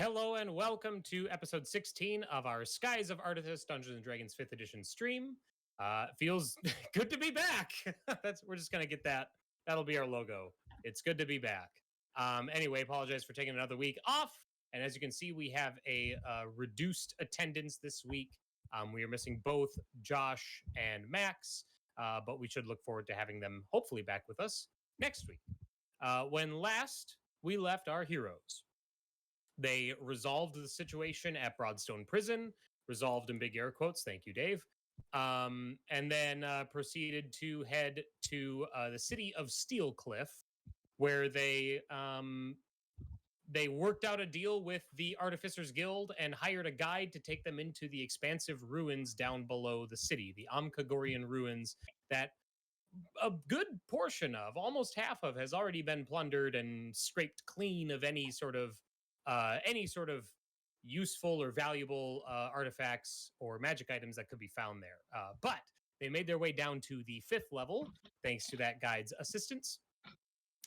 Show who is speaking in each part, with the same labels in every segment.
Speaker 1: Hello and welcome to episode 16 of our Skies of Ardathas Dungeons & Dragons 5th edition stream. Feels good to be back. We're just going to get that. That'll be our logo. It's good to be back. Anyway, apologize for taking another week off. And as you can see, we have a reduced attendance this week. We are missing both Josh and Max, but we should look forward to having them hopefully back with us next week. When last we left our heroes, they resolved the situation at Broadstone Prison, resolved in big air quotes, thank you, Dave, and then proceeded to head to the city of Steelcliff, where they worked out a deal with the Artificers Guild and hired a guide to take them into the expansive ruins down below the city, the Amkagorian ruins that a good portion of, almost half of, has already been plundered and scraped clean of any sort of useful or valuable artifacts or magic items that could be found there. But they made their way down to the 5th level, thanks to that guide's assistance.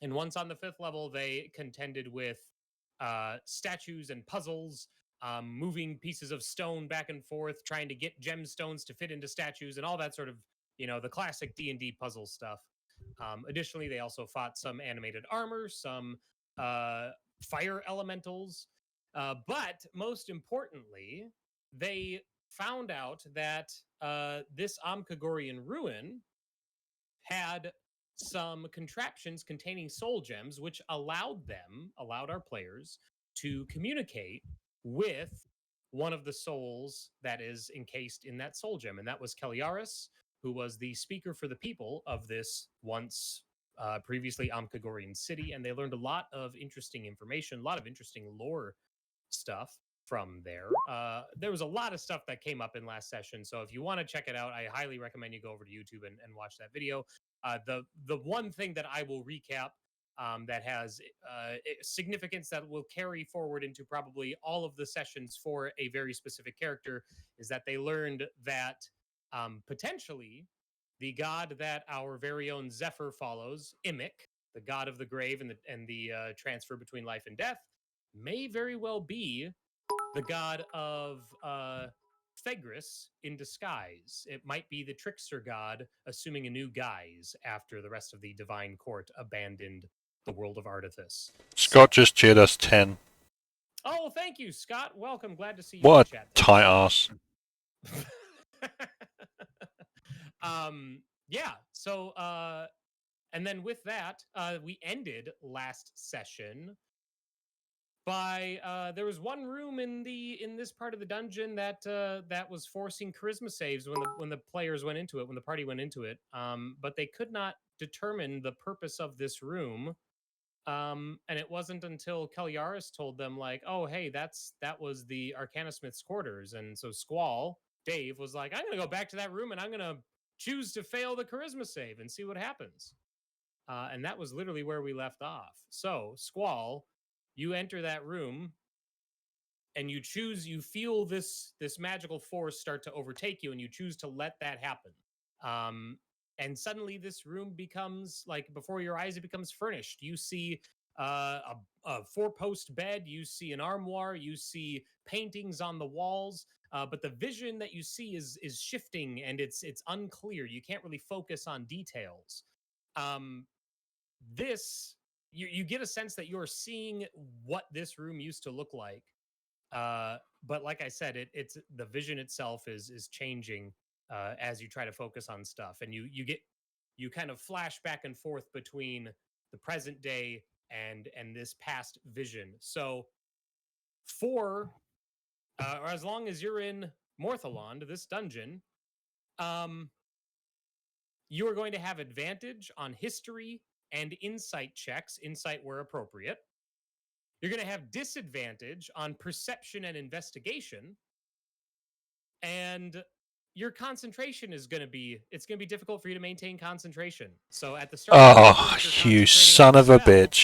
Speaker 1: And once on the 5th level, they contended with statues and puzzles, moving pieces of stone back and forth, trying to get gemstones to fit into statues and all that sort of, the classic D&D puzzle stuff. Additionally, they also fought some animated armor, some fire elementals, but most importantly, they found out that this Amkagorian ruin had some contraptions containing soul gems, which allowed our players to communicate with one of the souls that is encased in that soul gem, and that was Keliaris, who was the speaker for the people of this once previously Amkagorian city, and they learned a lot of interesting information, a lot of interesting lore stuff from there. There was a lot of stuff that came up in last session, so if you want to check it out, I highly recommend you go over to YouTube and watch that video. The one thing that I will recap that has significance that will carry forward into probably all of the sessions for a very specific character is that they learned that potentially the god that our very own Zephyr follows, Irynyx, the god of the grave and the transfer between life and death, may very well be the god of Thegris in disguise. It might be the trickster god assuming a new guise after the rest of the divine court abandoned the world of Ardathas.
Speaker 2: Scott just cheered us 10.
Speaker 1: Oh, thank you, Scott. Welcome. Glad to see you
Speaker 2: What
Speaker 1: in chat.
Speaker 2: A tight ass.
Speaker 1: Yeah, so and then with that, we ended last session by there was one room in this part of the dungeon that was forcing charisma saves when the players went into it, when the party went into it. But they could not determine the purpose of this room. And it wasn't until Keliaris told them, like, oh, hey, that was the Arcanismith's quarters. And so Squall, Dave, was like, I'm gonna go back to that room and I'm gonna choose to fail the charisma save and see what happens. And that was literally where we left off. So, Squall, you enter that room and you feel this magical force start to overtake you, and you choose to let that happen. And suddenly this room becomes, like, before your eyes, it becomes furnished. You see a 4-post bed, you see an armoire, you see paintings on the walls, but the vision that you see is shifting, and it's unclear. You can't really focus on details. You get a sense that you're seeing what this room used to look like. But like I said, it's the vision itself is changing as you try to focus on stuff, and you kind of flash back and forth between the present day and this past vision. So or as long as you're in Morthalond, this dungeon, you are going to have advantage on history and insight checks, insight where appropriate. You're going to have disadvantage on perception and investigation. And your concentration is going to be difficult for you to maintain concentration. So at the start
Speaker 2: you son of a bitch.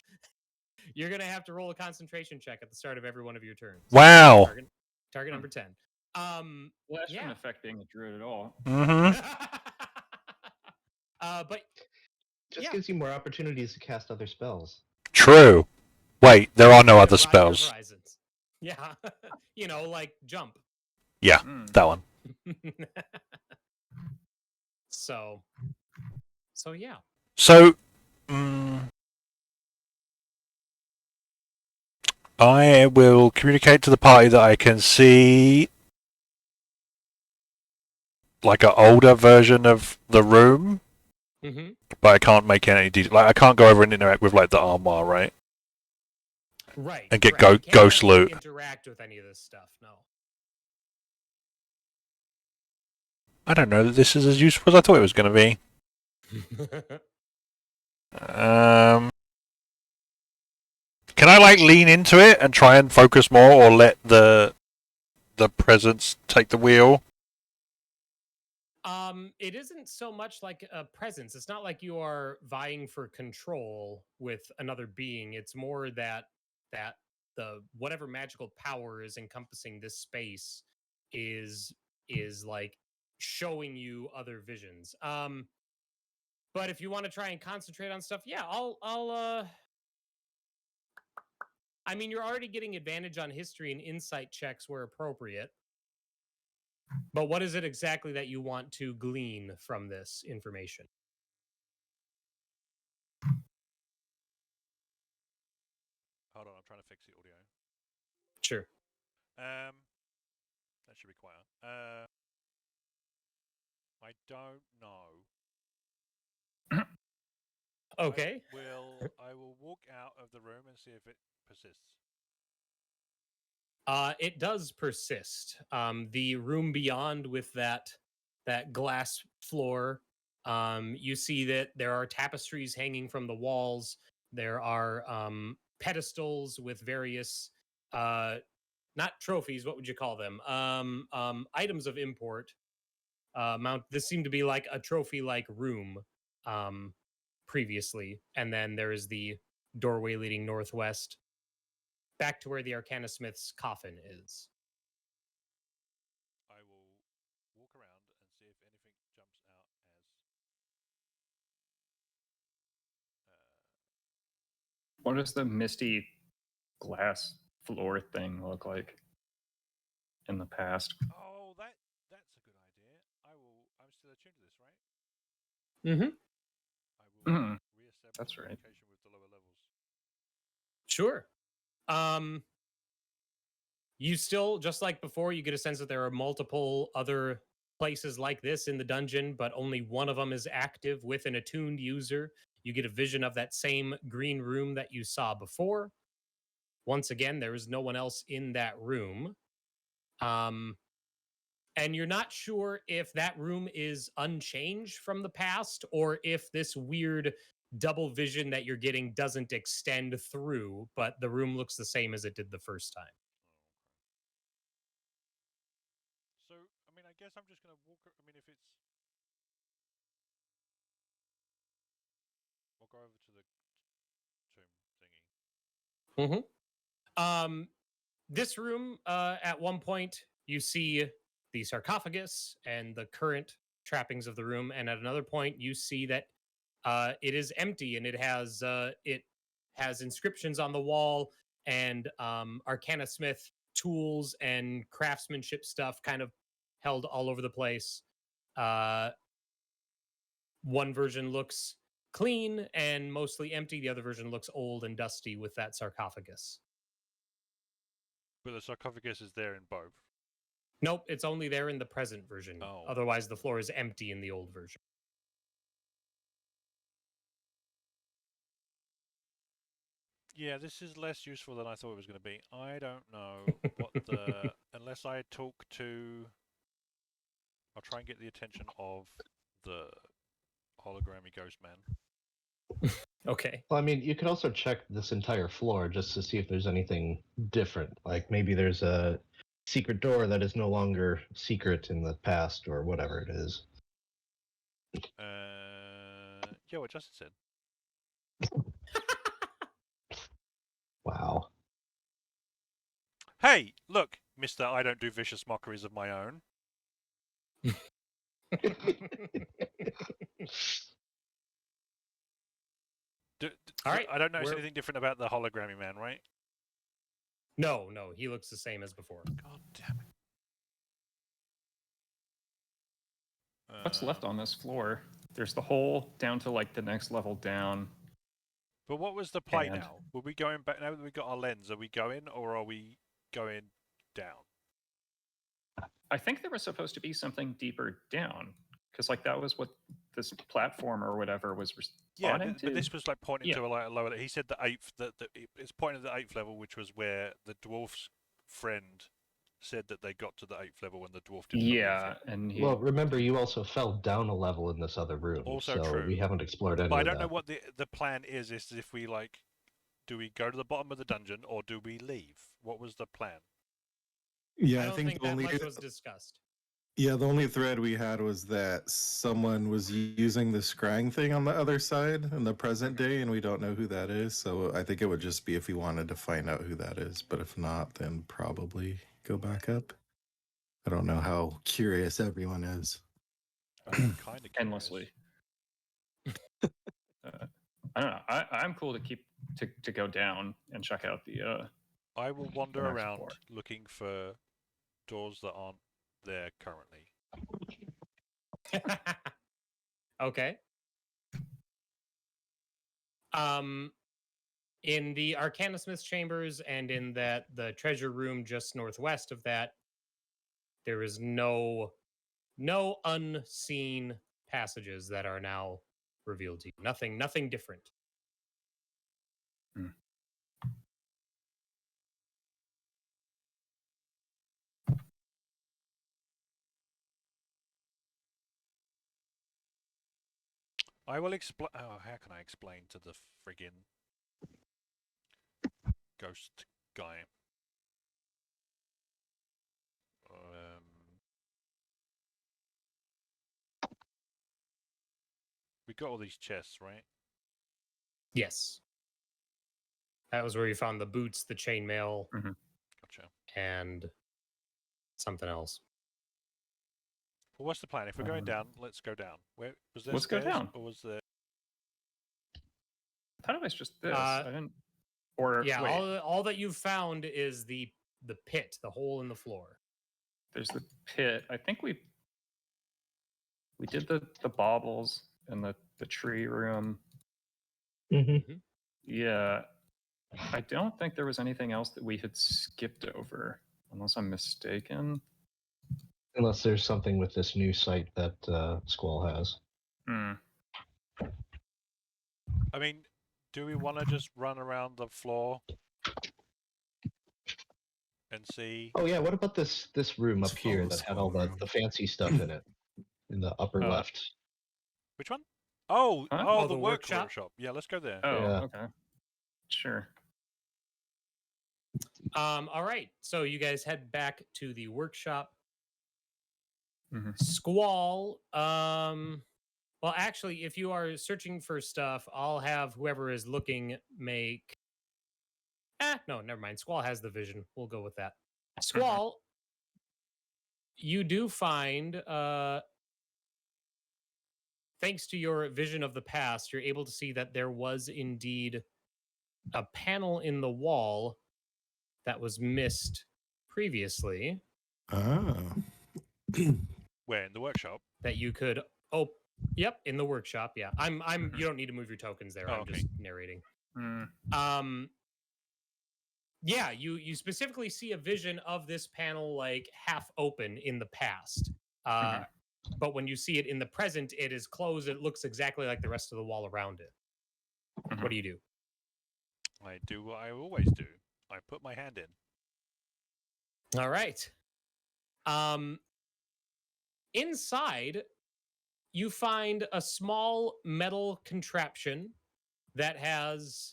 Speaker 1: You're going to have to roll a concentration check at the start of every one of your turns.
Speaker 2: Wow.
Speaker 1: Target number 10.
Speaker 3: Well, that shouldn't affect being a druid at all.
Speaker 2: Mm-hmm.
Speaker 1: But
Speaker 4: just gives you more opportunities to cast other spells.
Speaker 2: True. Wait, there are no other spells.
Speaker 1: Yeah. You know, like jump.
Speaker 2: Yeah,
Speaker 3: Mm.
Speaker 2: that one.
Speaker 1: so yeah.
Speaker 2: So, I will communicate to the party that I can see like an older version of the room,
Speaker 1: Mm-hmm.
Speaker 2: but I can't make any detail. Like I can't go over and interact with like the armoire, right?
Speaker 1: Right.
Speaker 2: And get
Speaker 1: right. You can't
Speaker 2: ghost
Speaker 1: actually
Speaker 2: loot.
Speaker 1: interact with any of this stuff, no.
Speaker 2: I don't know that this is as useful as I thought it was going to be. Can I like lean into it and try and focus more, or let the presence take the wheel?
Speaker 1: It isn't so much like a presence. It's not like you are vying for control with another being. It's more that the whatever magical power is encompassing this space is like showing you other visions. But if you want to try and concentrate on stuff, yeah, I'll I mean, you're already getting advantage on history and insight checks where appropriate. But what is it exactly that you want to glean from this information?
Speaker 2: Hold on, I'm trying to fix the audio.
Speaker 1: Sure.
Speaker 2: That should be quiet. I don't know.
Speaker 1: Okay.
Speaker 2: I will walk out of the room and see if it persists.
Speaker 1: It does persist. The room beyond with that glass floor, you see that there are tapestries hanging from the walls. There are pedestals with various not trophies, what would you call them? Items of import. This seemed to be like a trophy like room previously. And then there is the doorway leading northwest back to where the Arcana Smith's coffin is.
Speaker 2: I will walk around and see if anything jumps out as.
Speaker 3: What does the misty glass floor thing look like in the past?
Speaker 2: Oh, that's a good idea. I'm still attuned to this, right?
Speaker 1: Mm-hmm.
Speaker 2: I will
Speaker 3: Mhm.
Speaker 2: reassemble
Speaker 3: That's right.
Speaker 2: communication with the lower levels.
Speaker 1: Sure. You still, just like before, you get a sense that there are multiple other places like this in the dungeon, but only one of them is active with an attuned user. You get a vision of that same green room that you saw before. Once again, there is no one else in that room. And you're not sure if that room is unchanged from the past or if this weird double vision that you're getting doesn't extend through, but the room looks the same as it did the first time.
Speaker 2: So, I mean, I guess I'm just going to walk. I mean, if it's. I'll go over to the tomb thingy.
Speaker 1: This room, at one point, you see the sarcophagus and the current trappings of the room, and at another point, you see that it is empty and it has inscriptions on the wall and Arcana Smith tools and craftsmanship stuff kind of held all over the place. One version looks clean and mostly empty. The other version looks old and dusty with that sarcophagus.
Speaker 2: But the sarcophagus is there in both.
Speaker 1: Nope, it's only there in the present version.
Speaker 2: Oh.
Speaker 1: Otherwise, the floor is empty in the old version.
Speaker 2: Yeah, this is less useful than I thought it was going to be. I don't know what the... Unless I talk to... I'll try and get the attention of the hologrammy ghost man.
Speaker 1: Okay.
Speaker 4: Well, I mean, you could also check this entire floor just to see if there's anything different. Like maybe there's a secret door that is no longer secret in the past or whatever it is.
Speaker 2: Yeah, what Justin said.
Speaker 4: Wow.
Speaker 2: Hey, look, Mr. I don't do vicious mockeries of my own.
Speaker 1: All right.
Speaker 2: I don't notice anything different about the hologrammy man, right?
Speaker 1: No, he looks the same as before.
Speaker 2: God damn it.
Speaker 3: What's left on this floor? There's the hole down to like the next level down.
Speaker 2: But what was the play
Speaker 3: And-
Speaker 2: now? Were we going back now that we got our lens? Are we going or are we going down?
Speaker 3: I think there was supposed to be something deeper down because like that was what this platform or whatever was
Speaker 2: Yeah,
Speaker 3: responding
Speaker 2: but
Speaker 3: to.
Speaker 2: this was like pointing
Speaker 3: Yeah.
Speaker 2: to a lower. He said the eighth. That it's pointing to the eighth level, which was where the dwarf's friend said that they got to the eighth level when the dwarf didn't.
Speaker 3: Yeah, and he,
Speaker 4: Well, remember, you also fell down a level in this other room,
Speaker 2: Also
Speaker 4: so
Speaker 2: true.
Speaker 4: we haven't explored any
Speaker 2: But I
Speaker 4: of
Speaker 2: don't know
Speaker 4: that.
Speaker 2: what the plan is. Is if we like, do we go to the bottom of the dungeon or do we leave? What was the plan?
Speaker 5: Yeah,
Speaker 1: I
Speaker 5: I
Speaker 1: don't
Speaker 5: think
Speaker 1: think
Speaker 5: the
Speaker 1: that
Speaker 5: only
Speaker 1: much was discussed.
Speaker 5: the only thread we had was that someone was using the scrying thing on the other side in the present day, and we don't know who that is. So I think it would just be if we wanted to find out who that is. But if not, then probably go back up. I don't know how curious everyone is.
Speaker 2: Kind of
Speaker 3: endlessly. I don't know. I'm cool to keep to go down and check out the.
Speaker 2: I will wander
Speaker 3: the next
Speaker 2: around
Speaker 3: floor.
Speaker 2: looking for doors that aren't there currently.
Speaker 1: Okay. In the Arcanismith's chambers and in the treasure room just northwest of that, there is no unseen passages that are now revealed to you. Nothing different.
Speaker 2: I will explain. Oh, how can I explain to the friggin' ghost guy? We got all these chests, right?
Speaker 1: Yes. That was where you found the boots, the chainmail,
Speaker 2: Gotcha.
Speaker 1: and something else.
Speaker 2: Well, what's the plan? If we're going down, let's go down. Where was there?
Speaker 3: Let's go
Speaker 2: stairs,
Speaker 3: down.
Speaker 2: Or was there?
Speaker 3: I thought it was just this.
Speaker 1: Uh,
Speaker 3: I didn't. Or
Speaker 1: Yeah,
Speaker 3: wait,
Speaker 1: all that you've found is the pit, the hole in the floor.
Speaker 3: there's the pit. I think we did the baubles and the tree room.
Speaker 4: Mm-hmm.
Speaker 3: Yeah, I don't think there was anything else that we had skipped over, unless I'm mistaken.
Speaker 4: Unless there's something with this new site that Squall has.
Speaker 3: Hmm.
Speaker 2: I mean, do we want to just run around the floor and see?
Speaker 4: Oh yeah, what about this room
Speaker 5: Let's
Speaker 4: up here
Speaker 5: follow
Speaker 4: that had
Speaker 5: Squall
Speaker 4: all
Speaker 5: around.
Speaker 4: the fancy stuff in it, in the upper
Speaker 3: Oh.
Speaker 4: left?
Speaker 2: Which one? Oh,
Speaker 3: Huh?
Speaker 2: oh,
Speaker 1: Oh,
Speaker 2: the
Speaker 1: the
Speaker 2: workshop.
Speaker 1: workshop?
Speaker 2: Yeah, let's go there.
Speaker 3: Oh,
Speaker 4: Yeah.
Speaker 3: okay. Sure.
Speaker 1: All right. So you guys head back to the workshop.
Speaker 3: Mhm.
Speaker 1: Squall. Well, actually, if you are searching for stuff, I'll have whoever is looking make. No, never mind. Squall has the vision. We'll go with that. Squall, you do find, thanks to your vision of the past, you're able to see that there was indeed a panel in the wall that was missed previously
Speaker 5: Ah.
Speaker 2: Where in the workshop?
Speaker 1: that you could. Oh, yep, in the workshop. Yeah, I'm. You don't need to move your tokens there.
Speaker 2: Oh,
Speaker 1: I'm
Speaker 2: okay.
Speaker 1: just narrating.
Speaker 3: Hmm.
Speaker 1: Yeah, you specifically see a vision of this panel like half open in the past. But when you see it in the present, it is closed. It looks exactly like the rest of the wall around it. What do you do?
Speaker 2: I do what I always do. I put my hand in.
Speaker 1: All right. Inside, you find a small metal contraption that has.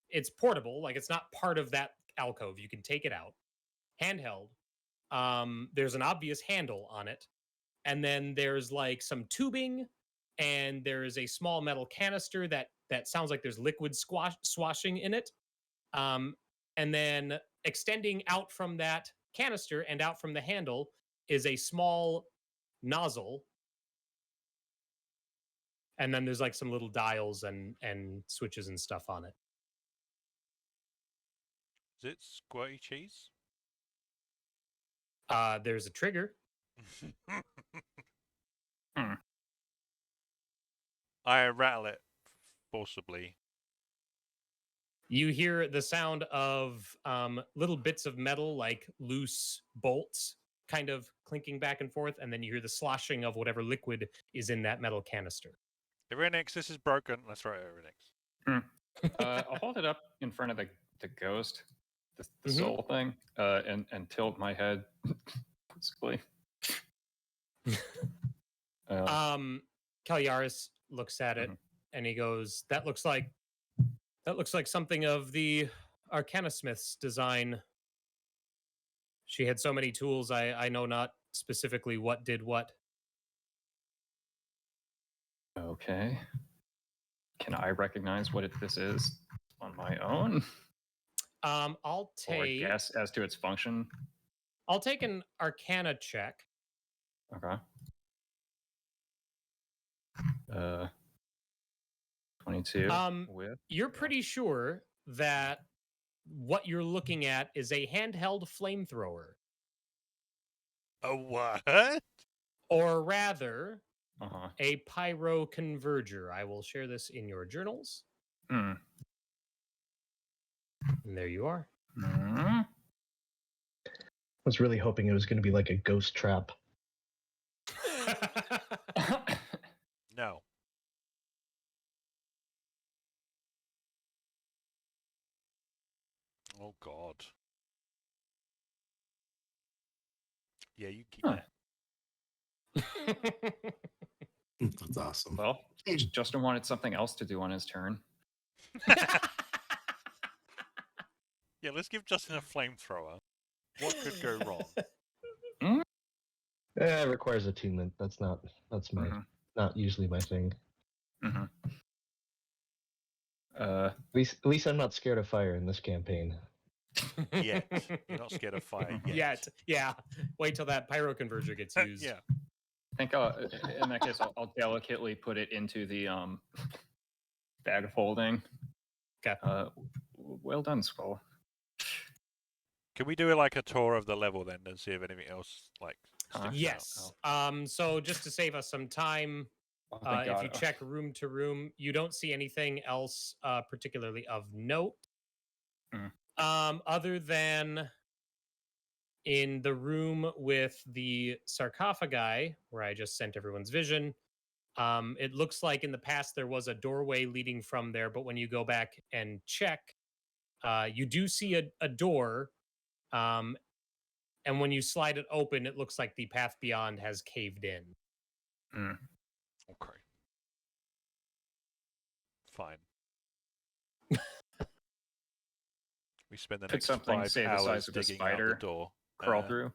Speaker 1: It's portable, like it's not part of that alcove. You can take it out, handheld. There's an obvious handle on it, and then there's like some tubing, and there is a small metal canister that sounds like there's liquid swashing in it. And then extending out from that canister and out from the handle is a small nozzle. And then there's like some little dials and switches and stuff on it.
Speaker 2: Is it squirty cheese?
Speaker 1: There's a trigger.
Speaker 2: I rattle it forcibly.
Speaker 1: You hear the sound of little bits of metal, like loose bolts, kind of clinking back and forth, and then you hear the sloshing of whatever liquid is in that metal canister.
Speaker 2: Irynyx, this is broken. Let's throw it at Irynyx.
Speaker 3: I'll hold it up in front of the ghost, the soul thing, and tilt my head, basically.
Speaker 1: Kalyaris looks at it and he goes, that looks like something of the Arcana Smith's design. She had so many tools, I know not specifically what did what.
Speaker 3: Okay. Can I recognize what this is on my own?
Speaker 1: I'll
Speaker 3: Or
Speaker 1: take
Speaker 3: guess as to its function?
Speaker 1: I'll take an Arcana check.
Speaker 3: Okay. 22. With
Speaker 1: You're pretty sure that what you're looking at is a handheld flamethrower,
Speaker 2: A what?
Speaker 1: or rather,
Speaker 3: uh-huh.
Speaker 1: a pyro converger. I will share this in your journals.
Speaker 3: Mm.
Speaker 1: And there you are.
Speaker 3: Mm.
Speaker 4: I was really hoping it was going to be like a ghost trap.
Speaker 2: No. Oh God. Yeah, you keep
Speaker 3: Huh.
Speaker 2: that.
Speaker 5: That's awesome.
Speaker 3: Well, Justin wanted something else to do on his turn.
Speaker 2: Yeah, let's give Justin a flamethrower. What could go wrong?
Speaker 4: It requires attunement. That's my not usually my thing.
Speaker 3: Mm-hmm.
Speaker 4: At least I'm not scared of fire in this campaign.
Speaker 2: Yet. You're not scared of fire yet.
Speaker 1: Yeah. Wait till that pyro converger gets used.
Speaker 2: Yeah.
Speaker 3: I think in that case, I'll delicately put it into the bag of holding.
Speaker 1: Okay.
Speaker 3: Well done, Squall.
Speaker 2: Can we do like a tour of the level then and see if anything else like sticks out?
Speaker 1: Yes. So just to save us some time,
Speaker 3: Oh, thank
Speaker 1: if
Speaker 3: God.
Speaker 1: you check room to room, you don't see anything else particularly of note. Other than in the room with the sarcophagi, where I just sent everyone's vision, it looks like in the past there was a doorway leading from there, but when you go back and check, you do see a door, and when you slide it open, it looks like the path beyond has caved in.
Speaker 2: Okay. Fine. We spend the
Speaker 3: Could
Speaker 2: next
Speaker 3: something
Speaker 2: 5
Speaker 3: say the
Speaker 2: hours
Speaker 3: size of a
Speaker 2: digging out
Speaker 3: spider
Speaker 2: the door.
Speaker 3: Crawl through.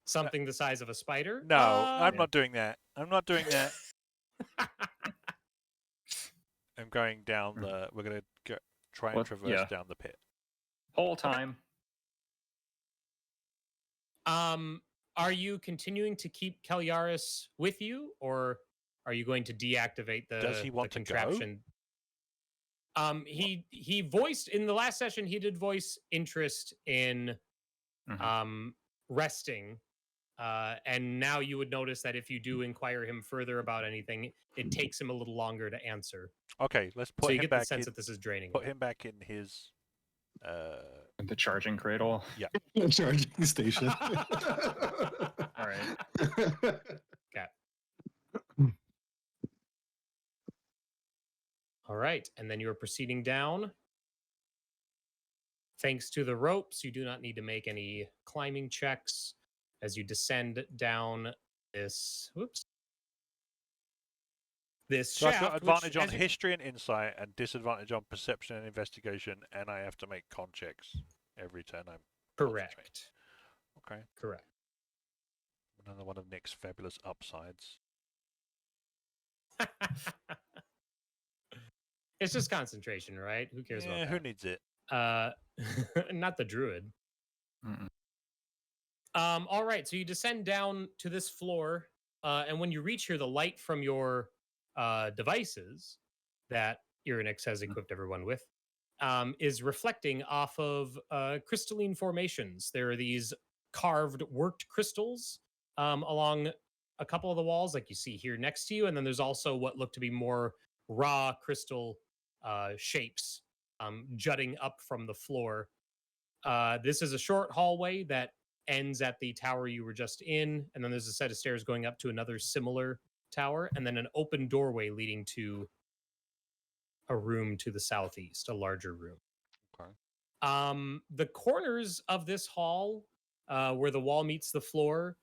Speaker 1: Something the size of a spider?
Speaker 2: No, I'm not doing that. I'm not doing that. I'm going down the. We're gonna try and
Speaker 3: What?
Speaker 2: traverse
Speaker 3: Yeah.
Speaker 2: down the pit.
Speaker 3: Whole time.
Speaker 1: Are you continuing to keep Kalyaris with you, or are you going to deactivate the,
Speaker 2: Does he want
Speaker 1: the
Speaker 2: to go?
Speaker 1: contraption? He voiced in the last session. He did voice interest in resting, and now you would notice that if you do inquire him further about anything, it takes him a little longer to answer.
Speaker 2: Okay, let's
Speaker 1: So
Speaker 2: put
Speaker 1: you
Speaker 2: him
Speaker 1: get the
Speaker 2: back
Speaker 1: sense
Speaker 2: in.
Speaker 1: that this is draining.
Speaker 2: Put
Speaker 1: him.
Speaker 2: him back in his.
Speaker 3: The charging cradle.
Speaker 5: Charging station.
Speaker 3: All right.
Speaker 1: Okay. All right, and then you are proceeding down. Thanks to the ropes, you do not need to make any climbing checks as you descend down this. Whoops. This
Speaker 2: So I've
Speaker 1: shaft.
Speaker 2: got advantage
Speaker 1: which,
Speaker 2: on
Speaker 1: as you-
Speaker 2: history and insight, and disadvantage on perception and investigation, and I have to make con checks every turn I'm concentrating.
Speaker 1: Correct.
Speaker 2: Okay.
Speaker 1: Correct.
Speaker 2: Another one of Nick's fabulous upsides.
Speaker 1: It's just concentration, right? Who cares about
Speaker 2: Who
Speaker 1: that?
Speaker 2: needs it?
Speaker 1: Not the druid.
Speaker 3: Mm-mm.
Speaker 1: All right, so you descend down to this floor, and when you reach here, the light from your devices that Irynyx has equipped everyone with is reflecting off of crystalline formations. There are these carved, worked crystals along a couple of the walls, like you see here next to you. And then there's also what look to be more raw crystal shapes jutting up from the floor. This is a short hallway that ends at the tower you were just in. And then there's a set of stairs going up to another similar tower, and then an open doorway leading to a room to the southeast, a larger room.
Speaker 2: Okay.
Speaker 1: The corners of this hall, where the wall meets the floor,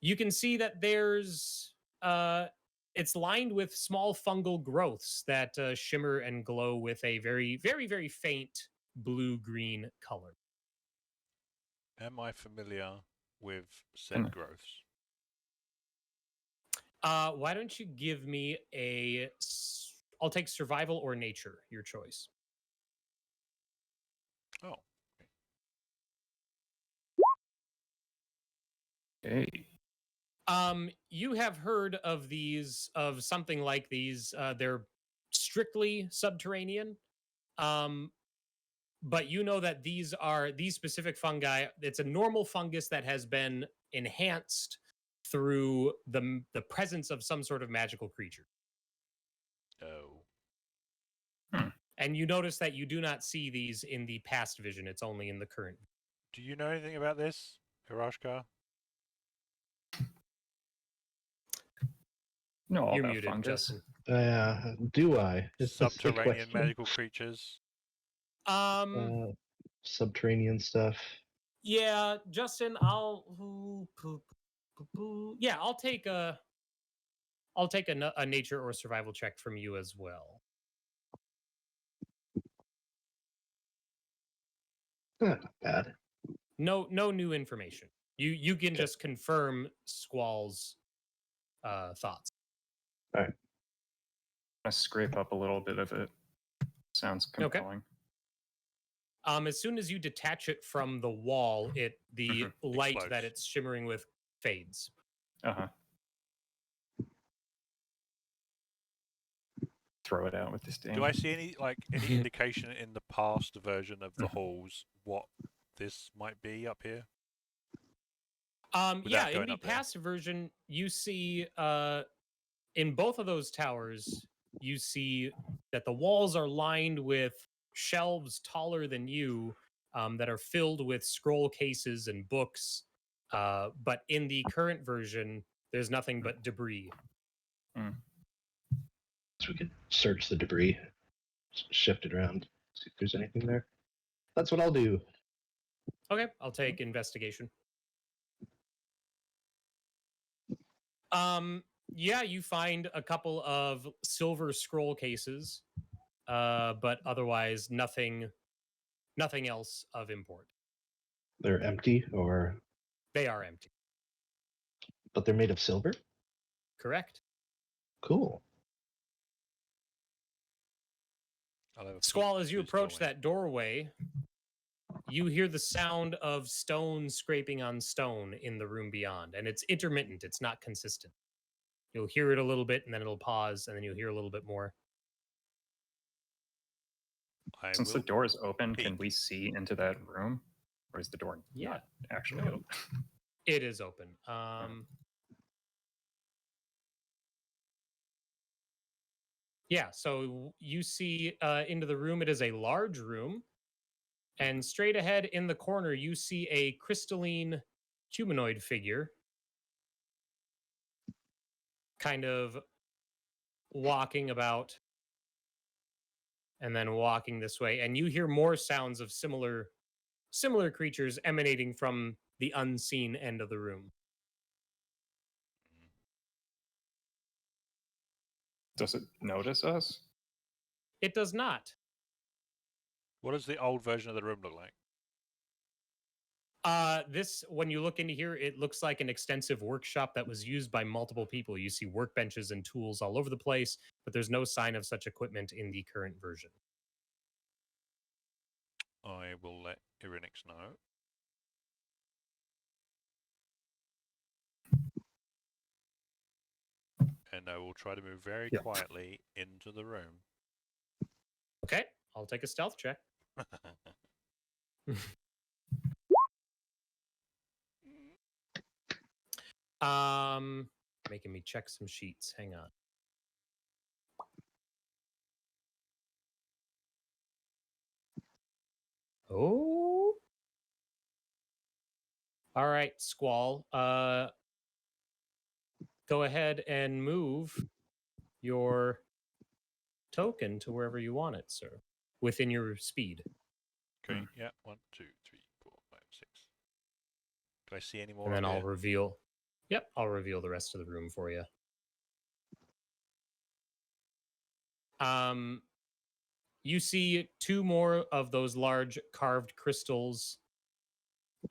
Speaker 1: you can see that there's it's lined with small fungal growths that shimmer and glow with a very, very, very faint blue-green color.
Speaker 2: Am I familiar with said growths?
Speaker 1: Why don't you give me I'll take survival or nature, your choice.
Speaker 2: Oh.
Speaker 3: Hey.
Speaker 1: You have heard of these, of something like these. They're strictly subterranean. But you know that these specific fungi, it's a normal fungus that has been enhanced through the presence of some sort of magical creature.
Speaker 2: Oh.
Speaker 1: And you notice that you do not see these in the past vision. It's only in the current.
Speaker 2: Do you know anything about this, Aerashka?
Speaker 3: No, all
Speaker 1: You're
Speaker 3: about
Speaker 1: muted,
Speaker 3: fungus.
Speaker 1: Justin.
Speaker 4: Do I? Is this the
Speaker 2: Subterranean
Speaker 4: question?
Speaker 2: magical creatures.
Speaker 4: Subterranean stuff.
Speaker 1: Yeah, Justin, I'll take a nature or survival check from you as well.
Speaker 4: Not bad.
Speaker 1: No new information. You can just confirm Squall's thoughts.
Speaker 3: I scrape up a little bit of it. Sounds compelling.
Speaker 1: As soon as you detach it from the wall, the light
Speaker 2: Explodes.
Speaker 1: that it's shimmering with fades.
Speaker 3: Uh-huh. Throw it out with disdain.
Speaker 2: Do I see any indication in the past version of the halls what this might be up here?
Speaker 1: Yeah,
Speaker 2: Without
Speaker 1: in
Speaker 2: going
Speaker 1: the
Speaker 2: up there.
Speaker 1: past version, you see in both of those towers, you see that the walls are lined with shelves taller than you that are filled with scroll cases and books. But in the current version, there's nothing but debris.
Speaker 4: So we could search the debris, shift it around, see if there's anything there. That's what I'll do.
Speaker 1: Okay, I'll take investigation. Yeah, you find a couple of silver scroll cases, but otherwise nothing else of import.
Speaker 4: They're empty,
Speaker 1: They are empty.
Speaker 4: but they're made of silver?
Speaker 1: Correct.
Speaker 4: Cool.
Speaker 2: I'll have a
Speaker 1: Squall,
Speaker 2: peek
Speaker 1: as you
Speaker 2: through this
Speaker 1: approach
Speaker 2: doorway.
Speaker 1: that doorway, you hear the sound of stone scraping on stone in the room beyond, and it's intermittent. It's not consistent. You'll hear it a little bit, and then it'll pause, and then you'll hear a little bit more.
Speaker 3: Since the
Speaker 2: will
Speaker 3: door is open, can
Speaker 2: peek.
Speaker 3: we see into that room? Or is the door not actually open?
Speaker 1: It is open. Yeah, so you see into the room. It is a large room. And straight ahead in the corner, you see a crystalline humanoid figure kind of walking about and then walking this way. And you hear more sounds of similar creatures emanating from the unseen end of the room.
Speaker 3: Does it notice us?
Speaker 1: It does not.
Speaker 2: What does the old version of the room look like?
Speaker 1: This, when you look into here, it looks like an extensive workshop that was used by multiple people. You see workbenches and tools all over the place, but there's no sign of such equipment in the current version.
Speaker 2: I will let Irynyx know. And I will try to move very quietly into the room.
Speaker 1: Okay, I'll take a stealth check. Making me check some sheets. Hang on. Oh. All right, Squall. Go ahead and move your token to wherever you want it, sir, within your speed.
Speaker 2: Okay, yeah. 1, 2, 3, 4, 5, 6. Can I see any more?
Speaker 1: And then
Speaker 2: up
Speaker 1: I'll
Speaker 2: here?
Speaker 1: reveal. Yep, I'll reveal the rest of the room for you. You see 2 more of those large carved crystals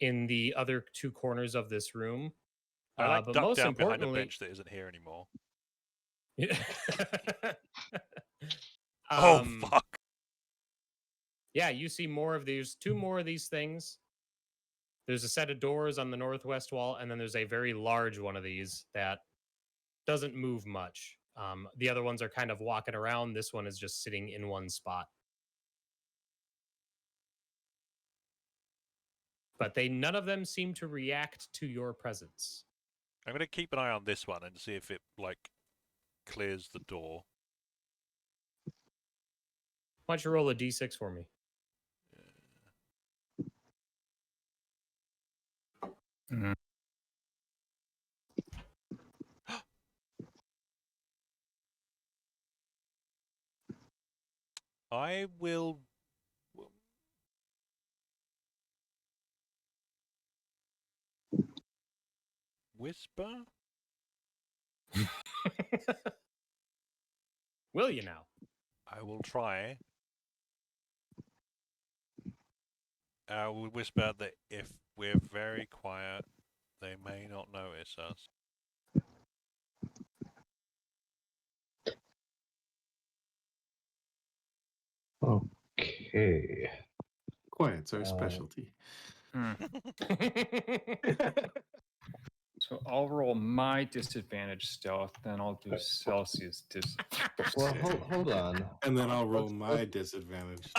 Speaker 1: in the other 2 corners of this room.
Speaker 2: I like
Speaker 1: but
Speaker 2: duck
Speaker 1: most
Speaker 2: down behind a
Speaker 1: importantly,
Speaker 2: bench that isn't here anymore. Oh fuck!
Speaker 1: Yeah, you see more of these. 2 more of these things. There's a set of doors on the northwest wall, and then there's a very large one of these that doesn't move much. The other ones are kind of walking around. This one is just sitting in one spot. But none of them seem to react to your presence.
Speaker 2: I'm gonna keep an eye on this one and see if it like clears the door.
Speaker 1: Why don't you roll a d6 for me?
Speaker 2: I will. Whisper?
Speaker 1: Will you now?
Speaker 2: I will try. I will whisper that if we're very quiet, they may not notice us.
Speaker 4: Okay.
Speaker 5: Quiet's our specialty.
Speaker 3: So I'll roll my disadvantage stealth, then I'll do Celsia's disadvantage.
Speaker 4: Well, hold on.
Speaker 5: And then I'll roll my disadvantage.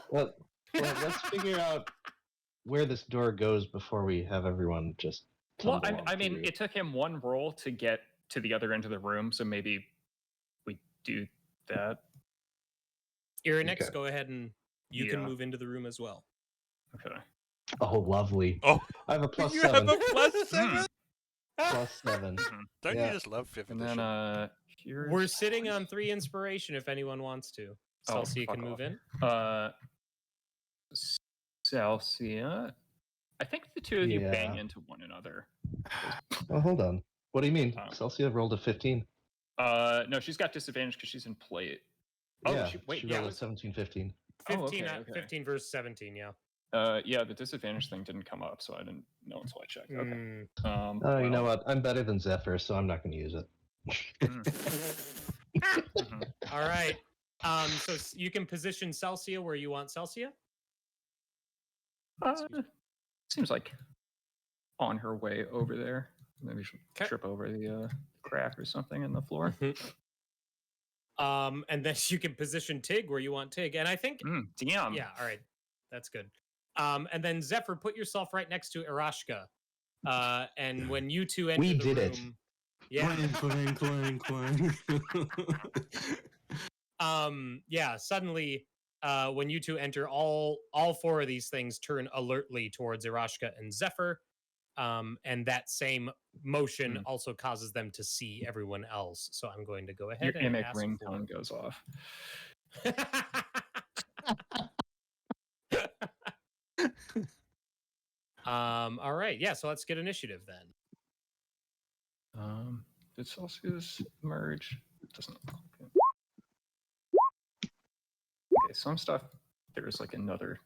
Speaker 4: Well, let's figure out where this door goes before we have everyone just.
Speaker 3: Well,
Speaker 4: tumble
Speaker 3: I
Speaker 4: on
Speaker 3: mean,
Speaker 4: through.
Speaker 3: it took him 1 roll to get to the other end of the room, so maybe we do that.
Speaker 1: Irynyx,
Speaker 4: Okay.
Speaker 1: go ahead and you can
Speaker 3: Yeah.
Speaker 1: move into the room as well.
Speaker 3: Okay.
Speaker 4: Oh, lovely.
Speaker 2: Oh,
Speaker 4: I have a plus
Speaker 2: you
Speaker 4: 7.
Speaker 2: have a plus 7?
Speaker 4: Plus 7.
Speaker 2: Don't
Speaker 4: Yeah.
Speaker 2: you just love 5th
Speaker 3: And
Speaker 2: edition?
Speaker 3: then here's
Speaker 1: We're sitting on 3 inspiration if anyone wants to.
Speaker 3: Oh,
Speaker 1: Celsia
Speaker 3: fuck
Speaker 1: can move
Speaker 3: off.
Speaker 1: in.
Speaker 3: Celsia. I think the 2 of you bang
Speaker 4: Yeah.
Speaker 3: into one another.
Speaker 4: Oh, hold on. What do you mean?
Speaker 3: Oh.
Speaker 4: Celsia rolled a 15.
Speaker 3: No, she's got disadvantage because she's in plate. Oh,
Speaker 4: Yeah,
Speaker 3: wait,
Speaker 4: she
Speaker 3: yeah.
Speaker 4: rolled a 17, 15.
Speaker 1: 15,
Speaker 3: Oh, okay.
Speaker 1: 15 versus 17, yeah.
Speaker 3: Yeah, the disadvantage thing didn't come up, so I didn't know until I checked. Okay.
Speaker 1: Mm.
Speaker 4: Oh, you know what? I'm better than Zephyr, so I'm not going to use it.
Speaker 1: All right. So you can position Celsia where you want Celsia.
Speaker 3: Seems like on her way over there. Maybe she'll
Speaker 1: Okay.
Speaker 3: trip over the crack or something in the floor.
Speaker 1: And then you can position Tig where you want Tig. And I think
Speaker 3: Damn.
Speaker 1: yeah, all right. That's good. And then Zephyr, put yourself right next to Aerashka. And when you 2 enter
Speaker 4: We
Speaker 1: the
Speaker 4: did
Speaker 1: room,
Speaker 4: it.
Speaker 1: yeah.
Speaker 5: Clang, clang, clang.
Speaker 1: Yeah, suddenly when you 2 enter, all 4 of these things turn alertly towards Aerashka and Zephyr. And that same motion also causes them to see everyone else. So I'm going to go ahead
Speaker 3: Your
Speaker 1: and
Speaker 3: Irynyx
Speaker 1: ask
Speaker 3: ringtone goes off.
Speaker 1: All right, yeah, so let's get initiative then.
Speaker 3: Did Celsius merge? It doesn't look like it. Okay, some stuff there's like another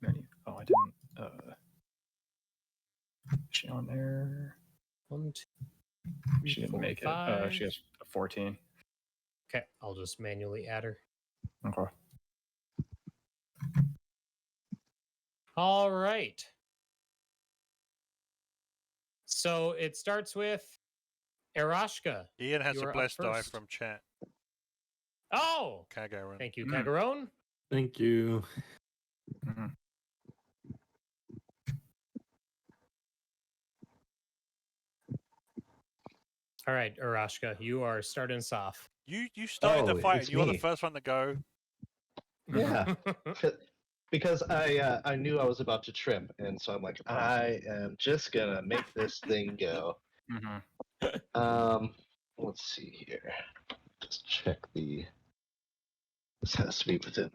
Speaker 3: menu. Oh, I didn't is she on there?
Speaker 1: 1, 2, 3,
Speaker 3: She didn't
Speaker 1: 4,
Speaker 3: make
Speaker 1: 5.
Speaker 3: it. She has a 14.
Speaker 1: Okay, I'll just manually add her.
Speaker 3: Okay.
Speaker 1: All right. So it starts with Aerashka.
Speaker 2: Ian has
Speaker 1: You
Speaker 2: a
Speaker 1: are up
Speaker 2: blessed die
Speaker 1: first.
Speaker 2: from chat.
Speaker 1: Oh,
Speaker 2: Kagaron.
Speaker 1: thank you, Kagaron.
Speaker 5: Thank you.
Speaker 3: Mhm.
Speaker 1: All right, Aerashka, you are starting us off.
Speaker 2: You started the
Speaker 4: Oh,
Speaker 2: fight,
Speaker 4: it's
Speaker 2: and you're the
Speaker 4: me.
Speaker 2: first one to go.
Speaker 4: Yeah. Because I knew I was about to trip, and so I'm like, I am just gonna make this thing go.
Speaker 3: Mhm.
Speaker 4: Let's see here. Just check the. This has to be within.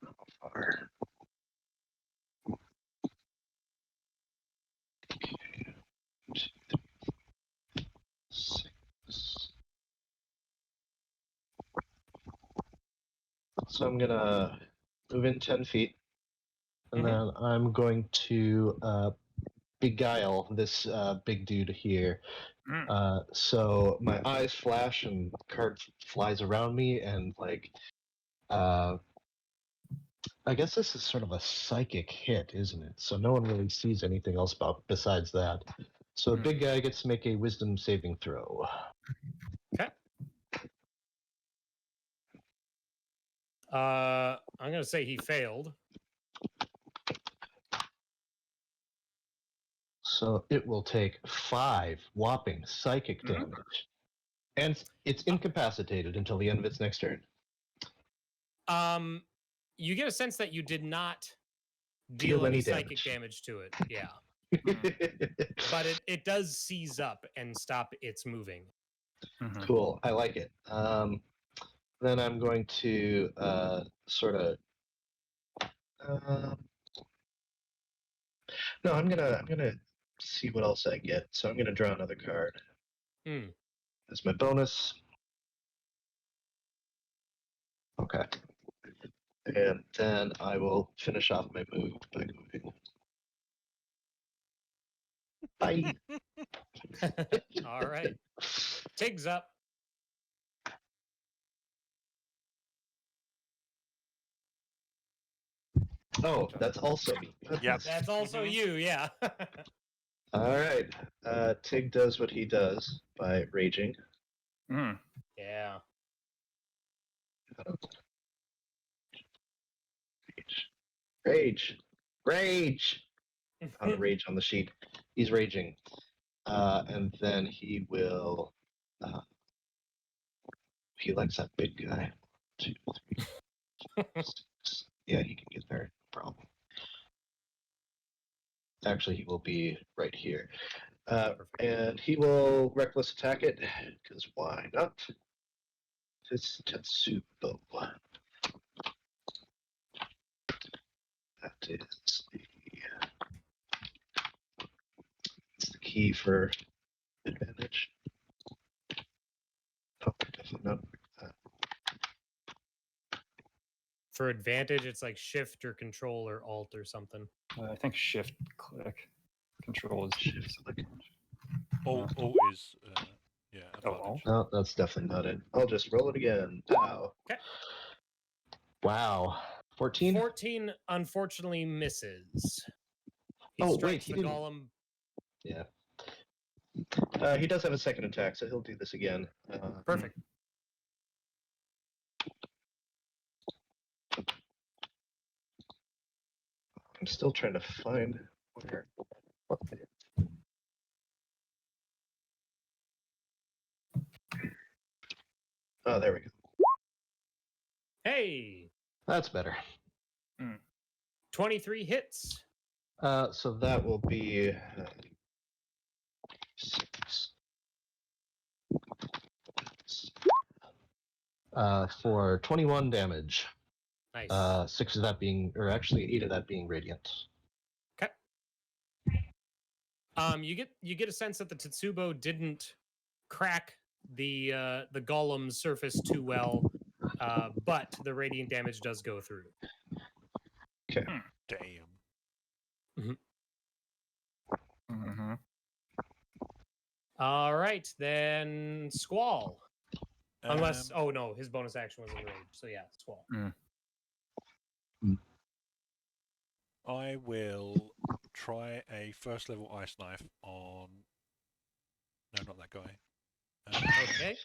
Speaker 4: How far? Okay. 2, 3, 6. So I'm gonna move in 10 feet, and
Speaker 1: Mhm.
Speaker 4: then I'm going to beguile this big dude here.
Speaker 3: Mm.
Speaker 4: So my eyes flash and the card flies around me, and like, I guess this is sort of a psychic hit, isn't it? So no one really sees anything else besides that. So a big guy gets to make a wisdom saving throw.
Speaker 1: Okay. I'm gonna say he failed.
Speaker 4: So it will take 5 whopping psychic
Speaker 3: Mhm.
Speaker 4: damage. And it's incapacitated until the end of its next turn.
Speaker 1: You get a sense that you did not
Speaker 4: Deal
Speaker 1: deal any
Speaker 4: any
Speaker 1: psychic
Speaker 4: damage.
Speaker 1: damage to it. Yeah, but it does seize up and stop its moving.
Speaker 3: Mhm.
Speaker 4: Cool. I like it. Then I'm going to sort of. No, I'm gonna see what else I get. So I'm gonna draw another card.
Speaker 1: Hmm.
Speaker 4: That's my bonus. Okay. And then I will finish off my move by moving. Bye.
Speaker 1: All right. Tig's up.
Speaker 4: Oh, that's also me.
Speaker 2: Yep.
Speaker 1: That's also
Speaker 2: Mhm.
Speaker 1: you, yeah.
Speaker 4: All right. Tig does what he does by raging.
Speaker 3: Mm.
Speaker 1: Yeah.
Speaker 4: Rage. Rage. Found a rage on the sheet. He's raging. And then he will. He likes that big guy. 2, 3, 6. Yeah, he can get there. No problem. Actually, he will be right here. And he will reckless attack it, because why not? It's Tetsubo. That is it's the key for advantage. Oh, definitely not like that.
Speaker 1: For advantage, it's like shift or control or alt or something.
Speaker 3: I think shift click. Control is
Speaker 4: Shift click.
Speaker 2: All is yeah.
Speaker 3: Oh,
Speaker 2: Advantage.
Speaker 4: No, that's definitely not it. I'll just roll it again. Wow.
Speaker 1: Okay.
Speaker 4: Wow. 14?
Speaker 1: 14 unfortunately misses. He
Speaker 4: Oh, wait,
Speaker 1: strikes
Speaker 4: he
Speaker 1: the
Speaker 4: didn't.
Speaker 1: golem.
Speaker 4: Yeah. He does have a second attack, so he'll do this again.
Speaker 1: Perfect.
Speaker 4: I'm still trying to find where. What the... Oh, there we go.
Speaker 1: Hey,
Speaker 4: That's better.
Speaker 1: 23 hits.
Speaker 4: So that will be 6. For 21 damage.
Speaker 1: Nice.
Speaker 4: 6 of that being, or actually 8 of that being radiant.
Speaker 1: Okay. You get a sense that the Tetsubo didn't crack the golem's surface too well, but the radiant damage does go through.
Speaker 4: Okay.
Speaker 2: Damn.
Speaker 3: Mm-hmm.
Speaker 1: All right, then Squall. Unless,
Speaker 2: Um,
Speaker 1: oh no, his bonus action was in rage. So yeah, Squall.
Speaker 2: I will try a first level ice knife on. No, not that guy.
Speaker 1: Okay.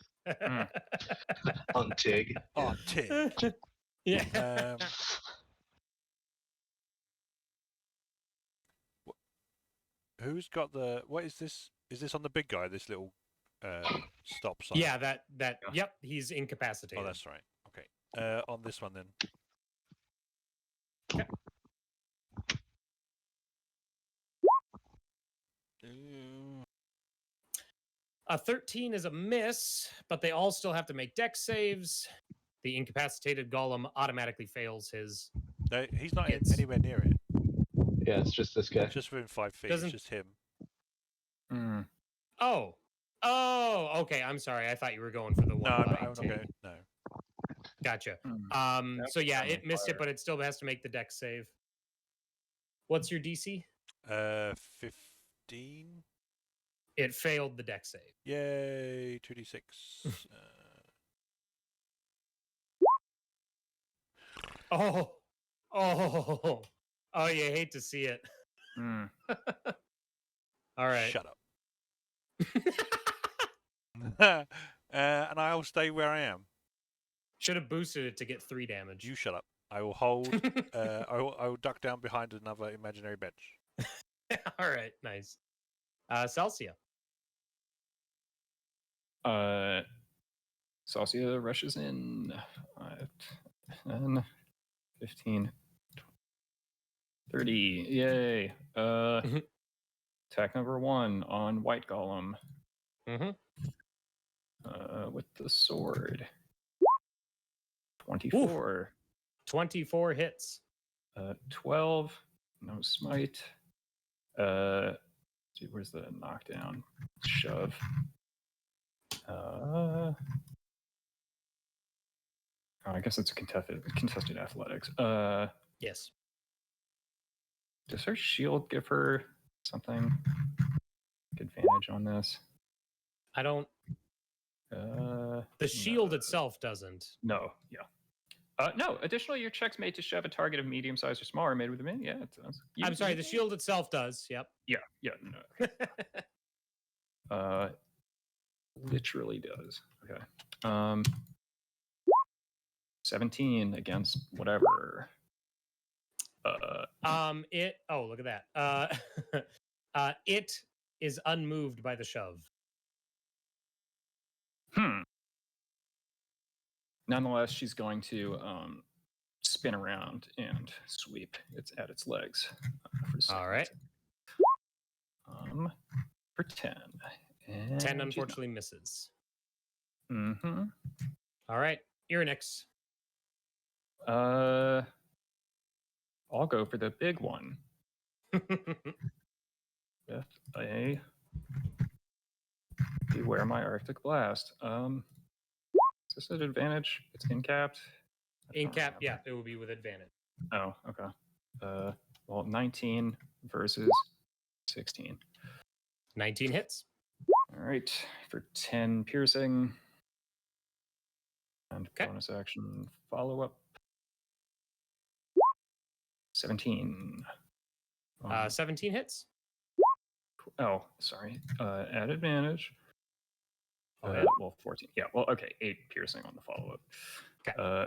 Speaker 4: On Tig.
Speaker 2: On Tig.
Speaker 1: Yeah.
Speaker 2: Who's got the? What is this? Is this on the big guy? This little stop sign.
Speaker 1: Yeah, that. Yep, he's incapacitated.
Speaker 2: Oh, that's right. Okay. On this one then.
Speaker 1: Okay. A 13 is a miss, but they all still have to make dex saves. The incapacitated golem automatically fails his.
Speaker 2: No, he's not
Speaker 1: Hits.
Speaker 2: anywhere near it.
Speaker 4: Yeah, it's just this guy.
Speaker 2: It's just within 5 feet.
Speaker 1: Doesn't-
Speaker 2: It's just him.
Speaker 3: Mm.
Speaker 1: Oh, okay. I'm sorry. I thought you were going for the one.
Speaker 2: No, I'm
Speaker 1: by
Speaker 2: not
Speaker 1: Tig.
Speaker 2: going. No.
Speaker 1: Gotcha.
Speaker 3: Mm.
Speaker 1: So yeah,
Speaker 3: That's
Speaker 1: it missed it,
Speaker 3: fire.
Speaker 1: but it still has to make the dex save. What's your DC?
Speaker 2: 15.
Speaker 1: It failed the dex save.
Speaker 2: Yay! 2d6.
Speaker 1: Oh, you hate to see it.
Speaker 3: Mm.
Speaker 1: All right.
Speaker 2: Shut up. And I'll stay where I am.
Speaker 1: Should have boosted it to get 3 damage.
Speaker 2: You shut up. I will hold. I will duck down behind another imaginary bench.
Speaker 1: All right, nice. Celsia.
Speaker 3: Celsia rushes in. 5, 10, 15, 30. Yay. Attack number 1 on White Golem.
Speaker 1: Mm-hmm.
Speaker 3: With the sword. 24.
Speaker 1: 24 hits.
Speaker 3: 12. No smite. See, where's the knockdown? Shove. I guess it's a contested athletics.
Speaker 1: Yes.
Speaker 3: Does her shield give her something? Advantage on this?
Speaker 1: I don't. The shield itself doesn't.
Speaker 3: No, yeah. No, additionally, your checks made to shove a target of medium size or smaller made with a min. Yeah, it does.
Speaker 1: I'm sorry, the shield itself does. Yep.
Speaker 3: Yeah, no. Literally does. Okay. 17 against whatever.
Speaker 1: It. Oh, look at that. It is unmoved by the shove.
Speaker 3: Nonetheless, she's going to spin around and sweep at its legs. For a second.
Speaker 1: All right.
Speaker 3: For 10. And
Speaker 1: 10 unfortunately misses.
Speaker 3: Mm-hmm.
Speaker 1: All right, Irynyx.
Speaker 3: I'll go for the big one. With a Beware my Arctic Blast. Is this an advantage? It's incapped?
Speaker 1: Incap, yeah, it will be with advantage.
Speaker 3: Oh, okay. Well, 19 versus 16.
Speaker 1: 19 hits.
Speaker 3: All right, for 10 piercing. And
Speaker 1: Okay.
Speaker 3: bonus action follow up. 17.
Speaker 1: 17 hits.
Speaker 3: Oh, sorry. At advantage.
Speaker 1: Okay.
Speaker 3: Well, 14. Yeah, well, okay. 8 piercing on the follow up.
Speaker 1: Okay.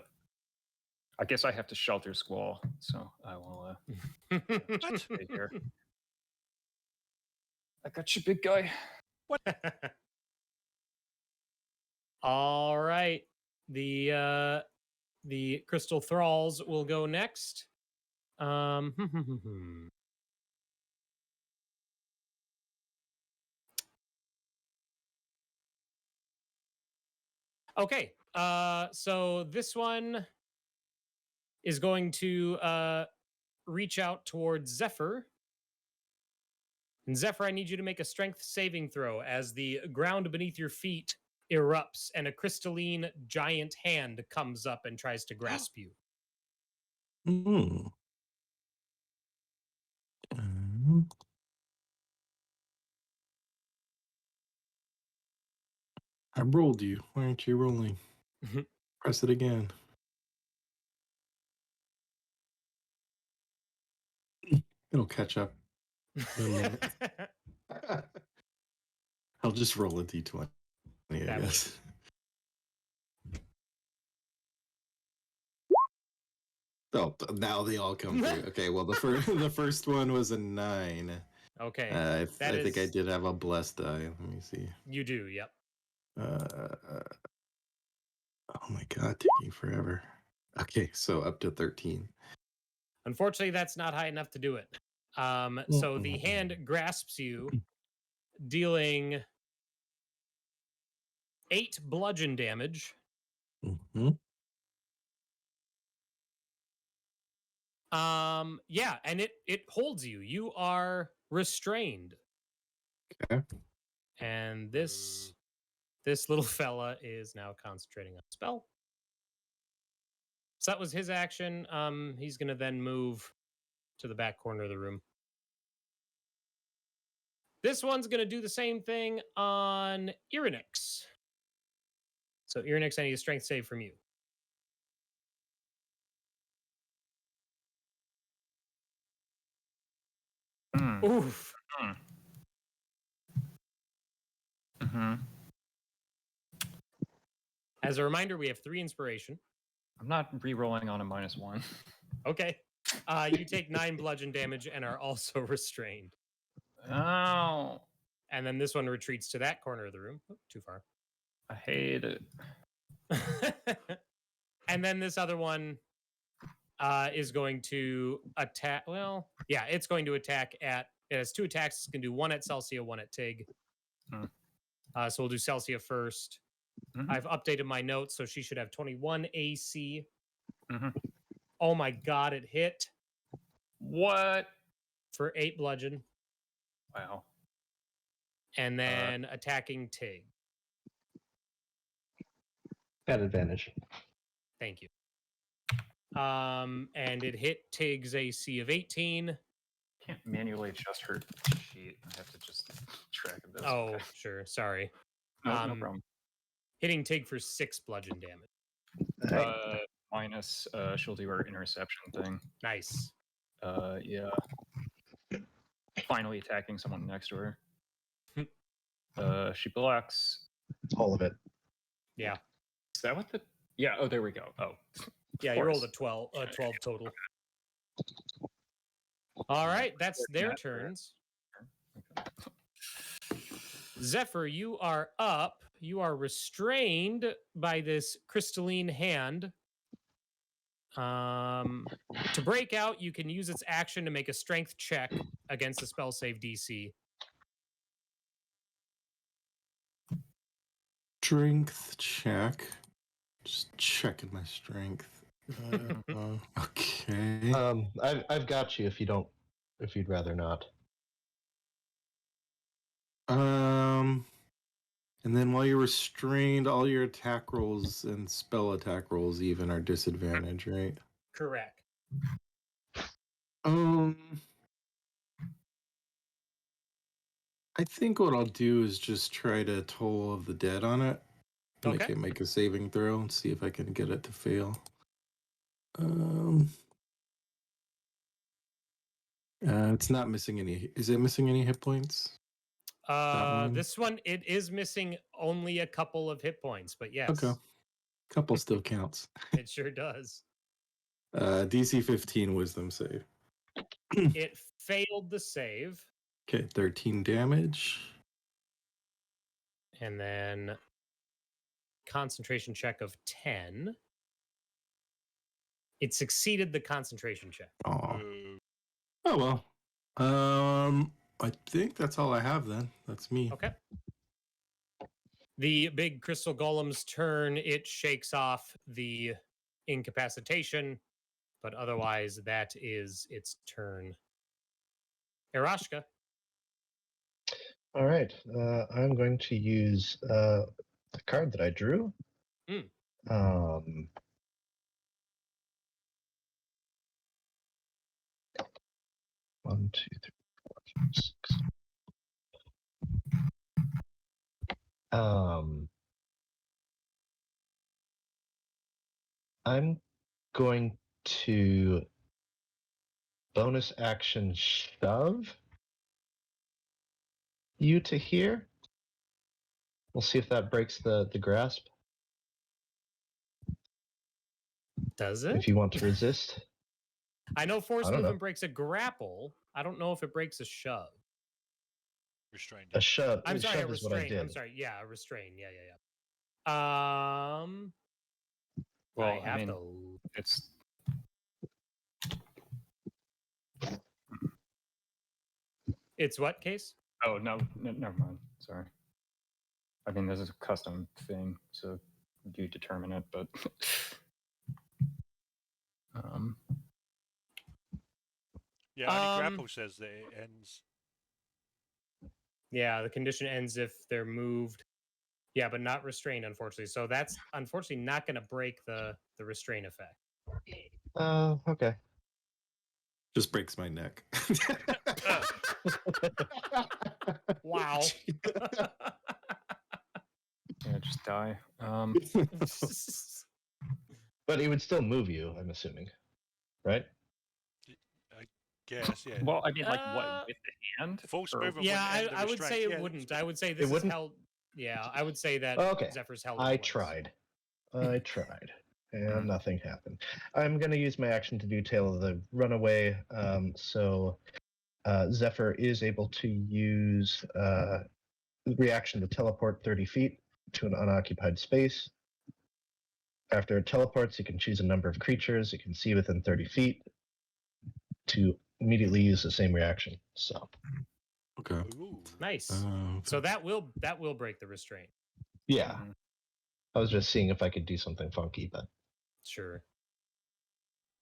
Speaker 3: I guess I have to shelter Squall, so I will stay here. I got you, big guy.
Speaker 1: All right. The Crystal Thralls will go next. Okay. So this one is going to reach out towards Zephyr. And Zephyr, I need you to make a strength saving throw as the ground beneath your feet erupts and a crystalline giant hand comes up and tries to grasp you.
Speaker 5: I rolled you. Why aren't you rolling? Press it again. It'll catch up. in a minute. I'll just roll a d20, I
Speaker 1: That
Speaker 5: guess. Oh, now they all come through. Okay, well the first one was a 9.
Speaker 1: Okay.
Speaker 5: I
Speaker 1: that
Speaker 5: think I
Speaker 1: is-
Speaker 5: did have a blessed die. Let me see.
Speaker 1: You do, yep.
Speaker 5: Oh my god, taking forever. Okay, so up to 13.
Speaker 1: Unfortunately, that's not high enough to do it. So the hand grasps you, dealing 8 bludgeon damage.
Speaker 5: Mm-hmm.
Speaker 1: Yeah, and it holds you. You are restrained.
Speaker 5: Okay.
Speaker 1: And this little fella is now concentrating on a spell. So that was his action. He's gonna then move to the back corner of the room. This one's gonna do the same thing on Irynyx. So Irynyx, I need a strength save from you. Oof.
Speaker 3: Mm-hmm.
Speaker 1: As a reminder, we have 3 inspiration.
Speaker 3: I'm not re-rolling on a -1.
Speaker 1: Okay. You take 9 bludgeon damage and are also restrained.
Speaker 3: Oh,
Speaker 1: And then this one retreats to that corner of the room. Oh, too far.
Speaker 3: I hate it.
Speaker 1: And then this other one is going to attack. Well, yeah, it's going to attack at. It has 2 attacks. It's going to do 1 at Celsia, 1 at Tig.
Speaker 3: Hmm.
Speaker 1: So we'll do Celsia first.
Speaker 3: Mhm.
Speaker 1: I've updated my notes, so she should have 21 AC.
Speaker 3: Mhm.
Speaker 1: Oh my god, it hit
Speaker 3: What?
Speaker 1: for 8 bludgeon.
Speaker 3: Wow.
Speaker 1: And then attacking Tig.
Speaker 4: At advantage.
Speaker 1: Thank you. And it hit Tig's AC of 18.
Speaker 3: Can't manually adjust her sheet. I have to just track of this.
Speaker 1: Oh,
Speaker 3: Okay.
Speaker 1: sure. Sorry.
Speaker 3: No, no
Speaker 1: um,
Speaker 3: problem.
Speaker 1: Hitting Tig for 6 bludgeon damage.
Speaker 3: Minus she'll do her interception thing.
Speaker 1: Nice.
Speaker 3: Yeah. Finally attacking someone next to her. She blocks.
Speaker 4: All of it.
Speaker 1: Yeah.
Speaker 3: Is that what the? Yeah. Oh, there we go. Oh.
Speaker 1: Yeah, you rolled a 12 total. All right, that's their turns. Zephyr, you are up. You are restrained by this crystalline hand. To break out, you can use its action to make a strength check against the spell save DC.
Speaker 5: Strength check. Just checking my strength. Okay.
Speaker 4: I've got you if you'd rather not.
Speaker 5: And then while you're restrained, all your attack rolls and spell attack rolls even are disadvantaged, right?
Speaker 1: Correct.
Speaker 5: I think what I'll do is just try to Toll of the Dead on it.
Speaker 1: Okay.
Speaker 5: Make a saving throw and see if I can get it to fail. It's not missing any. Is it missing any hit points?
Speaker 1: This one, it is missing only a couple of hit points, but yes.
Speaker 5: Okay. Couple still counts.
Speaker 1: It sure does.
Speaker 5: DC 15 Wisdom save.
Speaker 1: It failed the save.
Speaker 5: Okay, 13 damage.
Speaker 1: And then concentration check of 10. It succeeded the concentration check.
Speaker 5: Oh. Oh well. I think that's all I have then. That's me.
Speaker 1: Okay. The big crystal golem's turn. It shakes off the incapacitation, but otherwise that is its turn. Aerashka.
Speaker 4: All right. I'm going to use the card that I drew.
Speaker 1: Mm.
Speaker 4: 1, 2, 3, 4, 5, 6. I'm going to bonus action shove you to here. We'll see if that breaks the grasp.
Speaker 1: Does it?
Speaker 4: If you want to resist.
Speaker 1: I know force
Speaker 4: I don't
Speaker 1: movement
Speaker 4: know.
Speaker 1: breaks a grapple. I don't know if it breaks a shove.
Speaker 2: Restrained.
Speaker 4: A shove.
Speaker 1: I'm
Speaker 4: a
Speaker 1: sorry, a
Speaker 4: shove is what I
Speaker 1: restrain.
Speaker 4: did.
Speaker 1: I'm sorry. Yeah, a restrain. Yeah.
Speaker 3: Well,
Speaker 1: I have
Speaker 3: mean,
Speaker 1: to.
Speaker 3: it's
Speaker 1: It's what case?
Speaker 3: oh no, never mind. Sorry. I mean, this is a custom thing, so you determine it. But
Speaker 2: Yeah, only
Speaker 1: Um,
Speaker 2: grapple says that it ends.
Speaker 1: Yeah, the condition ends if they're moved. Yeah, but not restrained, unfortunately. So that's unfortunately not going to break the restrain effect.
Speaker 4: Okay.
Speaker 5: Just breaks my neck.
Speaker 1: Wow.
Speaker 3: yeah, just die.
Speaker 4: But it would still move you, I'm assuming, right?
Speaker 2: I guess, yeah.
Speaker 3: Well, I mean, like
Speaker 1: Uh,
Speaker 3: what with the hand?
Speaker 2: Force
Speaker 3: Or-
Speaker 2: movement
Speaker 1: Yeah,
Speaker 2: wouldn't end the
Speaker 1: I would
Speaker 2: restraint.
Speaker 1: say it
Speaker 2: Yeah,
Speaker 1: wouldn't.
Speaker 2: that's
Speaker 1: I would say this is
Speaker 4: wouldn't?
Speaker 1: held. Yeah, I would say that
Speaker 4: Okay.
Speaker 1: Zephyr's held. in
Speaker 4: I
Speaker 1: place.
Speaker 4: tried. I tried. And
Speaker 3: Mhm.
Speaker 4: nothing happened. I'm going to use my action to do Tail of the Runaway. So Zephyr is able to use reaction to teleport 30 feet to an unoccupied space. After it teleports, you can choose a number of creatures you can see within 30 feet to immediately use the same reaction. So
Speaker 5: Okay.
Speaker 2: Ooh.
Speaker 1: Nice. So that will break the restraint.
Speaker 4: yeah,
Speaker 3: Mhm.
Speaker 4: I was just seeing if I could do something funky, but
Speaker 1: Sure.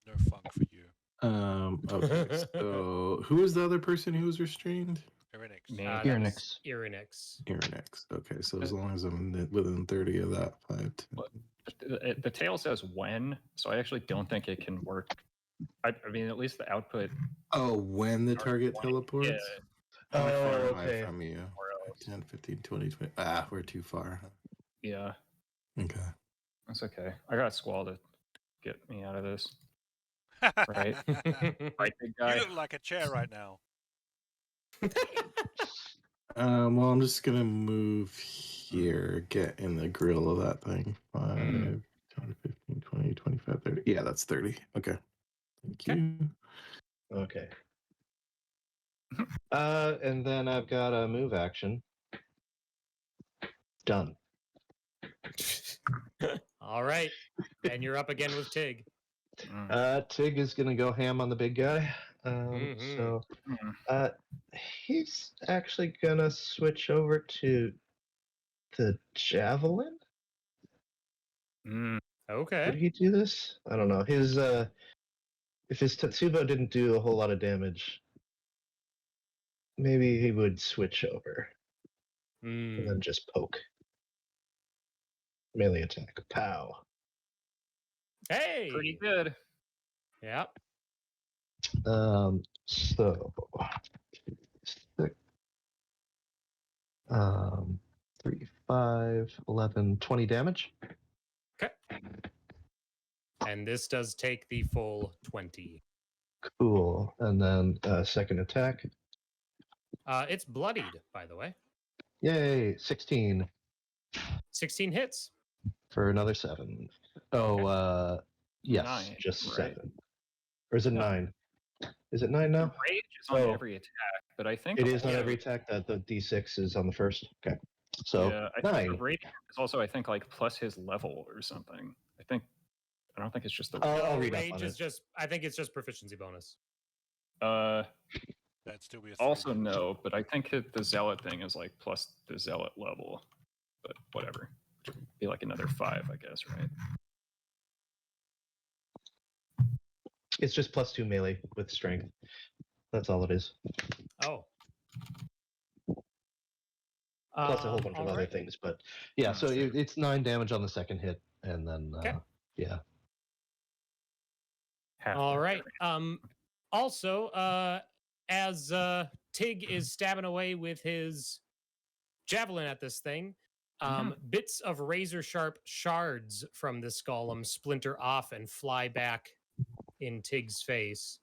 Speaker 2: No funk for you.
Speaker 5: Okay. So who was the other person who was restrained?
Speaker 2: Irynyx.
Speaker 3: Me.
Speaker 1: That
Speaker 4: Irynyx.
Speaker 1: was Irynyx.
Speaker 5: Irynyx. Okay, so as long as I'm within 30 of that 5 to...
Speaker 3: What? The tail says when, so I actually don't think it can work. I mean, at least the output.
Speaker 5: Oh, when the
Speaker 3: Or
Speaker 5: target
Speaker 3: 20,
Speaker 5: teleports?
Speaker 3: yeah.
Speaker 5: How far
Speaker 4: Oh,
Speaker 5: am I
Speaker 4: okay.
Speaker 5: from you?
Speaker 3: Or else.
Speaker 5: 10, 15, 20, 20. Ah, we're too far.
Speaker 3: Yeah,
Speaker 5: Okay.
Speaker 3: that's okay. I got Squall to get me out of this. Right. Right, big guy.
Speaker 2: You look like a chair right now.
Speaker 5: Well, I'm just gonna move here, get in the grill of that thing. 5, 10, 15, 20, 25, 30. Yeah, that's 30. Okay. Thank
Speaker 1: Okay.
Speaker 5: you.
Speaker 4: okay. And then I've got a move action. Done.
Speaker 1: All right. And you're up again with Tig.
Speaker 4: Tig is gonna go ham on the big guy.
Speaker 1: Mhm.
Speaker 4: So
Speaker 3: Mm.
Speaker 4: he's actually gonna switch over to the javelin.
Speaker 3: Mm.
Speaker 4: Would
Speaker 1: Okay.
Speaker 4: he do this? I don't know. His if his Tetsubo didn't do a whole lot of damage, maybe he would switch over and then just poke. Melee attack. Pow.
Speaker 1: Hey.
Speaker 3: Pretty good.
Speaker 1: Yeah.
Speaker 4: So 6, 3, 5, 11, 20 damage.
Speaker 1: Okay. And this does take the full 20.
Speaker 4: Cool. And then second attack.
Speaker 1: It's bloodied, by the way.
Speaker 4: Yay, 16
Speaker 1: 16 hits.
Speaker 4: for another 7. Oh, yes,
Speaker 3: 9,
Speaker 4: just
Speaker 3: right?
Speaker 4: 7. Or is it
Speaker 1: No.
Speaker 4: 9? Is it 9 now?
Speaker 3: Rage is on
Speaker 4: Oh.
Speaker 3: every attack, but I think
Speaker 4: It is on
Speaker 3: also-
Speaker 4: every attack. That the D6 is on the first. Okay. So
Speaker 3: yeah, I think
Speaker 4: 9.
Speaker 3: the rage is also, I think, like plus his level or something. I don't think it's just the.
Speaker 4: I'll
Speaker 1: No,
Speaker 4: read up
Speaker 1: rage
Speaker 4: on
Speaker 1: is
Speaker 4: it.
Speaker 1: just, I think it's just proficiency bonus.
Speaker 3: Uh,
Speaker 2: That'd still be a 3.
Speaker 3: also no, but I think the zealot thing is like plus the zealot level, but whatever. Which would be like another 5, I guess, right?
Speaker 4: It's just +2 melee with strength. That's all it is.
Speaker 1: Oh.
Speaker 4: Plus a whole bunch of
Speaker 1: all
Speaker 4: other
Speaker 1: right.
Speaker 4: things. But yeah, so
Speaker 3: Sure.
Speaker 4: it's 9 damage on the second hit. And then,
Speaker 1: Okay.
Speaker 4: yeah.
Speaker 3: Half
Speaker 1: All
Speaker 3: my
Speaker 1: right.
Speaker 3: damage.
Speaker 1: Also, as Tig is stabbing away with his javelin at this thing, bits of razor sharp shards from this golem splinter off and fly back in Tig's face.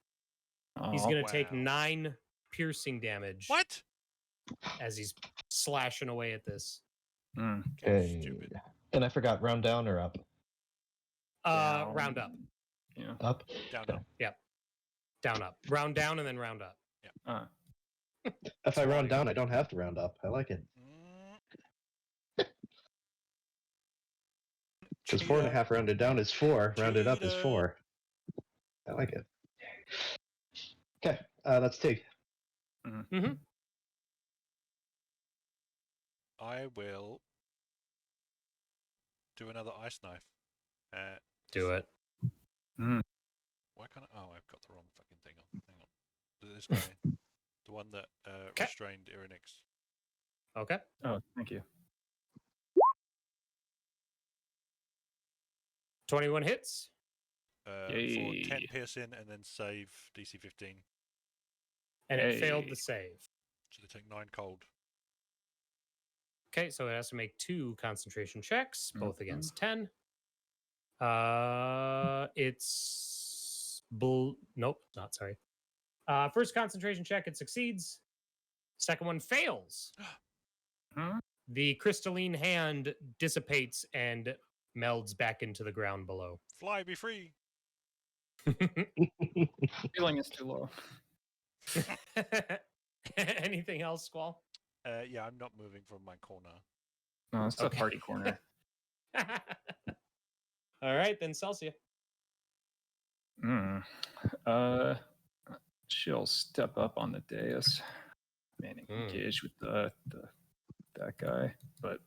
Speaker 1: He's
Speaker 3: Oh,
Speaker 1: going to take
Speaker 2: wow.
Speaker 1: 9 piercing damage
Speaker 2: What?
Speaker 1: as he's slashing away at this.
Speaker 3: mm.
Speaker 4: Okay.
Speaker 2: Stupid.
Speaker 4: And I forgot, round down or up?
Speaker 3: Down.
Speaker 1: Round up.
Speaker 3: Yeah.
Speaker 4: Up?
Speaker 2: Down,
Speaker 4: Okay.
Speaker 2: down.
Speaker 1: Down up. Round down and then round up.
Speaker 3: Uh,
Speaker 4: If I round down, I don't have to round up. I like it. Because 4.5 rounded down is 4, rounded up is 4. I like it. Okay, that's Tig.
Speaker 1: Mm-hmm.
Speaker 2: I will do another ice knife.
Speaker 1: Do it.
Speaker 2: Why can't I? Oh, I've got the wrong fucking thing on. Hang on. This guy. The one that restrained Irynyx.
Speaker 1: Okay.
Speaker 3: Oh, thank you.
Speaker 1: 21 hits.
Speaker 2: For 10 piercing and then save DC 15.
Speaker 1: And it failed the save.
Speaker 2: So they take 9 cold.
Speaker 1: Okay, so it has to make 2 concentration checks, both against 10. It's nope, not sorry. First concentration check, it succeeds. Second one fails. The crystalline hand dissipates and melds back into the ground below.
Speaker 2: Fly, be free.
Speaker 3: Feeling is too low.
Speaker 1: Anything else, Squall?
Speaker 2: Yeah, I'm not moving from my corner.
Speaker 3: No, it's a party corner.
Speaker 1: All right, then Celsia.
Speaker 3: She'll step up on the dais and engage with that guy. But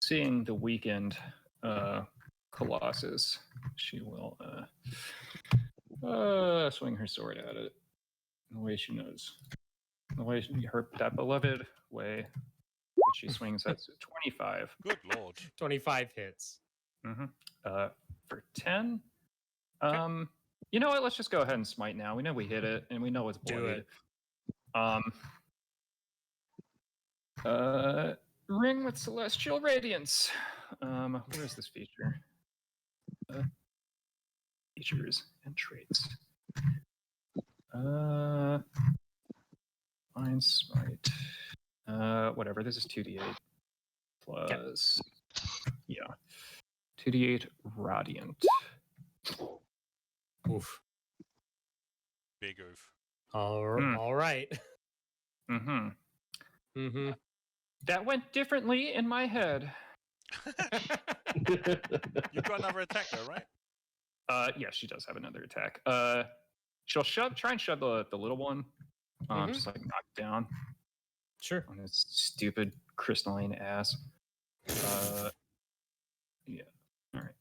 Speaker 3: seeing the weakened Colossus, she will swing her sword at it the way she knows. That beloved way that she swings at 25.
Speaker 2: Good lord.
Speaker 1: 25 hits.
Speaker 3: For 10. You know what? Let's just go ahead and smite now. We know we hit it, and we know it's bloodied.
Speaker 1: Do it.
Speaker 3: Ring with Celestial Radiance. Where is this feature? Features and traits. Fine smite. Whatever. This is 2d8 plus. Yeah. 2d8 radiant.
Speaker 1: Oof.
Speaker 2: Big oof.
Speaker 1: All right.
Speaker 3: That went differently in my head.
Speaker 2: You've got another attack though, right?
Speaker 3: Yeah, she does have another attack. She'll try and shove the little one. Just like knock it down.
Speaker 1: Sure.
Speaker 3: On his stupid crystalline ass. Yeah. All right.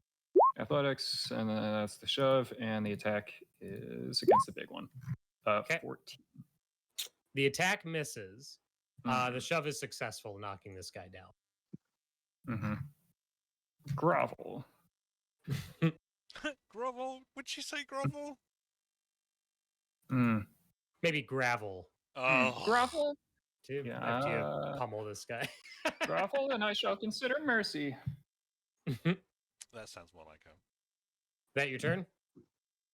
Speaker 3: Athletics, and then that's the shove, and the attack is against the big one. 14.
Speaker 1: The attack misses. The shove is successful, knocking this guy down.
Speaker 3: Grovel.
Speaker 2: Grovel? Would she say grovel?
Speaker 1: Maybe gravel.
Speaker 2: Oh.
Speaker 3: Grovel?
Speaker 1: After you pummel this guy.
Speaker 3: Grovel, and I shall consider mercy.
Speaker 2: That sounds more like him.
Speaker 1: That your turn?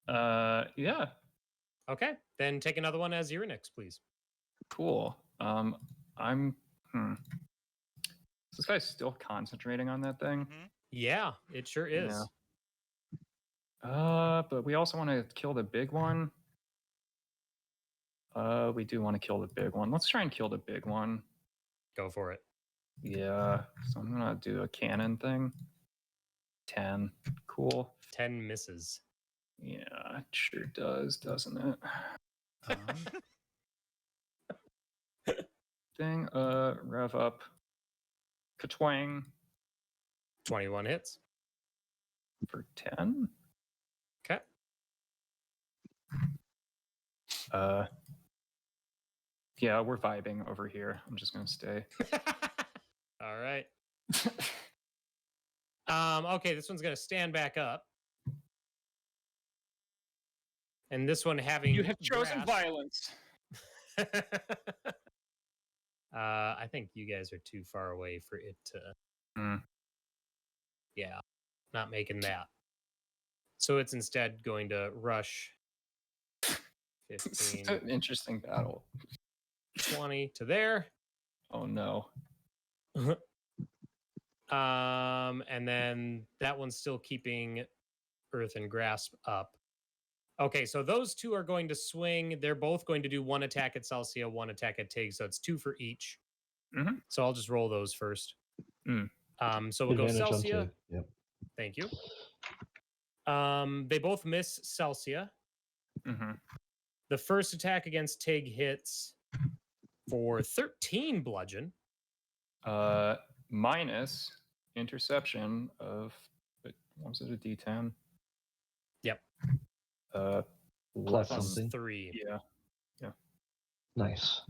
Speaker 3: Yeah.
Speaker 1: Okay, then take another one as Irynyx, please.
Speaker 3: Cool. I'm. Is this guy still concentrating on that thing?
Speaker 1: Yeah, it sure is.
Speaker 3: Yeah. But we also want to kill the big one. We do want to kill the big one. Let's try and kill the big one.
Speaker 1: Go for it.
Speaker 3: Yeah. So I'm gonna do a cannon thing. 10. Cool.
Speaker 1: 10 misses.
Speaker 3: Yeah, it sure does, doesn't it? Thing. Rev up. Katwang.
Speaker 1: 21 hits.
Speaker 3: For 10.
Speaker 1: Okay.
Speaker 3: Yeah, we're vibing over here. I'm just gonna stay.
Speaker 1: All right. Okay, this one's gonna stand back up. And this one having
Speaker 3: You have chosen violence.
Speaker 1: I think you guys are too far away for it to Yeah, not making that. So it's instead going to rush 15.
Speaker 3: It's an interesting battle.
Speaker 1: 20 to there.
Speaker 3: Oh no.
Speaker 1: And then that one's still keeping Earth and Grasp up. Okay, so those two are going to swing. They're both going to do one attack at Celsia, one attack at Tig, so it's 2 for each.
Speaker 3: Mhm.
Speaker 1: So I'll just roll those first.
Speaker 3: Mm.
Speaker 1: So we'll go
Speaker 4: Advantage on
Speaker 1: Celsia.
Speaker 4: Tig. Yep.
Speaker 1: Thank you. They both miss Celsia.
Speaker 3: Mhm.
Speaker 1: The first attack against Tig hits for 13 bludgeon.
Speaker 3: Minus interception of, what was it, a D10?
Speaker 1: Yep.
Speaker 3: Less
Speaker 4: Plus
Speaker 3: than-
Speaker 4: something.
Speaker 1: 3.
Speaker 3: Yeah.
Speaker 4: Nice.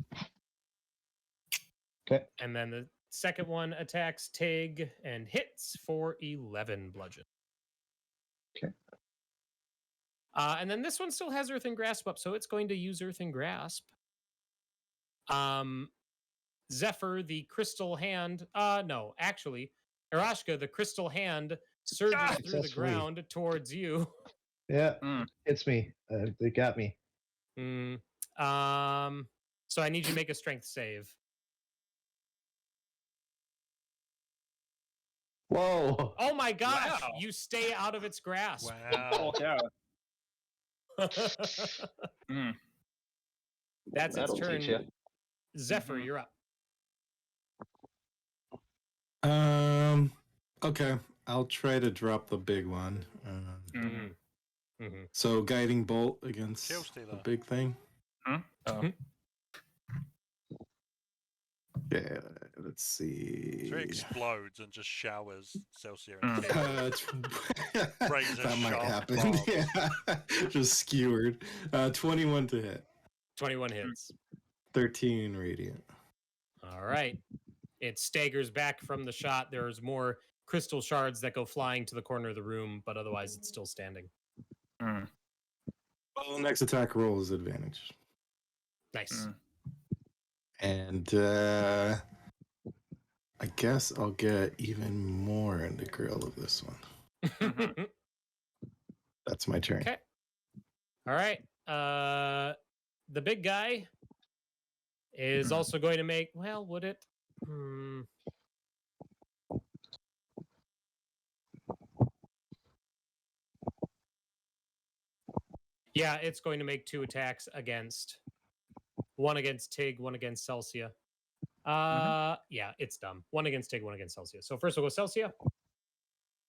Speaker 4: Okay.
Speaker 1: And then the second one attacks Tig and hits for 11 bludgeon.
Speaker 4: Okay.
Speaker 1: And then this one still has Earthen Grasp up, so it's going to use Earthen Grasp. Zephyr, the crystal hand. No, actually, Aerashka, the crystal hand, surges through the
Speaker 4: Successfully.
Speaker 1: ground towards you.
Speaker 4: Yeah.
Speaker 3: Mm.
Speaker 4: It's me. They got me.
Speaker 1: So I need you to make a strength save.
Speaker 4: Whoa.
Speaker 1: Oh my gosh!
Speaker 3: Wow.
Speaker 1: You stay out of its grasp.
Speaker 2: Wow.
Speaker 3: Yeah. Mm.
Speaker 1: That's its
Speaker 4: That'll
Speaker 1: turn.
Speaker 4: teach ya.
Speaker 1: Zephyr,
Speaker 3: Mhm.
Speaker 1: you're up.
Speaker 5: Okay, I'll try to drop the big one.
Speaker 3: Mhm.
Speaker 1: Mhm.
Speaker 5: So guiding bolt against
Speaker 2: Kill
Speaker 5: the
Speaker 2: stealer.
Speaker 5: big thing.
Speaker 3: Oh.
Speaker 5: Yeah, let's see.
Speaker 2: So it explodes and just showers Celsia
Speaker 3: Mm.
Speaker 2: and Tig. Razor
Speaker 5: That might
Speaker 2: sharp
Speaker 5: happen.
Speaker 2: barbs.
Speaker 5: Yeah, just skewered. 21 to hit.
Speaker 1: 21 hits.
Speaker 5: 13 radiant.
Speaker 1: All right. It staggers back from the shot. There's more crystal shards that go flying to the corner of the room, but otherwise it's still standing.
Speaker 3: Mm.
Speaker 5: Well, next attack roll is advantage.
Speaker 1: Nice.
Speaker 3: Mm.
Speaker 5: And I guess I'll get even more in the grill of this one.
Speaker 3: Mhm.
Speaker 5: That's my turn.
Speaker 1: Okay. All right. The big guy is
Speaker 3: Hmm.
Speaker 1: also going to make. Well, would it? Hmm. Yeah, it's going to make 2 attacks against. One against Tig, one against Celsia. Yeah, it's dumb. One against Tig, one against Celsia. So first we'll go Celsia.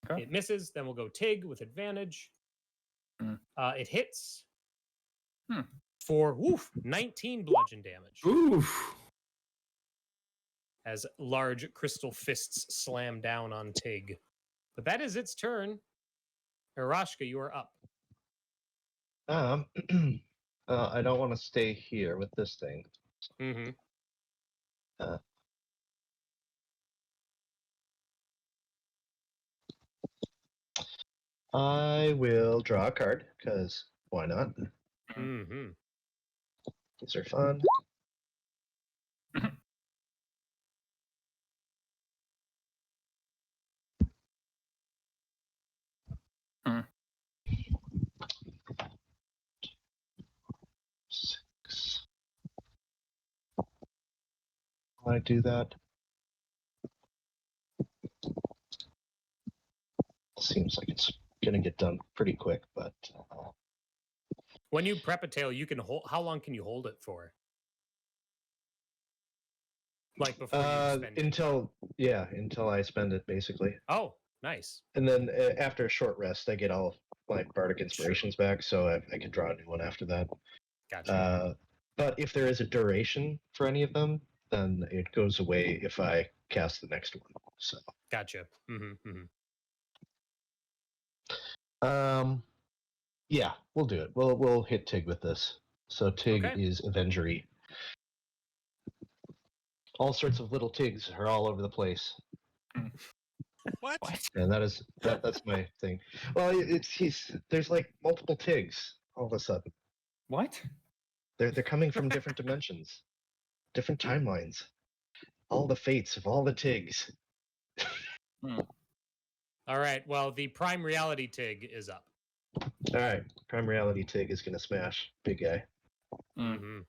Speaker 3: Okay.
Speaker 1: It misses. Then we'll go Tig with advantage.
Speaker 3: Mm.
Speaker 1: It hits
Speaker 3: Hmm.
Speaker 1: for 19 bludgeon damage
Speaker 5: Oof.
Speaker 1: as large crystal fists slam down on Tig. But that is its turn. Aerashka, you are up.
Speaker 4: I don't want to stay here with this thing.
Speaker 1: Mm-hmm.
Speaker 4: I will draw a card because why not?
Speaker 1: Mm-hmm.
Speaker 4: These are fun.
Speaker 3: Mm.
Speaker 4: 6. Will I do that? Seems like it's gonna get done pretty quick, but
Speaker 1: When you prep a tail, you can hold. How long can you hold it for? Like before you spend it.
Speaker 4: until I spend it basically,
Speaker 1: Oh, nice.
Speaker 4: and then after a short rest, I get all my bardic inspirations back, so I can draw a new one after that.
Speaker 1: Gotcha.
Speaker 4: But if there is a duration for any of them, then it goes away if I cast the next one. So,
Speaker 1: Gotcha. Mm-hmm, mm-hmm.
Speaker 4: yeah, we'll do it. We'll hit Tig with this. So Tig
Speaker 1: Okay.
Speaker 4: is Avengery. All sorts of little Tigs are all over the place,
Speaker 2: What?
Speaker 4: and that's my thing. Well, there's like multiple Tigs all of a sudden.
Speaker 3: What?
Speaker 4: They're coming from different dimensions, different timelines. All the fates of all the Tigs.
Speaker 1: All right. Well, the prime reality Tig is up.
Speaker 4: All right, Prime Reality Tig is gonna smash big guy.
Speaker 3: Mm.
Speaker 1: Mm-hmm.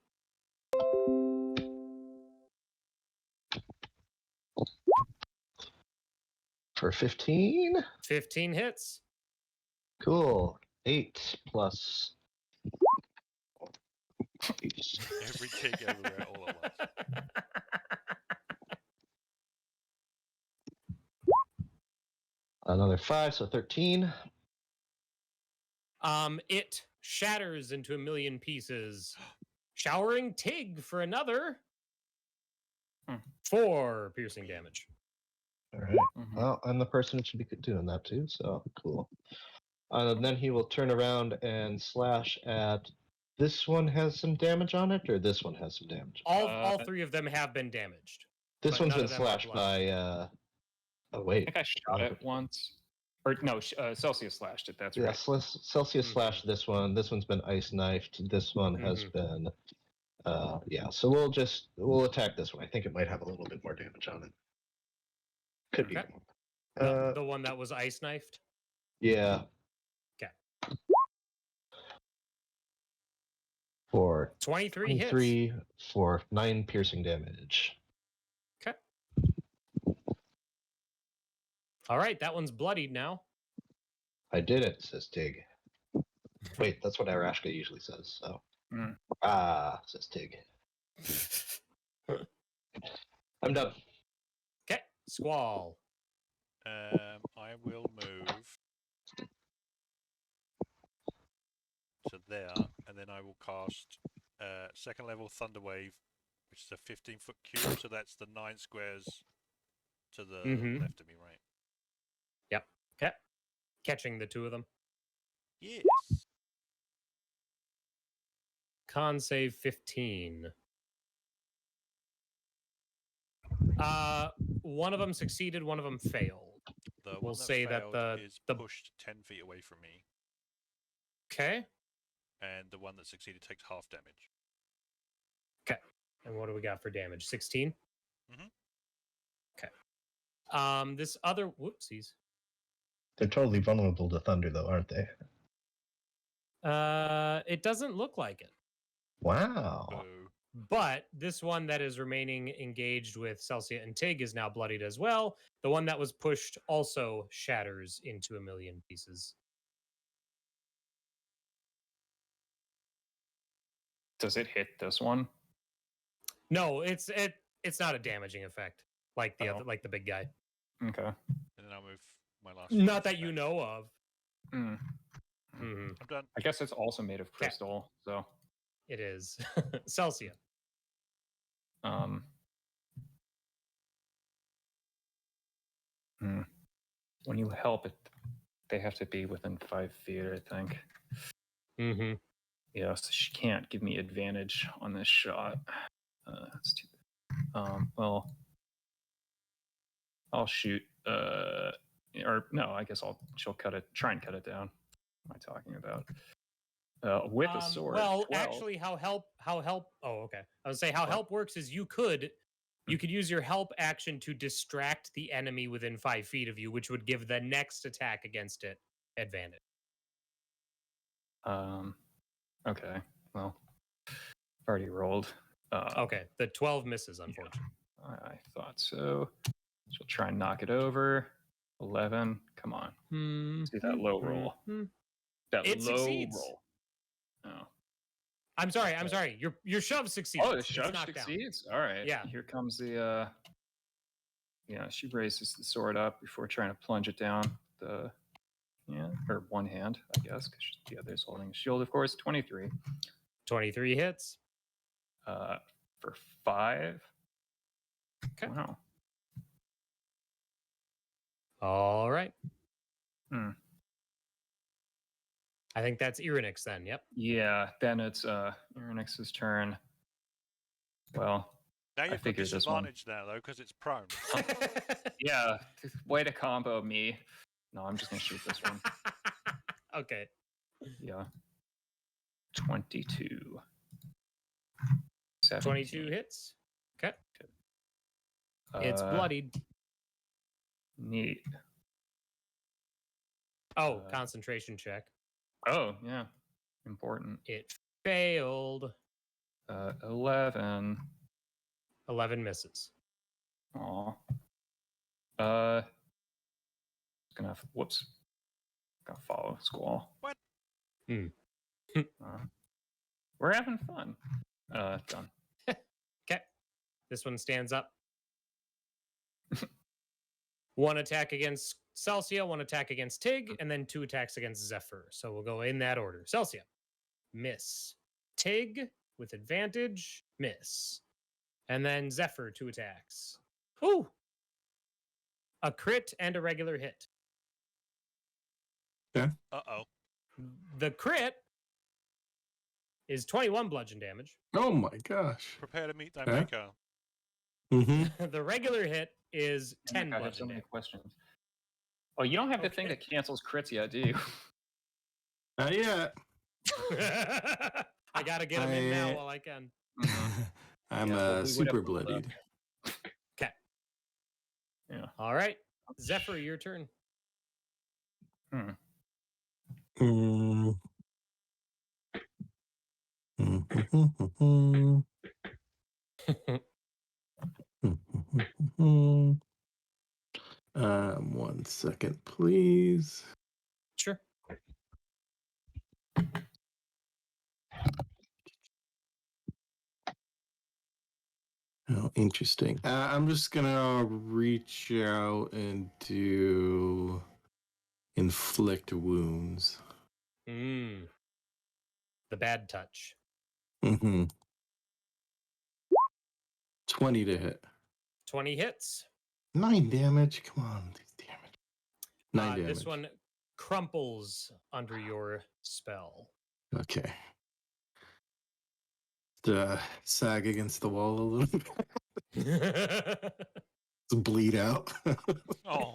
Speaker 4: For 15.
Speaker 1: 15 hits.
Speaker 4: Cool. 8 plus
Speaker 2: Every tick everywhere all at once.
Speaker 4: Another 5, so 13.
Speaker 1: It shatters into a million pieces, showering Tig for another 4 piercing damage.
Speaker 4: All right.
Speaker 3: Mhm.
Speaker 4: Well, I'm the person that should be doing that too, so cool. And then he will turn around and slash at. This one has some damage on it, or this one has some damage?
Speaker 1: All 3 of them have been damaged.
Speaker 4: This
Speaker 1: but
Speaker 4: one's
Speaker 1: none
Speaker 4: been
Speaker 1: of them are
Speaker 4: slashed
Speaker 1: bloody.
Speaker 4: by. Oh
Speaker 3: I
Speaker 4: wait.
Speaker 3: think I shot it once. Or no, Celsia slashed it. That's
Speaker 4: Yeah,
Speaker 3: right.
Speaker 4: Celsius slashed this one. This one's been ice knifed. This one has been. Yeah. So we'll attack this one. I think it might have a little bit more damage on it. Could be.
Speaker 1: Okay.
Speaker 4: Wrong.
Speaker 1: The one that was ice knifed.
Speaker 4: Yeah.
Speaker 1: Okay.
Speaker 4: For
Speaker 1: 23 hits.
Speaker 4: 23 for 9 piercing damage.
Speaker 1: Okay. All right, that one's bloodied now.
Speaker 4: I did it, says Tig. Wait, that's what Aerashka usually says. So.
Speaker 3: Mm.
Speaker 4: Says Tig. I'm done.
Speaker 1: Okay, Squall.
Speaker 2: I will move to there, and then I will cast second level Thunder Wave, which is a 15-foot cube, so that's the 9 squares to the left of me, right?
Speaker 1: Yep. Okay. Catching the 2 of them.
Speaker 2: Yes.
Speaker 1: Con save 15. One of them succeeded, one of them failed.
Speaker 2: The
Speaker 1: We'll
Speaker 2: one that
Speaker 1: say that
Speaker 2: failed
Speaker 1: the-
Speaker 2: is
Speaker 1: the-
Speaker 2: pushed 10 feet away from me,
Speaker 1: Okay.
Speaker 2: and the one that succeeded takes half damage.
Speaker 1: And what do we got for damage? 16?
Speaker 2: Mhm.
Speaker 1: Okay. This other whoopsies.
Speaker 4: They're totally vulnerable to thunder, though, aren't they?
Speaker 1: It doesn't look like it.
Speaker 4: Wow.
Speaker 2: Boo.
Speaker 1: But this one that is remaining engaged with Celsia and Tig is now bloodied as well. The one that was pushed also shatters into a million pieces.
Speaker 3: Does it hit this one?
Speaker 1: No, it's not a damaging effect like the
Speaker 3: Oh.
Speaker 1: other, like the big guy.
Speaker 3: Okay.
Speaker 2: And then I'll move my last.
Speaker 1: Not that you know of.
Speaker 3: Mm.
Speaker 1: Mhm.
Speaker 2: I'm done.
Speaker 3: I guess it's also made of crystal, so
Speaker 1: It is Celsia.
Speaker 3: um when you help it, they have to be within 5 feet, I think.
Speaker 1: Mm-hmm.
Speaker 3: Yeah, so she can't give me advantage on this shot. That's too bad. Well, I'll shoot. Or no, I guess she'll try and cut it down. What am I talking about? With a sword.
Speaker 1: Well,
Speaker 3: 12.
Speaker 1: actually, how help? Oh, okay. I would say how help works is you could use your help action to distract the enemy within 5 feet of you, which would give the next attack against it advantage.
Speaker 3: Okay. Well, I've already rolled.
Speaker 1: Okay, the 12 misses, unfortunately.
Speaker 3: I thought so. She'll try and knock it over. 11. Come on. See that low roll. That
Speaker 1: It
Speaker 3: low
Speaker 1: succeeds.
Speaker 3: roll. Oh.
Speaker 1: I'm sorry. Your shove succeeds.
Speaker 3: Oh, the
Speaker 1: It's
Speaker 3: shove
Speaker 1: knocked down.
Speaker 3: succeeds? All right.
Speaker 1: Yeah.
Speaker 3: Here comes the yeah, she raises the sword up before trying to plunge it down. Her one hand, I guess, because the other's holding a shield, of course. 23.
Speaker 1: 23 hits.
Speaker 3: For 5.
Speaker 1: Okay.
Speaker 3: Wow.
Speaker 1: All right.
Speaker 3: Hmm.
Speaker 1: I think that's Irynyx then. Yep.
Speaker 3: Yeah, then it's Irynyx's turn. Well,
Speaker 2: Now you've got
Speaker 3: figured this one.
Speaker 2: disadvantage now, though, because it's prone.
Speaker 3: yeah, way to combo me. No, I'm just gonna shoot this one.
Speaker 1: Okay.
Speaker 3: Yeah. 22.
Speaker 1: 22 hits. Okay. It's
Speaker 3: Uh,
Speaker 1: bloodied.
Speaker 3: Neat.
Speaker 1: Oh, concentration check.
Speaker 3: Oh, yeah. Important.
Speaker 1: It failed.
Speaker 3: 11.
Speaker 1: 11 misses.
Speaker 3: Aw. Whoops. Gonna follow Squall.
Speaker 2: What?
Speaker 1: Hmm.
Speaker 3: We're We're having fun. Done.
Speaker 1: Okay. This one stands up. One attack against Celsia, one attack against Tig, and then 2 attacks against Zephyr. So we'll go in that order. Celsia, miss. Tig with advantage, miss. And then Zephyr, 2 attacks. Ooh! A crit and a regular hit.
Speaker 2: Uh-oh.
Speaker 1: The crit is 21 bludgeon damage.
Speaker 5: Oh my gosh.
Speaker 2: Prepare to meet thy
Speaker 5: Okay.
Speaker 2: maker.
Speaker 5: Mm-hmm.
Speaker 1: The regular hit is 10
Speaker 3: I have so
Speaker 1: bludgeon
Speaker 3: many
Speaker 1: damage.
Speaker 3: questions. Oh, you don't have the thing
Speaker 1: Okay.
Speaker 3: that cancels crits yet, do you?
Speaker 5: Not yet.
Speaker 1: I gotta get him in now
Speaker 5: I-
Speaker 1: while I can.
Speaker 5: I'm
Speaker 3: Yeah, well, we would
Speaker 5: super
Speaker 3: have pulled up.
Speaker 5: bloodied.
Speaker 1: Okay.
Speaker 3: Yeah.
Speaker 1: All right. Zephyr, your turn.
Speaker 5: Mm. One second, please.
Speaker 1: Sure.
Speaker 5: Oh, interesting. I'm just gonna reach out and do inflict wounds.
Speaker 1: The bad touch.
Speaker 5: Mm-hmm. 20 to hit.
Speaker 1: 20 hits.
Speaker 5: 9 damage. Come on, damage. 9 damage.
Speaker 1: This one crumples under your spell.
Speaker 5: Okay. Sag against the wall a little bit. Bleed out.
Speaker 2: Oh,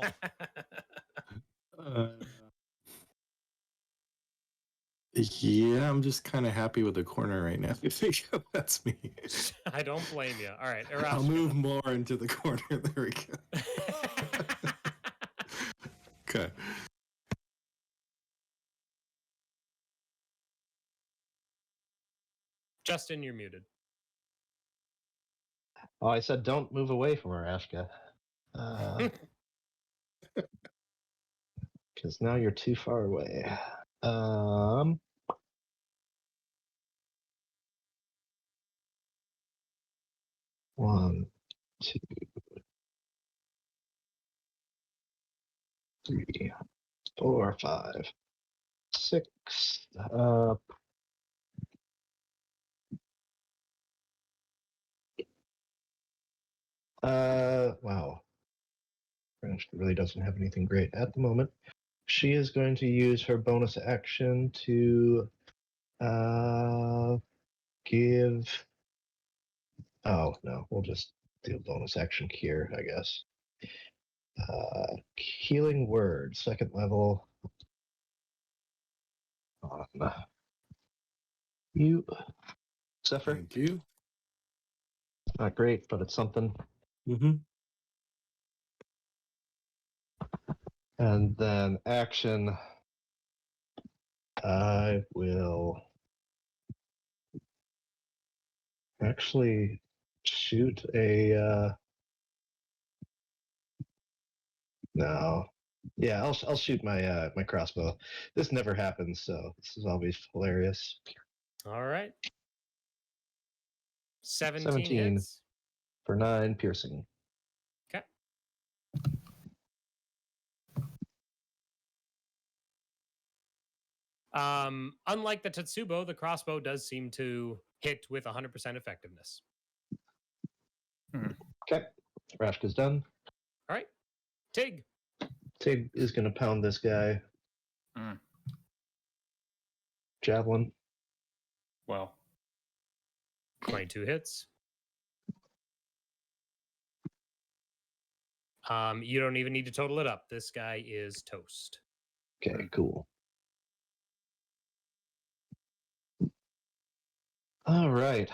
Speaker 5: Yeah, I'm just kind of happy with the corner right now. You think that's me?
Speaker 1: I don't blame you. All right,
Speaker 5: I'll
Speaker 1: Aerashka.
Speaker 5: move more into the corner. There we go. Okay.
Speaker 1: Justin, you're muted.
Speaker 4: Oh, I said don't move away from Aerashka. Because now you're too far away. 1, 2, 3, 4, 5, 6. Wow. Aerashka really doesn't have anything great at the moment. She is going to use her bonus action to give. Oh no, we'll just do a bonus action cure, I guess. Healing word, 2nd level. On you, Zephyr.
Speaker 5: Thank you.
Speaker 4: Not great, but it's something.
Speaker 5: Mm-hmm.
Speaker 4: And then action. I will actually shoot a. No. Yeah, I'll shoot my my crossbow. This never happens, so this is always hilarious.
Speaker 1: All right. 17
Speaker 4: 17.
Speaker 1: hits.
Speaker 4: For 9 piercing.
Speaker 1: Okay. Unlike the Tetsubo, the crossbow does seem to hit with 100% effectiveness.
Speaker 4: Okay, Aerashka's done.
Speaker 1: All right. Tig.
Speaker 4: Tig is going to pound this guy.
Speaker 3: Mm.
Speaker 4: Javelin.
Speaker 3: Well,
Speaker 1: 22 hits. You don't even need to total it up. This guy is toast.
Speaker 4: Okay, cool. All right.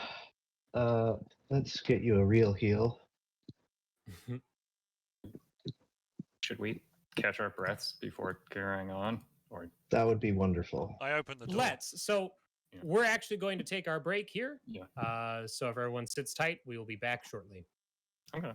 Speaker 4: Let's get you a real heal.
Speaker 3: should we catch our breaths before carrying on? Or
Speaker 4: That would be wonderful.
Speaker 2: I opened the door.
Speaker 1: Let's. So
Speaker 3: Yeah.
Speaker 1: we're actually going to take our break here.
Speaker 3: yeah.
Speaker 1: So if everyone sits tight, we will be back shortly.
Speaker 3: Okay.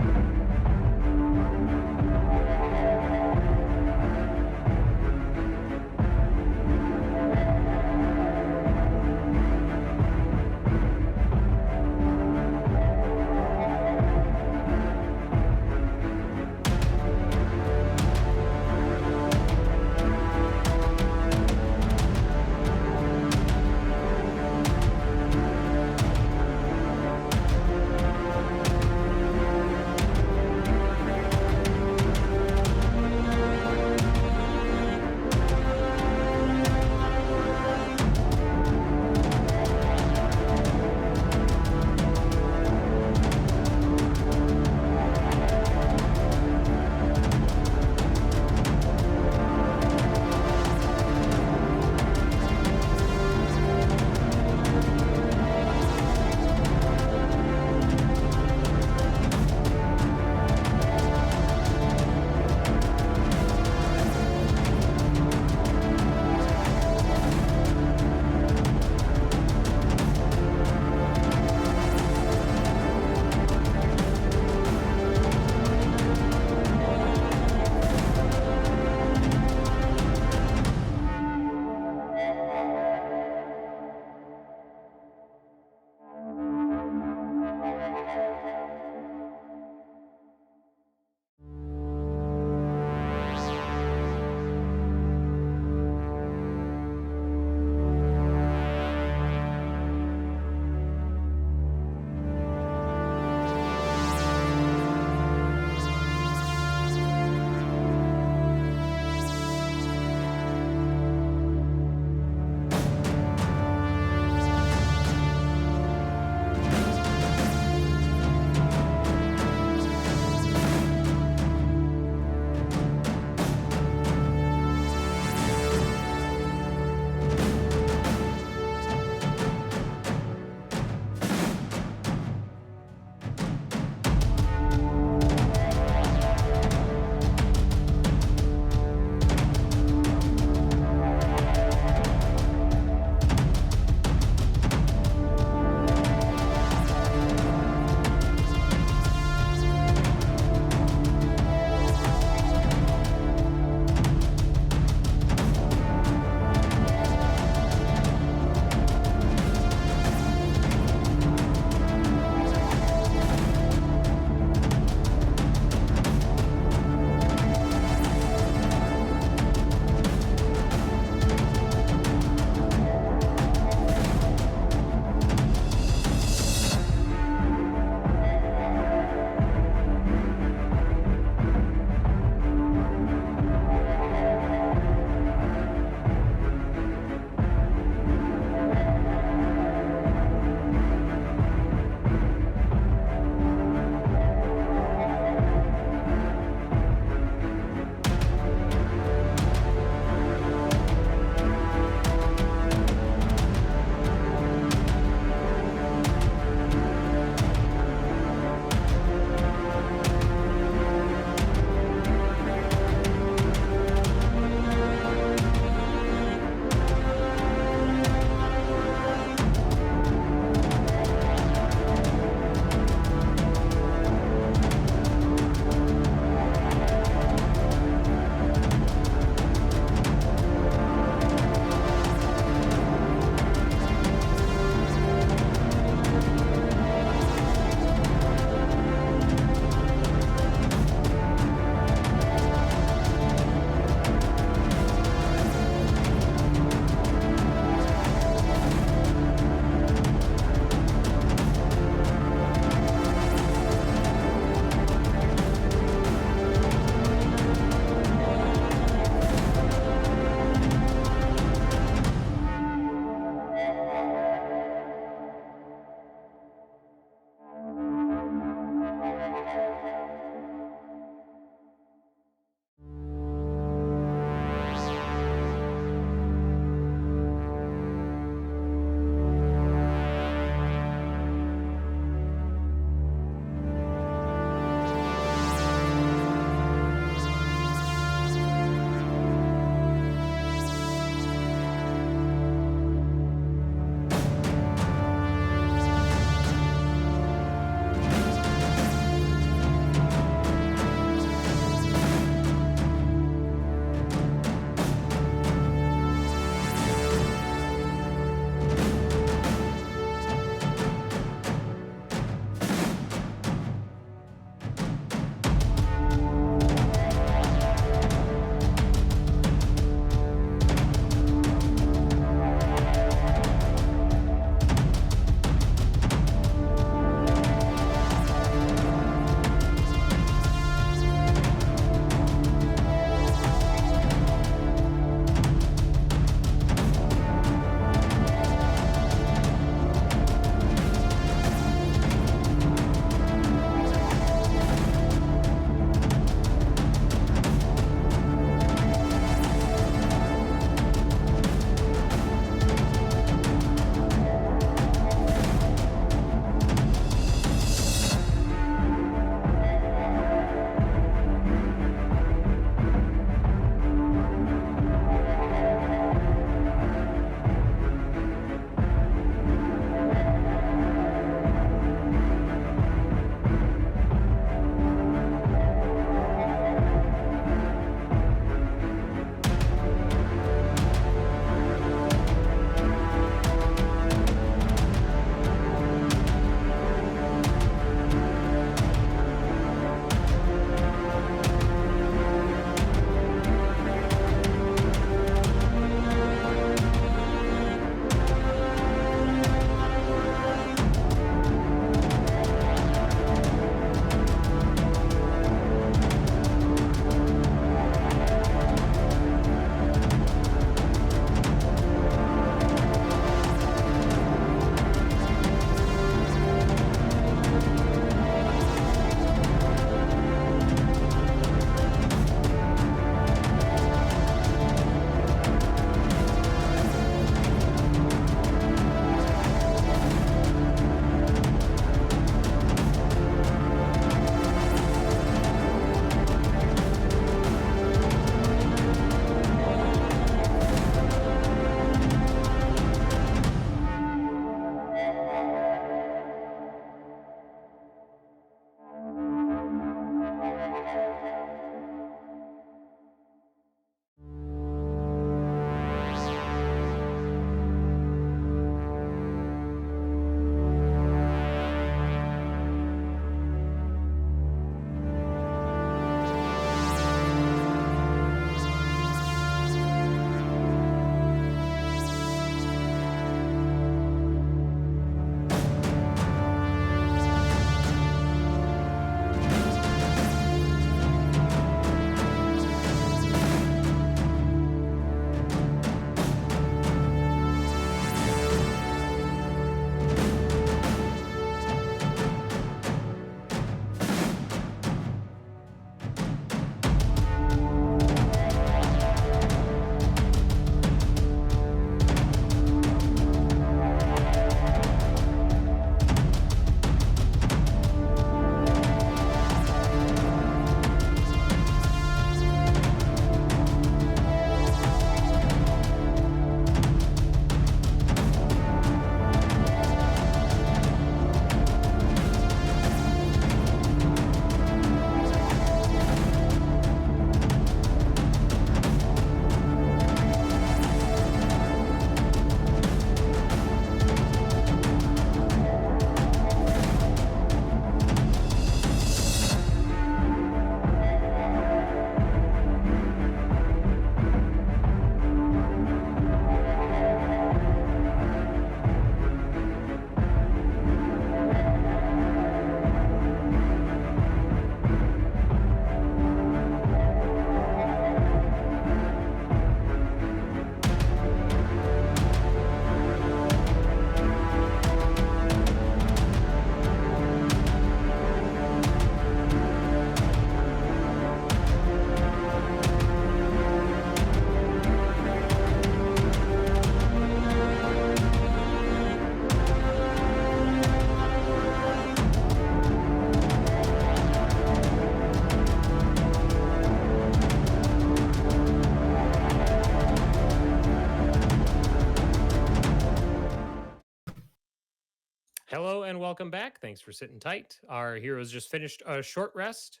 Speaker 1: and welcome back. Thanks for sitting tight. Our heroes just finished a short rest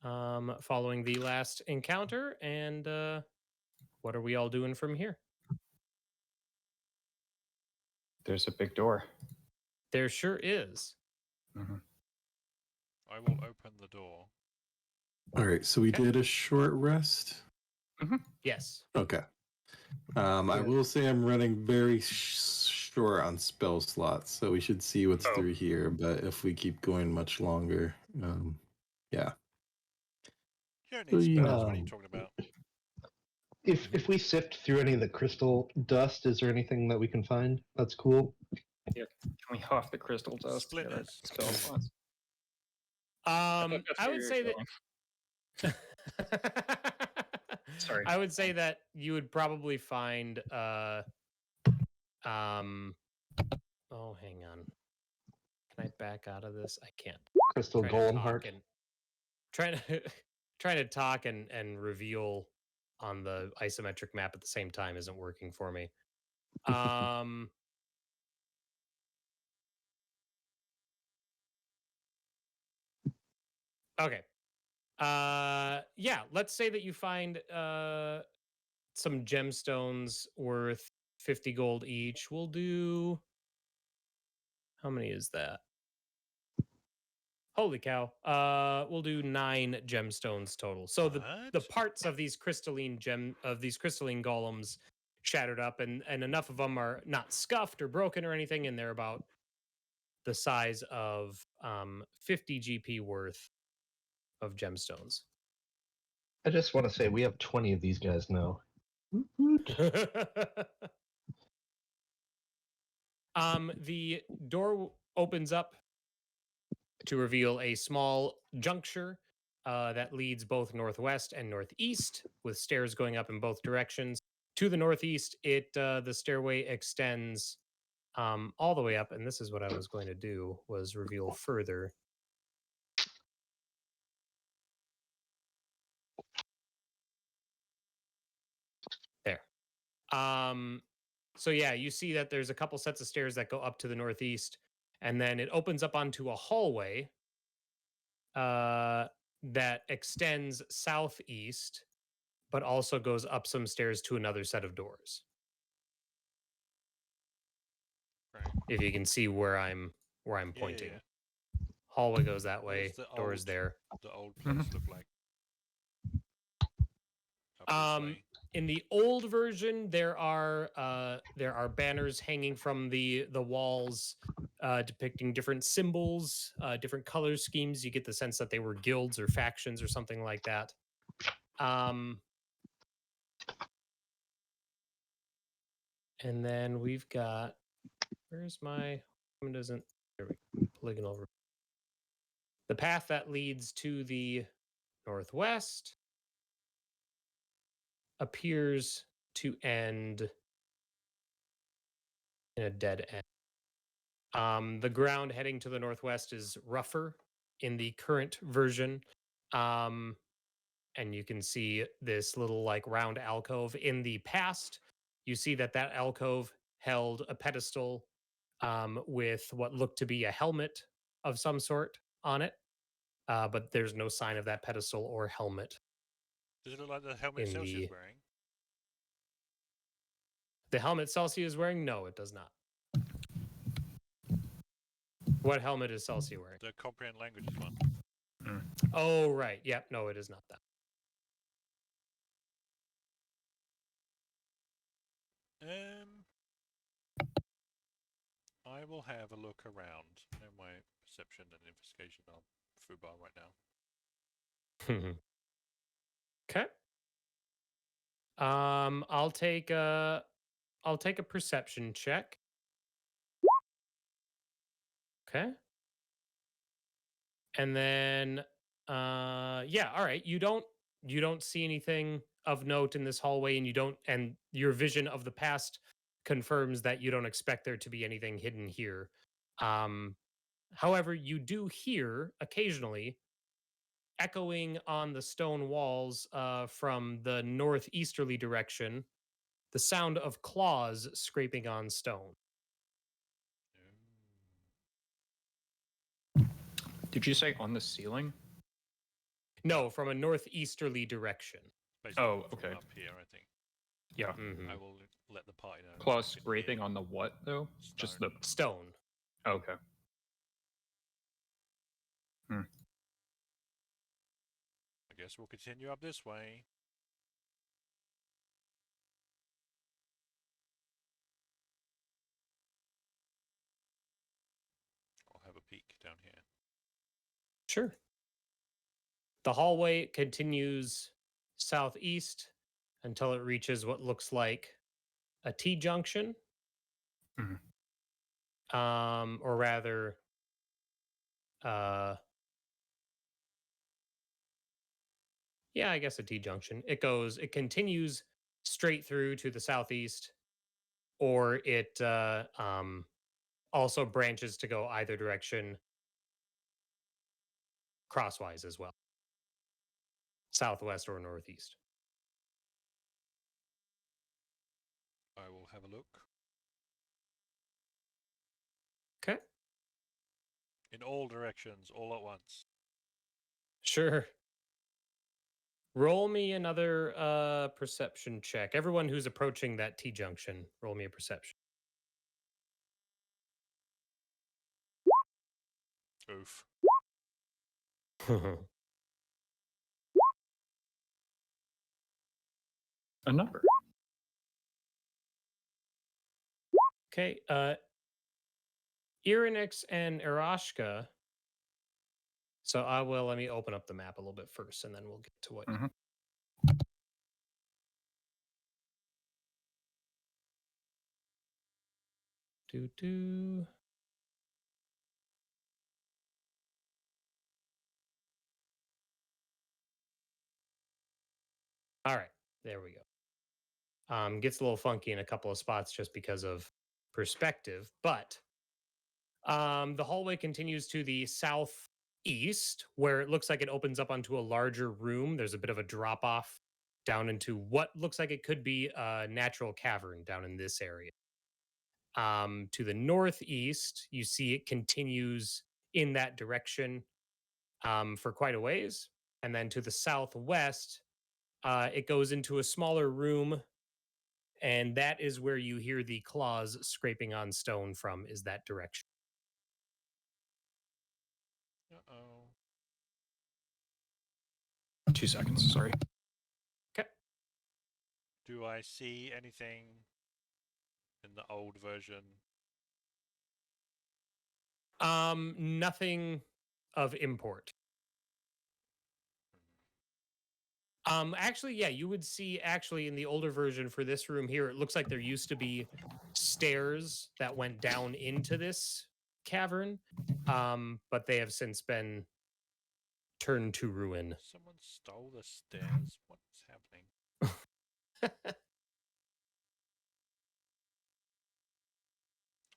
Speaker 1: following the last encounter. And what are we all doing from here?
Speaker 3: There's a big door.
Speaker 1: There sure is.
Speaker 2: I will open the door.
Speaker 5: All right, so we
Speaker 1: Okay.
Speaker 5: did a short rest.
Speaker 1: Yes.
Speaker 5: Okay. I will say I'm running very short on spell slots, so we should see what's through here. But if we keep going much longer, yeah.
Speaker 2: You don't need
Speaker 5: So,
Speaker 2: spells. What are you
Speaker 4: yeah.
Speaker 2: talking about?
Speaker 4: If we sift through any of the crystal dust, is there anything that we can find that's cool?
Speaker 3: Can we off the crystal dust? to get our
Speaker 2: Splinters.
Speaker 3: spell slots?
Speaker 1: I
Speaker 3: think that's
Speaker 1: would
Speaker 3: where
Speaker 1: say
Speaker 3: you're
Speaker 1: that.
Speaker 3: Sorry.
Speaker 1: I would say that you would probably find. Oh, hang on. Can I back out of this? I can't.
Speaker 4: Crystal
Speaker 1: Try to
Speaker 4: golem
Speaker 1: talk
Speaker 4: heart.
Speaker 1: and trying to talk and reveal on the isometric map at the same time isn't working for me. Okay. Yeah, let's say that you find some gemstones worth 50 gold each. We'll do, how many is that? Holy cow. We'll do 9 gemstones total. So the
Speaker 2: What?
Speaker 1: parts of these crystalline golems shattered up, and enough of them are not scuffed or broken or anything, and they're about the size of 50 GP worth of gemstones.
Speaker 4: I just want to say we have 20 of these guys now.
Speaker 1: The door opens up to reveal a small juncture that leads both northwest and northeast, with stairs going up in both directions. To the northeast, the stairway extends all the way up, and this is what I was going to do, was reveal further. There. So yeah, you see that there's a couple sets of stairs that go up to the northeast, and then it opens up onto a hallway that extends southeast, but also goes up some stairs to another set of doors.
Speaker 2: Right.
Speaker 1: If you can see where I'm
Speaker 2: Yeah,
Speaker 1: pointing.
Speaker 2: yeah.
Speaker 1: Hallway goes that way,
Speaker 2: the
Speaker 1: doors
Speaker 2: old-
Speaker 1: there.
Speaker 2: The old place look like. Up this way.
Speaker 1: In the old version, there are banners hanging from the walls depicting different symbols, different color schemes. You get the sense that they were guilds or factions or something like that. And then we've got, where's my, doesn't, there we go, polygonal. The path that leads to the northwest appears to end in a dead end. The ground heading to the northwest is rougher in the current version. And you can see this little like round alcove. In the past, you see that alcove held a pedestal with what looked to be a helmet of some sort on it. But there's no sign of that pedestal or helmet.
Speaker 2: Does it look like the helmet
Speaker 1: in
Speaker 2: Celsia's wearing?
Speaker 1: The helmet Celsia is wearing? No, it does not. What helmet is Celsia wearing?
Speaker 2: The comprehend languages one.
Speaker 1: Oh, right. Yep. No, it is not that.
Speaker 2: I will have a look around. I know my perception and investigation are foobar right now.
Speaker 1: Okay. I'll take a perception check. Okay. And then yeah, all right. You don't see anything of note in this hallway, and your vision of the past confirms that you don't expect there to be anything hidden here. However, you do hear occasionally echoing on the stone walls from the northeasterly direction the sound of claws scraping on stone.
Speaker 3: Did you say on the ceiling?
Speaker 1: No, from a northeasterly direction.
Speaker 2: Basically
Speaker 3: Oh,
Speaker 2: from
Speaker 3: okay.
Speaker 2: Up here, I think.
Speaker 3: Yeah.
Speaker 1: Mhm.
Speaker 2: I will let the party know.
Speaker 3: Claw
Speaker 2: if I can
Speaker 3: scraping
Speaker 2: hear
Speaker 3: on the what though? Just
Speaker 2: stone.
Speaker 3: the.
Speaker 1: Stone.
Speaker 3: Okay.
Speaker 2: I guess we'll continue up this way. I'll have a peek down here.
Speaker 1: Sure. The hallway continues southeast until it reaches what looks like a T-junction. Or rather, yeah, I guess a T-junction. It continues straight through to the southeast, or it also branches to go either direction crosswise as well, southwest or northeast.
Speaker 2: I will have a look.
Speaker 1: Okay.
Speaker 2: In all directions, all at once.
Speaker 1: Sure. Roll me another perception check. Everyone who's approaching that T-junction, roll me a perception.
Speaker 2: Oof.
Speaker 3: A number.
Speaker 1: Okay. Irynyx and Aerashka. So let me open up the map a little bit first, and then we'll get to what.
Speaker 3: Mhm.
Speaker 1: Do. All right, there we go. Gets a little funky in a couple of spots just because of perspective, but the hallway continues to the southeast, where it looks like it opens up onto a larger room. There's a bit of a drop off down into what looks like it could be a natural cavern down in this area. To the northeast, you see it continues in that direction for quite a ways. And then to the southwest, it goes into a smaller room. And that is where you hear the claws scraping on stone from, is that direction.
Speaker 2: Uh-oh.
Speaker 3: 2 seconds. Sorry.
Speaker 1: Okay.
Speaker 2: Do I see anything in the old version?
Speaker 1: Nothing of import. Actually, yeah, you would see actually in the older version for this room here, it looks like there used to be stairs that went down into this cavern, but they have since been turned to ruin.
Speaker 2: Someone stole the stairs? What's happening?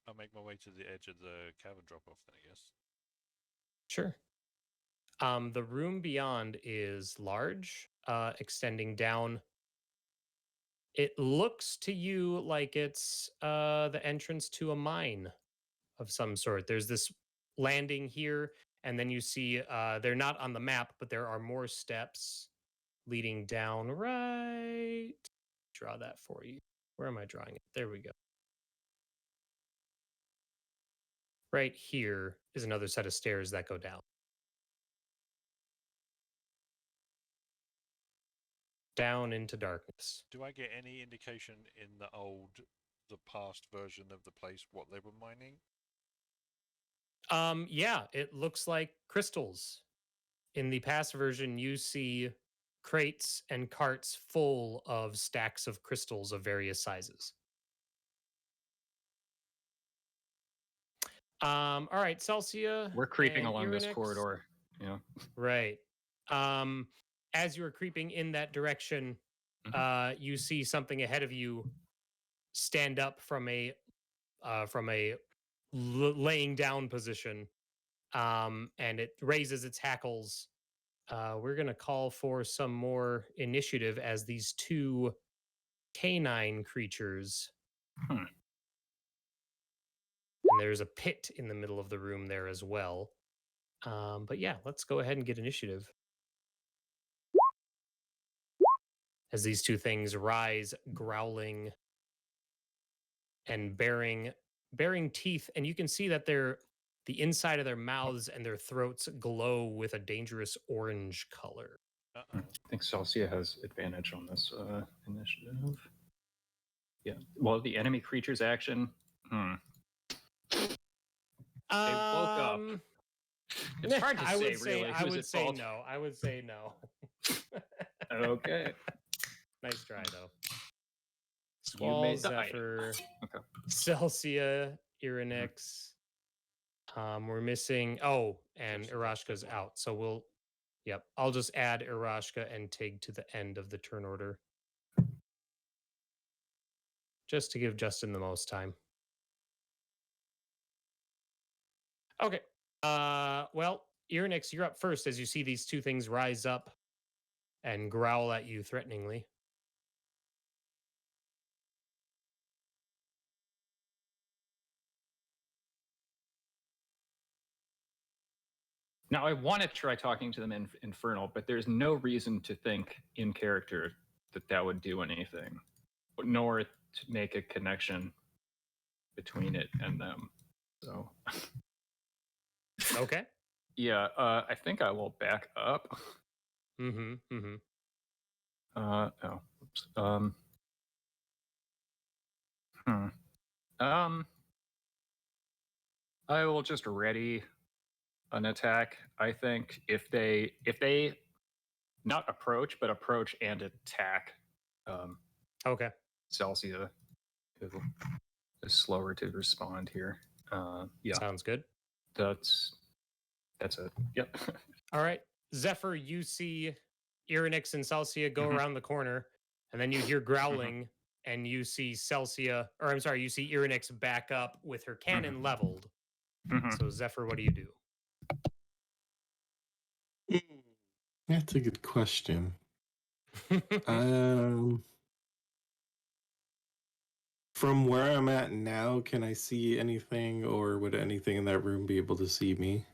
Speaker 2: I'll make my way to the edge of the cavern drop-off then, I guess.
Speaker 1: Sure. The room beyond is large, extending down. It looks to you like it's the entrance to a mine of some sort. There's this landing here, and then you see they're not on the map, but there are more steps leading down right. Draw that for you. Where am I drawing it? There we go. Right here is another set of stairs that go down. Down into darkness.
Speaker 2: Do I get any indication in the past version of the place what they were mining?
Speaker 1: Yeah, it looks like crystals. In the past version, you see crates and carts full of stacks of crystals of various sizes. All right, Celsia.
Speaker 3: We're creeping
Speaker 1: and
Speaker 3: along this
Speaker 1: Irynyx.
Speaker 3: corridor. Yeah.
Speaker 1: Right. As you are creeping in that direction, you see something ahead of you stand up from a laying down position, and it raises its hackles. We're going to call for some more initiative as these two canine creatures. And there's a pit in the middle of the room there as well. But yeah, let's go ahead and get initiative. As these two things rise, growling and bearing teeth, and you can see that the inside of their mouths and their throats glow with a dangerous orange color.
Speaker 2: Uh-oh.
Speaker 3: I think Celsia has advantage on this initiative. Yeah. Well, the enemy creature's action. They woke up. It's hard to say, really.
Speaker 1: I
Speaker 3: who's
Speaker 1: would
Speaker 3: at
Speaker 1: say
Speaker 3: fault.
Speaker 1: no. I would say no.
Speaker 3: Okay.
Speaker 1: Nice try, though.
Speaker 3: You
Speaker 1: Squall,
Speaker 3: made the item.
Speaker 1: Zephyr,
Speaker 3: Okay.
Speaker 1: Celsia, Irynyx. We're missing. Oh, and
Speaker 2: Just the
Speaker 1: Aerashka's
Speaker 2: one.
Speaker 1: out. So we'll. Yep. I'll just add Aerashka and Tig to the end of the turn order, just to give Justin the most time. Okay. Well, Irynyx, you're up first as you see these two things rise up and growl at you threateningly.
Speaker 3: Now, I want to try talking to them in Infernal, but there's no reason to think in character that that would do anything, nor to make a connection between it and them. So,
Speaker 1: Okay.
Speaker 3: yeah, I think I will back up.
Speaker 1: Mm-hmm. Mm-hmm.
Speaker 3: Oh, oops. I will just ready an attack. I think if they not approach, but approach and attack
Speaker 1: Okay.
Speaker 3: Celsia, who is slower to respond here. Yeah,
Speaker 1: Sounds good.
Speaker 3: that's it. Yep.
Speaker 1: All right. Zephyr, you see Irynyx and Celsia go
Speaker 3: Mhm.
Speaker 1: around the corner, and then you hear growling, and you see Celsia, or I'm sorry, you see Irynyx back up with her cannon leveled.
Speaker 3: Mhm.
Speaker 1: So, Zephyr, what do you do?
Speaker 5: That's a good question. From where I'm at now, can I see anything, or would anything in that room be able to see me?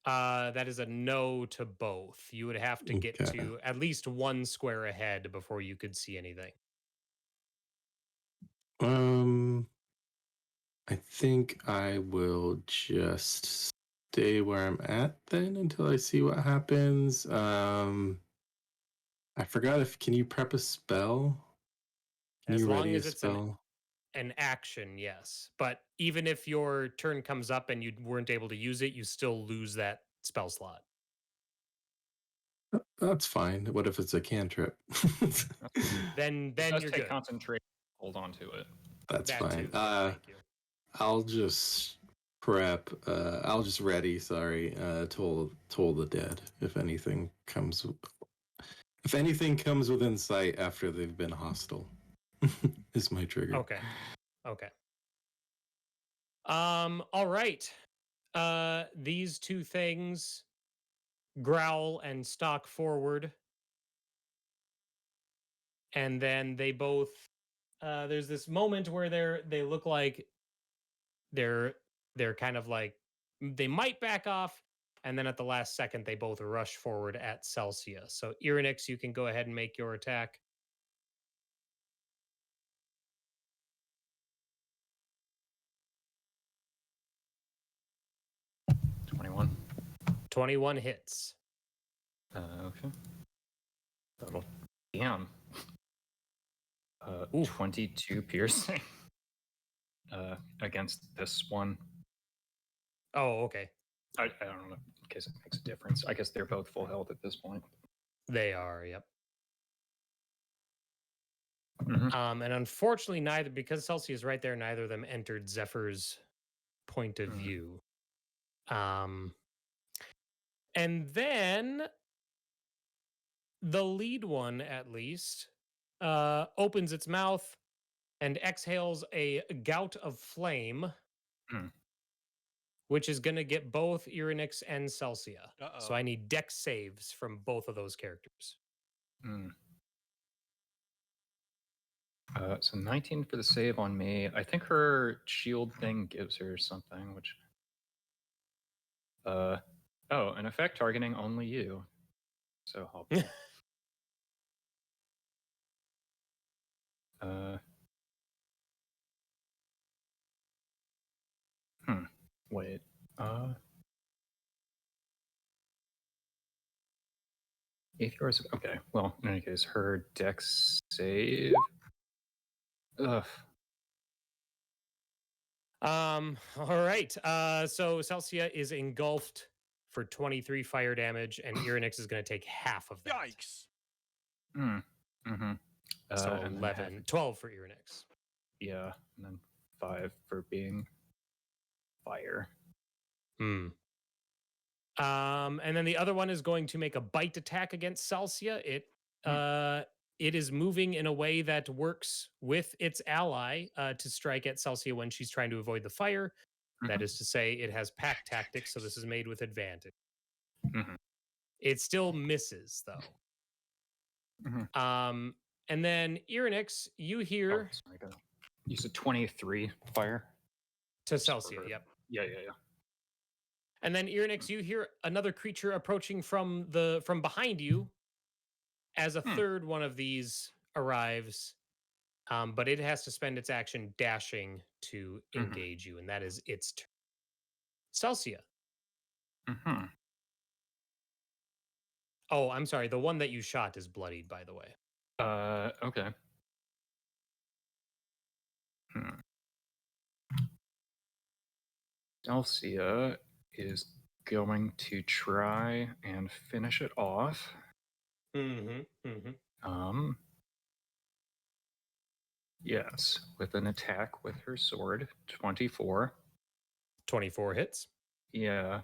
Speaker 1: That is a no to both. You would have to get
Speaker 5: Okay.
Speaker 1: to at least one square ahead before you could see anything.
Speaker 5: I think I will just stay where I'm at then until I see what happens. I forgot can you prep a spell? Can
Speaker 1: As
Speaker 5: you
Speaker 1: long
Speaker 5: ready
Speaker 1: as
Speaker 5: a
Speaker 1: it's
Speaker 5: spell?
Speaker 1: an action, yes. But even if your turn comes up and you weren't able to use it, you still lose that spell slot.
Speaker 5: That's fine. What if it's a cantrip?
Speaker 1: Then
Speaker 3: It does
Speaker 1: you're
Speaker 3: take
Speaker 1: good.
Speaker 3: concentration. Hold on to it.
Speaker 5: That's
Speaker 1: That
Speaker 5: fine.
Speaker 1: too. Yeah, thank you.
Speaker 5: I'll just prep. I'll just ready. Sorry. Toll the dead. If anything comes within sight after they've been hostile, is my trigger.
Speaker 1: Okay. Okay. All right. These two things growl and stalk forward. And then they both there's this moment where they look like they're kind of like they might back off, and then at the last second they both rush forward at Celsia. So Irynyx, you can go ahead and make your attack.
Speaker 3: $21.
Speaker 1: 21 hits.
Speaker 3: Okay. That'll. Damn.
Speaker 1: Ooh.
Speaker 3: 22 piercing. Against this one.
Speaker 1: Oh, okay.
Speaker 3: I don't know in case it makes a difference. I guess they're both full health at this point.
Speaker 1: They are, yep.
Speaker 3: Mhm.
Speaker 1: And unfortunately, because Celsia is right there, neither of them entered Zephyr's point of view. And then the lead one, at least, opens its mouth and exhales a gout of flame, which is going to get both Irynyx and Celsia. So I need dex saves from both of those characters.
Speaker 3: So 19 for the save on me. I think her shield thing gives her something, which Oh, an effect targeting only you. So helpful. Wait. Aether's okay. Well, in any case, her dex save. Ugh.
Speaker 1: All right. So Celsia is engulfed for 23 fire damage, and Irynyx is going to take half of that.
Speaker 2: Yikes!
Speaker 3: Mm-hmm.
Speaker 1: So
Speaker 3: And then
Speaker 1: 11, 12 for Irynyx.
Speaker 3: yeah, and then 5 for being fire.
Speaker 1: And then the other one is going to make a bite attack against Celsia. It is moving in a way that works with its ally to strike at Celsia when she's trying to avoid the fire. That is to say, it has pack tactics, so this is made with advantage. It still misses, though. And then Irynyx, you hear
Speaker 3: sorry, go. You said 23 fire
Speaker 1: to Celsia. Yep.
Speaker 3: Yeah.
Speaker 1: And then Irynyx, you hear another creature approaching from behind you as a third one of these arrives. But it has to spend its action dashing to engage you, and that is its turn. Celsia. Oh, I'm sorry. The one that you shot is bloodied, by the way.
Speaker 3: Okay. Celsia is going to try and finish it off. Yes, with an attack with her sword, 24.
Speaker 1: 24 hits.
Speaker 3: Yeah.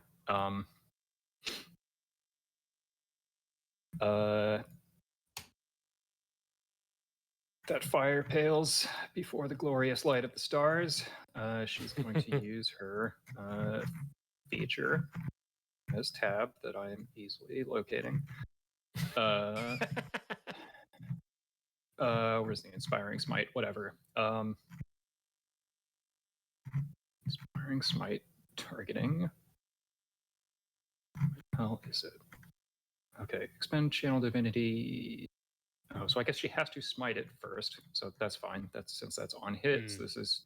Speaker 3: That fire pales before the glorious light of the stars. She's going to use her feature as tab that I am easily locating. Where's the Inspiring Smite? Whatever. Inspiring Smite targeting. What the hell is it? Okay, expend Channel Divinity. Oh, so I guess she has to smite it first. So that's fine. Since that's on hits. This is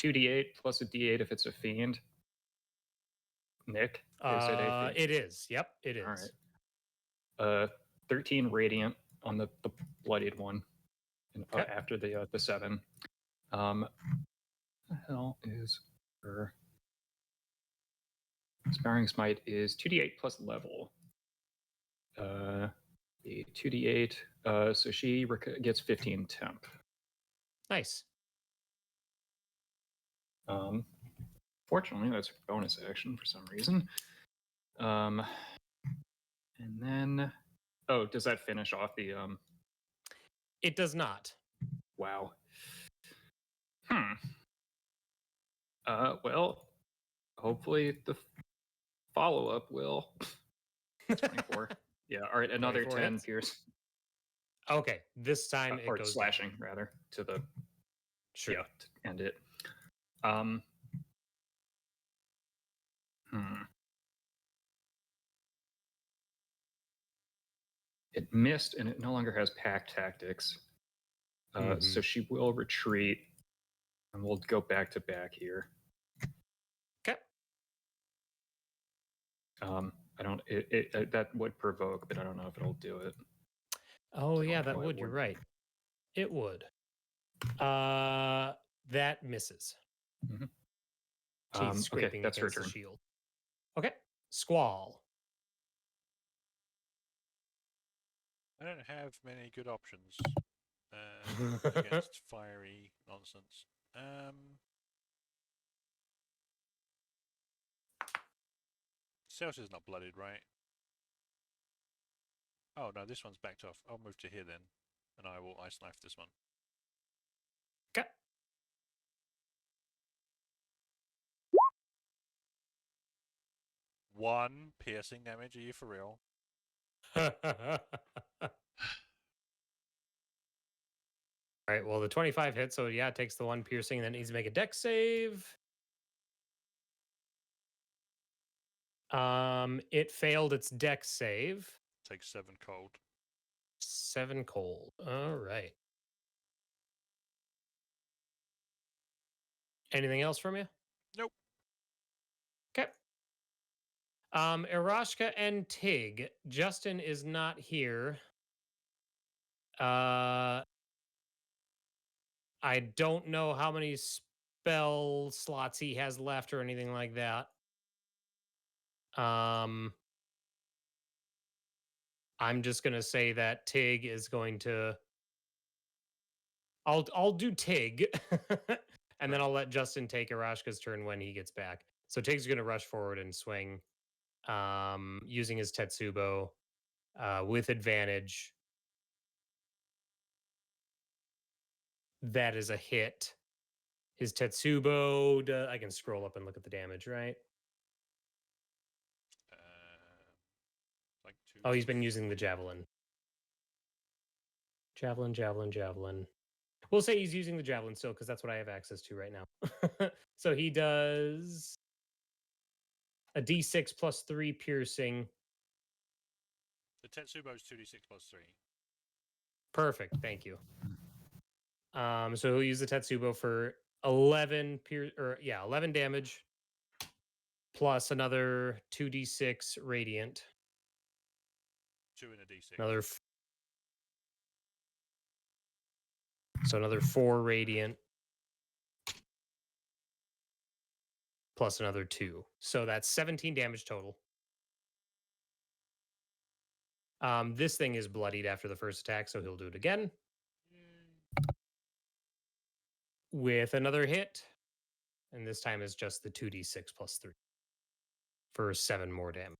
Speaker 3: 2d8 plus a d8 if it's a fiend. Nick, is it a fiend?
Speaker 1: It is. Yep, it is.
Speaker 3: All right. 13 radiant on the bloodied one. And, after the 7. What the hell is her? Inspiring Smite is 2d8 plus level. The 2d8. So she gets 15 temp.
Speaker 1: Nice.
Speaker 3: Fortunately, that's a bonus action for some reason. And then, does that finish off the?
Speaker 1: It does not.
Speaker 3: Wow. Well, hopefully the follow-up will. 24. Yeah. All right. Another 10
Speaker 1: hits.
Speaker 3: pierce.
Speaker 1: Okay. This time it
Speaker 3: or
Speaker 1: goes
Speaker 3: slashing
Speaker 1: down.
Speaker 3: rather to the.
Speaker 1: Sure.
Speaker 3: Yeah. To end it. It missed, and it no longer has pack tactics. So she will retreat, and we'll go back to back here.
Speaker 1: Okay.
Speaker 3: I don't. That would provoke, but I don't know if it'll do it.
Speaker 1: Oh yeah, that would. You're right. It would. That misses. Teeth scraping
Speaker 3: that's her
Speaker 1: against the
Speaker 3: turn.
Speaker 1: shield. Okay. Squall.
Speaker 2: I don't have many good options against fiery nonsense. Celsia's not blooded, right? Oh no, this one's backed off. I'll move to here then, and I will ice knife this one.
Speaker 1: Okay.
Speaker 2: One piercing damage. Are you for real?
Speaker 1: All right. Well, the 25 hits, so yeah, it takes the 1 piercing, and then needs to make a dex save. It failed its dex save.
Speaker 2: Takes 7 cold.
Speaker 1: 7 cold. All right. Anything else from you?
Speaker 2: Nope.
Speaker 1: Okay. Aerashka and Tig. Justin is not here. I don't know how many spell slots he has left or anything like that. I'm just gonna say that Tig is going to. I'll do Tig, and then I'll let Justin take Aerashka's turn when he gets back. So Tig's gonna rush forward and swing, using his Tetsubo, with advantage. That is a hit. His Tetsubo. I can scroll up and look at the damage, right?
Speaker 2: Like 2.
Speaker 1: Oh, he's been using the javelin. Javelin. We'll say he's using the javelin still because that's what I have access to right now. So he does a d6 plus 3 piercing.
Speaker 2: The Tetsubo is 2d6 plus 3.
Speaker 1: Perfect. Thank you. So he'll use the Tetsubo for 11 11 damage plus another 2d6 radiant.
Speaker 2: 2 in a d6.
Speaker 1: Another 4 radiant plus another 2. So that's 17 damage total. This thing is bloodied after the first attack, so he'll do it again. With another hit. And this time is just the 2d6 plus 3 for 7 more damage.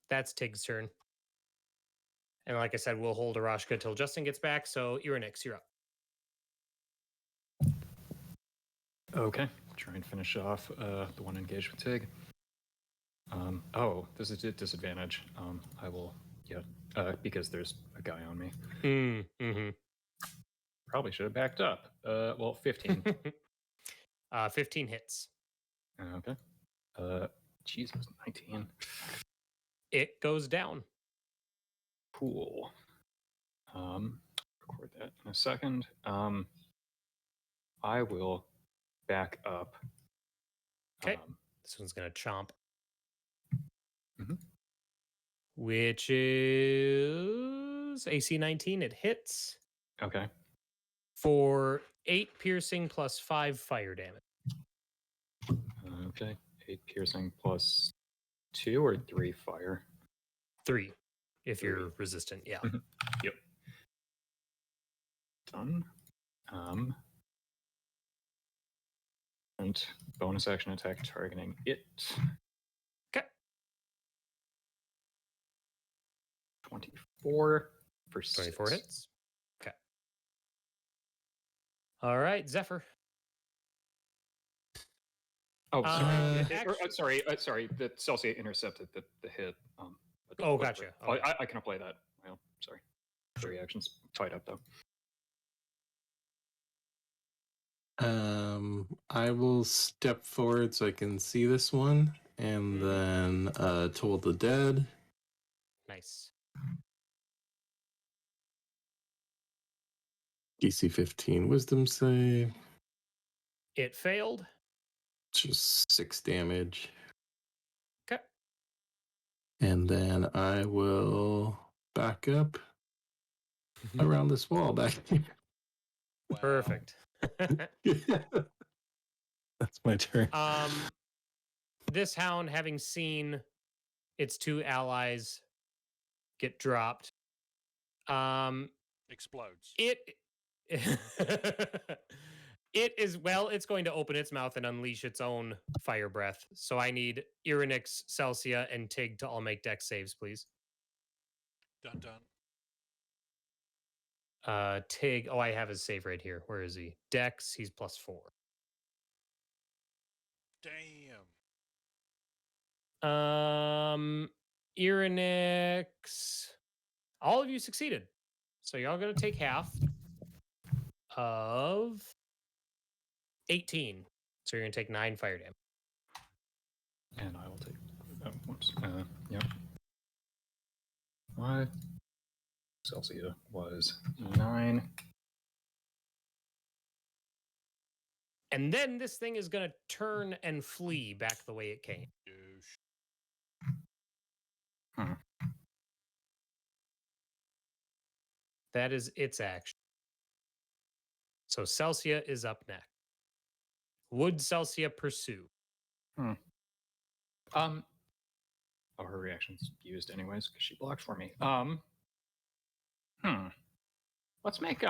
Speaker 1: That's Tig's turn. And like I said, we'll hold Aerashka till Justin gets back. So Irynyx, you're up.
Speaker 3: Okay, try and finish off the one engaged with Tig. Oh, this is a disadvantage. I will, because there's a guy on me.
Speaker 1: Mm-hmm.
Speaker 3: Probably should have backed up. 15.
Speaker 1: 15 hits.
Speaker 3: Okay. Jesus, 19.
Speaker 1: It goes down.
Speaker 3: Cool. Record that in a second. I will back up.
Speaker 1: Okay. This one's going to chomp.
Speaker 3: Mhm.
Speaker 1: Which is AC 19. It hits.
Speaker 3: Okay.
Speaker 1: For 8 piercing plus 5 fire damage.
Speaker 3: Okay. 8 piercing plus 2 or 3 fire?
Speaker 1: 3, if
Speaker 3: 3.
Speaker 1: you're resistant, yeah.
Speaker 3: Yep. Done. And bonus action attack targeting it.
Speaker 1: Okay.
Speaker 3: 24 for
Speaker 1: 24
Speaker 3: 6.
Speaker 1: hits. Okay. All right, Zephyr.
Speaker 3: Oh,
Speaker 1: Actually-
Speaker 3: sorry. The Celsia intercepted the hit.
Speaker 1: Oh, gotcha. Okay.
Speaker 3: I can apply that. Well, sorry. The reaction's tied up though.
Speaker 5: I will step forward so I can see this one, and then Toll the Dead.
Speaker 1: Nice.
Speaker 5: DC 15 Wisdom save.
Speaker 1: It failed.
Speaker 5: Just 6 damage.
Speaker 1: Okay.
Speaker 5: And then I will back up around this wall back here.
Speaker 2: Wow.
Speaker 1: Perfect.
Speaker 5: That's my turn.
Speaker 1: This hound, having seen its 2 allies get dropped,
Speaker 2: Explodes.
Speaker 1: It's going to open its mouth and unleash its own fire breath. So I need Irynyx, Celsia, and Tig to all make dex saves, please.
Speaker 2: Done.
Speaker 1: Tig, I have his save right here. Where is he? Dex, he's +4.
Speaker 2: Damn.
Speaker 1: Irynyx, all of you succeeded. So y'all gonna take half of 18. So you're gonna take 9 fire damage.
Speaker 3: And I will take. Oh, Yep. What? Celsia was 9.
Speaker 1: And then this thing is going to turn and flee back the way it came. That is its action. So Celsia is up next. Would Celsia pursue?
Speaker 3: Oh, her reaction's used anyways because she blocked for me. Let's make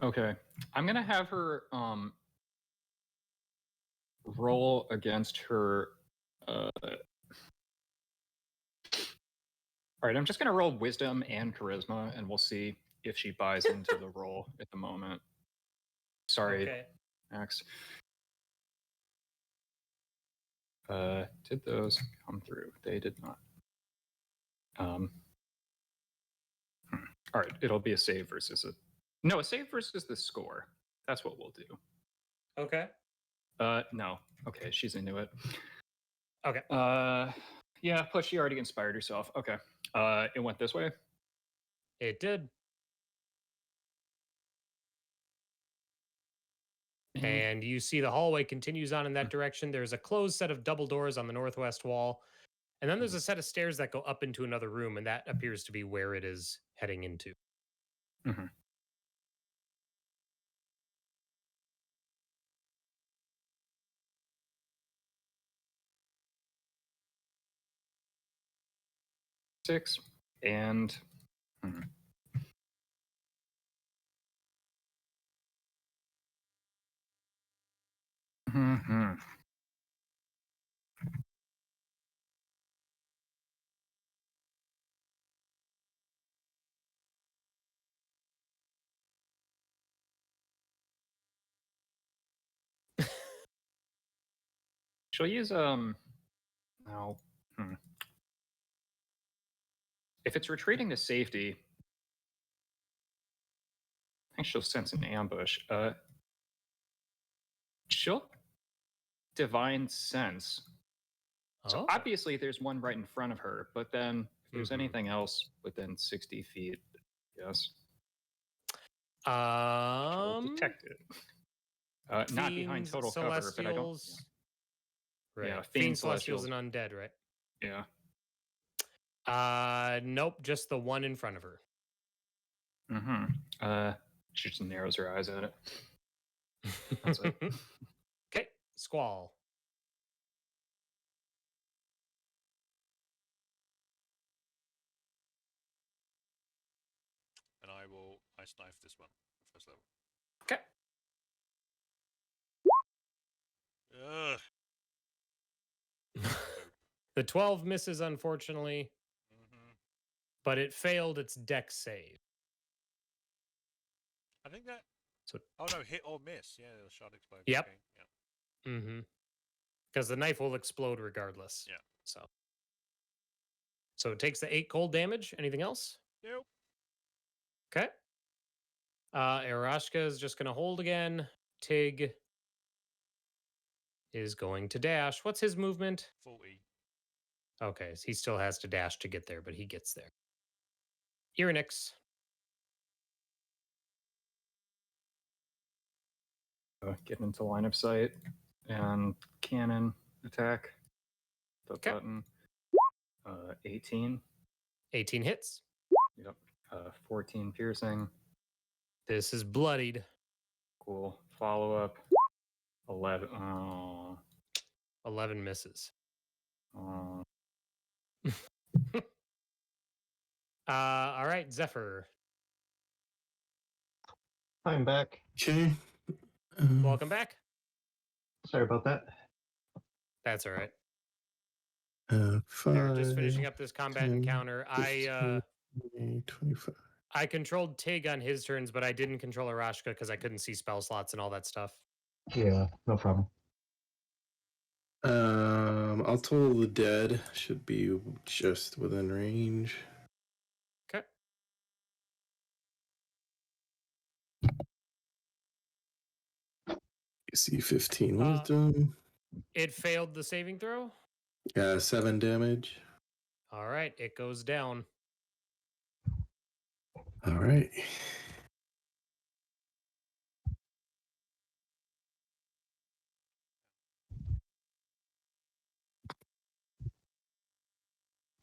Speaker 3: Okay, I'm gonna have her roll against her. All right, I'm just gonna roll wisdom and charisma, and we'll see if she buys into the roll at the moment. Sorry,
Speaker 1: Okay.
Speaker 3: Max. Did those come through? They did not. All right, it'll be a save versus a. No, a save versus the score. That's what we'll do.
Speaker 1: Okay.
Speaker 3: No. Okay, she's into it.
Speaker 1: Okay.
Speaker 3: Yeah, plus she already inspired herself. Okay. It went this way.
Speaker 1: It did. And you see the hallway continues on in that direction. There's a closed set of double doors on the northwest wall. And then there's a set of stairs that go up into another room, and that appears to be where it is heading into.
Speaker 3: Mm-hmm. Six and she'll use no. If it's retreating to safety, I think she'll sense an ambush. She'll divine sense. So obviously there's one right in front of her, but then if there's anything else within 60 feet, yes. She'll detect it. Not behind total cover, but I don't.
Speaker 1: Right.
Speaker 3: Yeah,
Speaker 1: Fiend Celestials and Undead, right?
Speaker 3: Yeah.
Speaker 1: Nope, just the one in front of her.
Speaker 3: She just narrows her eyes at it. That's it.
Speaker 1: Okay, Squall.
Speaker 2: And I will ice knife this one, first level.
Speaker 1: Okay.
Speaker 2: Ugh.
Speaker 1: The 12 misses, unfortunately, but it failed its dex save.
Speaker 2: I think that.
Speaker 1: So,
Speaker 2: oh no, hit or miss. Yeah, the shot explodes.
Speaker 1: Yep.
Speaker 2: Okay. Yeah.
Speaker 1: Because the knife will explode regardless.
Speaker 2: Yeah.
Speaker 1: So it takes the 8 cold damage. Anything else?
Speaker 2: Nope.
Speaker 1: Okay. Aerashka is just going to hold again. Tig is going to dash. What's his movement?
Speaker 2: 40.
Speaker 1: Okay, so he still has to dash to get there, but he gets there. Irynyx.
Speaker 3: Get into line of sight and cannon attack. The button. 18.
Speaker 1: 18 hits.
Speaker 3: Yep. 14 piercing.
Speaker 1: This is bloodied.
Speaker 3: Cool. Follow up. 11.
Speaker 1: 11 misses. All right, Zephyr.
Speaker 4: I'm back.
Speaker 5: Okay.
Speaker 1: Welcome back.
Speaker 4: Sorry about that.
Speaker 1: That's all right.
Speaker 5: 5,
Speaker 1: They're just finishing up this combat
Speaker 5: 10,
Speaker 1: encounter.
Speaker 5: 15, 25.
Speaker 1: I controlled Tig on his turns, but I didn't control Aerashka because I couldn't see spell slots and all that stuff.
Speaker 4: Yeah, no problem.
Speaker 5: I'll toll the dead. Should be just within range. AC 15
Speaker 1: Uh,
Speaker 5: wisdom.
Speaker 1: It failed the saving throw.
Speaker 5: 7 damage.
Speaker 1: All right, it goes down.
Speaker 5: All right.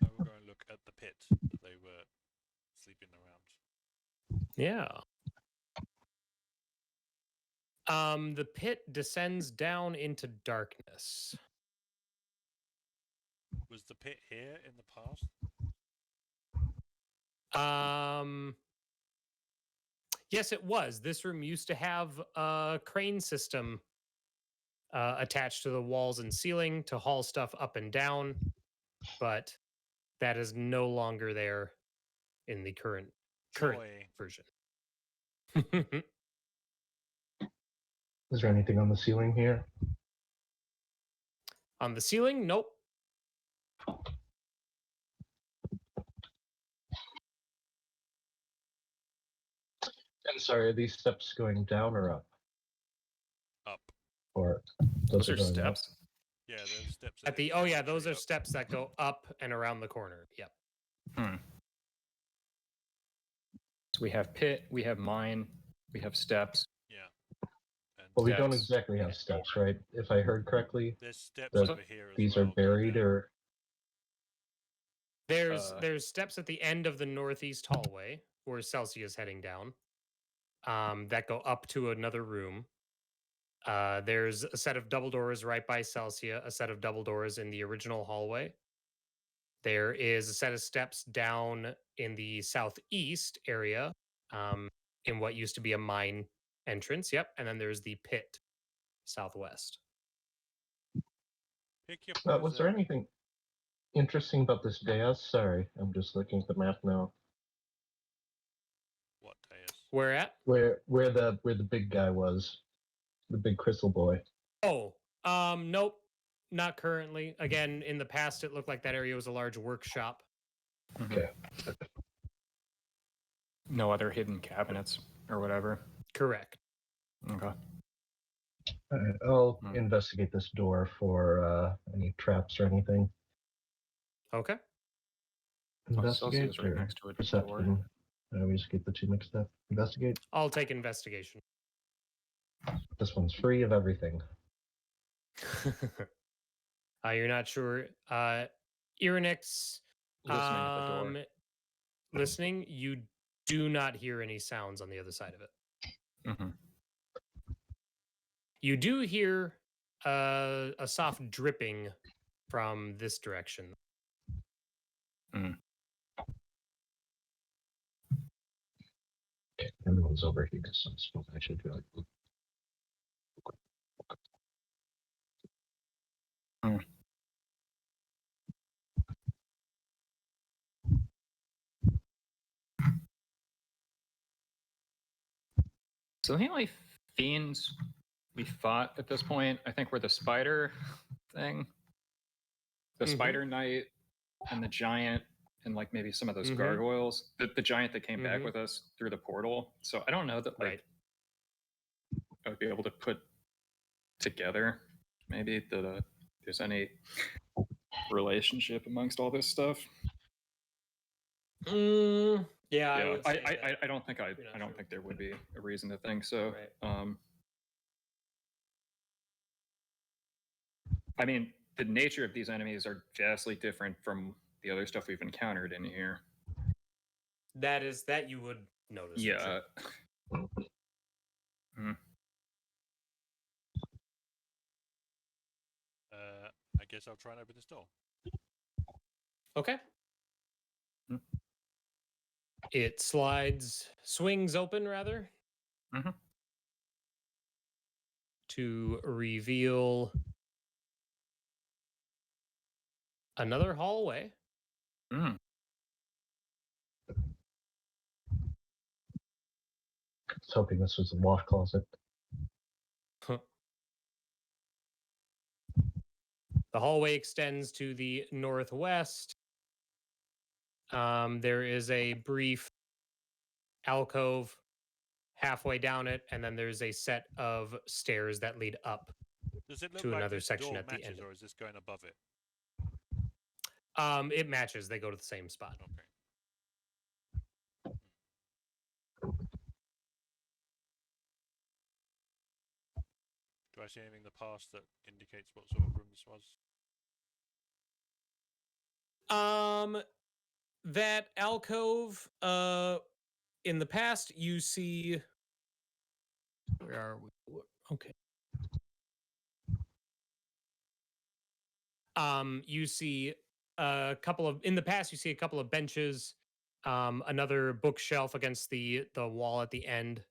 Speaker 2: I will go and look at the pit that they were sleeping around.
Speaker 1: Yeah. The pit descends down into darkness.
Speaker 2: Was the pit here in the past?
Speaker 1: Yes, it was. This room used to have a crane system attached to the walls and ceiling to haul stuff up and down, but that is no longer there in the current
Speaker 2: Joy.
Speaker 1: version.
Speaker 4: Is there anything on the ceiling here?
Speaker 1: On the ceiling, nope.
Speaker 4: And sorry, are these steps going down or up?
Speaker 2: Up.
Speaker 4: Or
Speaker 3: Those are
Speaker 4: going up?
Speaker 3: steps.
Speaker 2: Yeah, there's steps
Speaker 1: At the those are steps that go up and around the corner. Yep.
Speaker 3: So we have pit, we have mine, we have steps.
Speaker 2: Yeah. And
Speaker 4: Well, we don't
Speaker 3: Steps.
Speaker 4: exactly have steps, right? If I heard correctly,
Speaker 2: there's steps
Speaker 4: Those-
Speaker 2: over here as
Speaker 4: these
Speaker 2: well.
Speaker 4: are buried or
Speaker 1: There's steps at the end of the northeast hallway where Celsia is heading down. That go up to another room. There's a set of double doors right by Celsia, a set of double doors in the original hallway. There is a set of steps down in the southeast area, in what used to be a mine entrance. Yep. And then there's the pit southwest.
Speaker 2: Pick your
Speaker 4: was there anything interesting about this dais? Sorry, I'm just looking at the map now.
Speaker 2: What dais?
Speaker 1: Where at?
Speaker 4: Where the big guy was, the big crystal boy.
Speaker 1: Oh, nope, not currently. Again, in the past, it looked like that area was a large workshop.
Speaker 4: Okay.
Speaker 3: No other hidden cabinets or whatever.
Speaker 1: Correct.
Speaker 3: Okay.
Speaker 4: Alright, I'll
Speaker 3: Hmm.
Speaker 4: investigate this door for any traps or anything.
Speaker 1: Okay.
Speaker 4: Investigate
Speaker 3: Celsia's right
Speaker 4: or
Speaker 3: next to a door.
Speaker 4: perception. I always get the two mixed up. Investigate.
Speaker 1: I'll take investigation.
Speaker 4: This one's free of everything.
Speaker 1: You're not sure. Irynyx,
Speaker 3: Listening at the door.
Speaker 1: listening, you do not hear any sounds on the other side of it.
Speaker 3: Mhm.
Speaker 1: You do hear a soft dripping from this direction.
Speaker 4: Okay, everyone's over here. So I'm supposed I should do like.
Speaker 3: So the only fiends we fought at this point, I think, were the spider thing, the
Speaker 1: Mhm.
Speaker 3: spider knight, and the giant, and like maybe some of those
Speaker 1: Mhm.
Speaker 3: gargoyles. The giant that came back
Speaker 1: Mhm.
Speaker 3: with us through the portal. So I don't know that like
Speaker 1: Right.
Speaker 3: I would be able to put together maybe that there's any relationship amongst all this stuff.
Speaker 1: Yeah, I would say that.
Speaker 3: I don't think I
Speaker 1: You're not
Speaker 3: don't
Speaker 1: sure.
Speaker 3: think there would be a reason to think so.
Speaker 1: Right.
Speaker 3: I mean, the nature of these enemies are vastly different from the other stuff we've encountered in here.
Speaker 1: That you would notice. for
Speaker 3: Yeah.
Speaker 1: sure.
Speaker 2: I guess I'll try and open this door.
Speaker 1: Okay.
Speaker 3: Hmm.
Speaker 1: It swings open rather,
Speaker 3: Mhm.
Speaker 1: to reveal another hallway.
Speaker 3: Mm.
Speaker 4: I was hoping this was a wash closet.
Speaker 1: The hallway extends to the northwest. There is a brief alcove halfway down it, and then there's a set of stairs that lead up.
Speaker 2: Does it look
Speaker 1: to
Speaker 2: like
Speaker 1: another
Speaker 2: this
Speaker 1: section
Speaker 2: door
Speaker 1: at the
Speaker 2: matches,
Speaker 1: end.
Speaker 2: or is this going above it?
Speaker 1: It matches. They go to the same spot.
Speaker 2: Okay. Do I see anything in the past that indicates what sort of room this was?
Speaker 1: That alcove, in the past, you see. Where are we? Okay. You see a couple of. In the past, you see a couple of benches, another bookshelf against the wall at the end,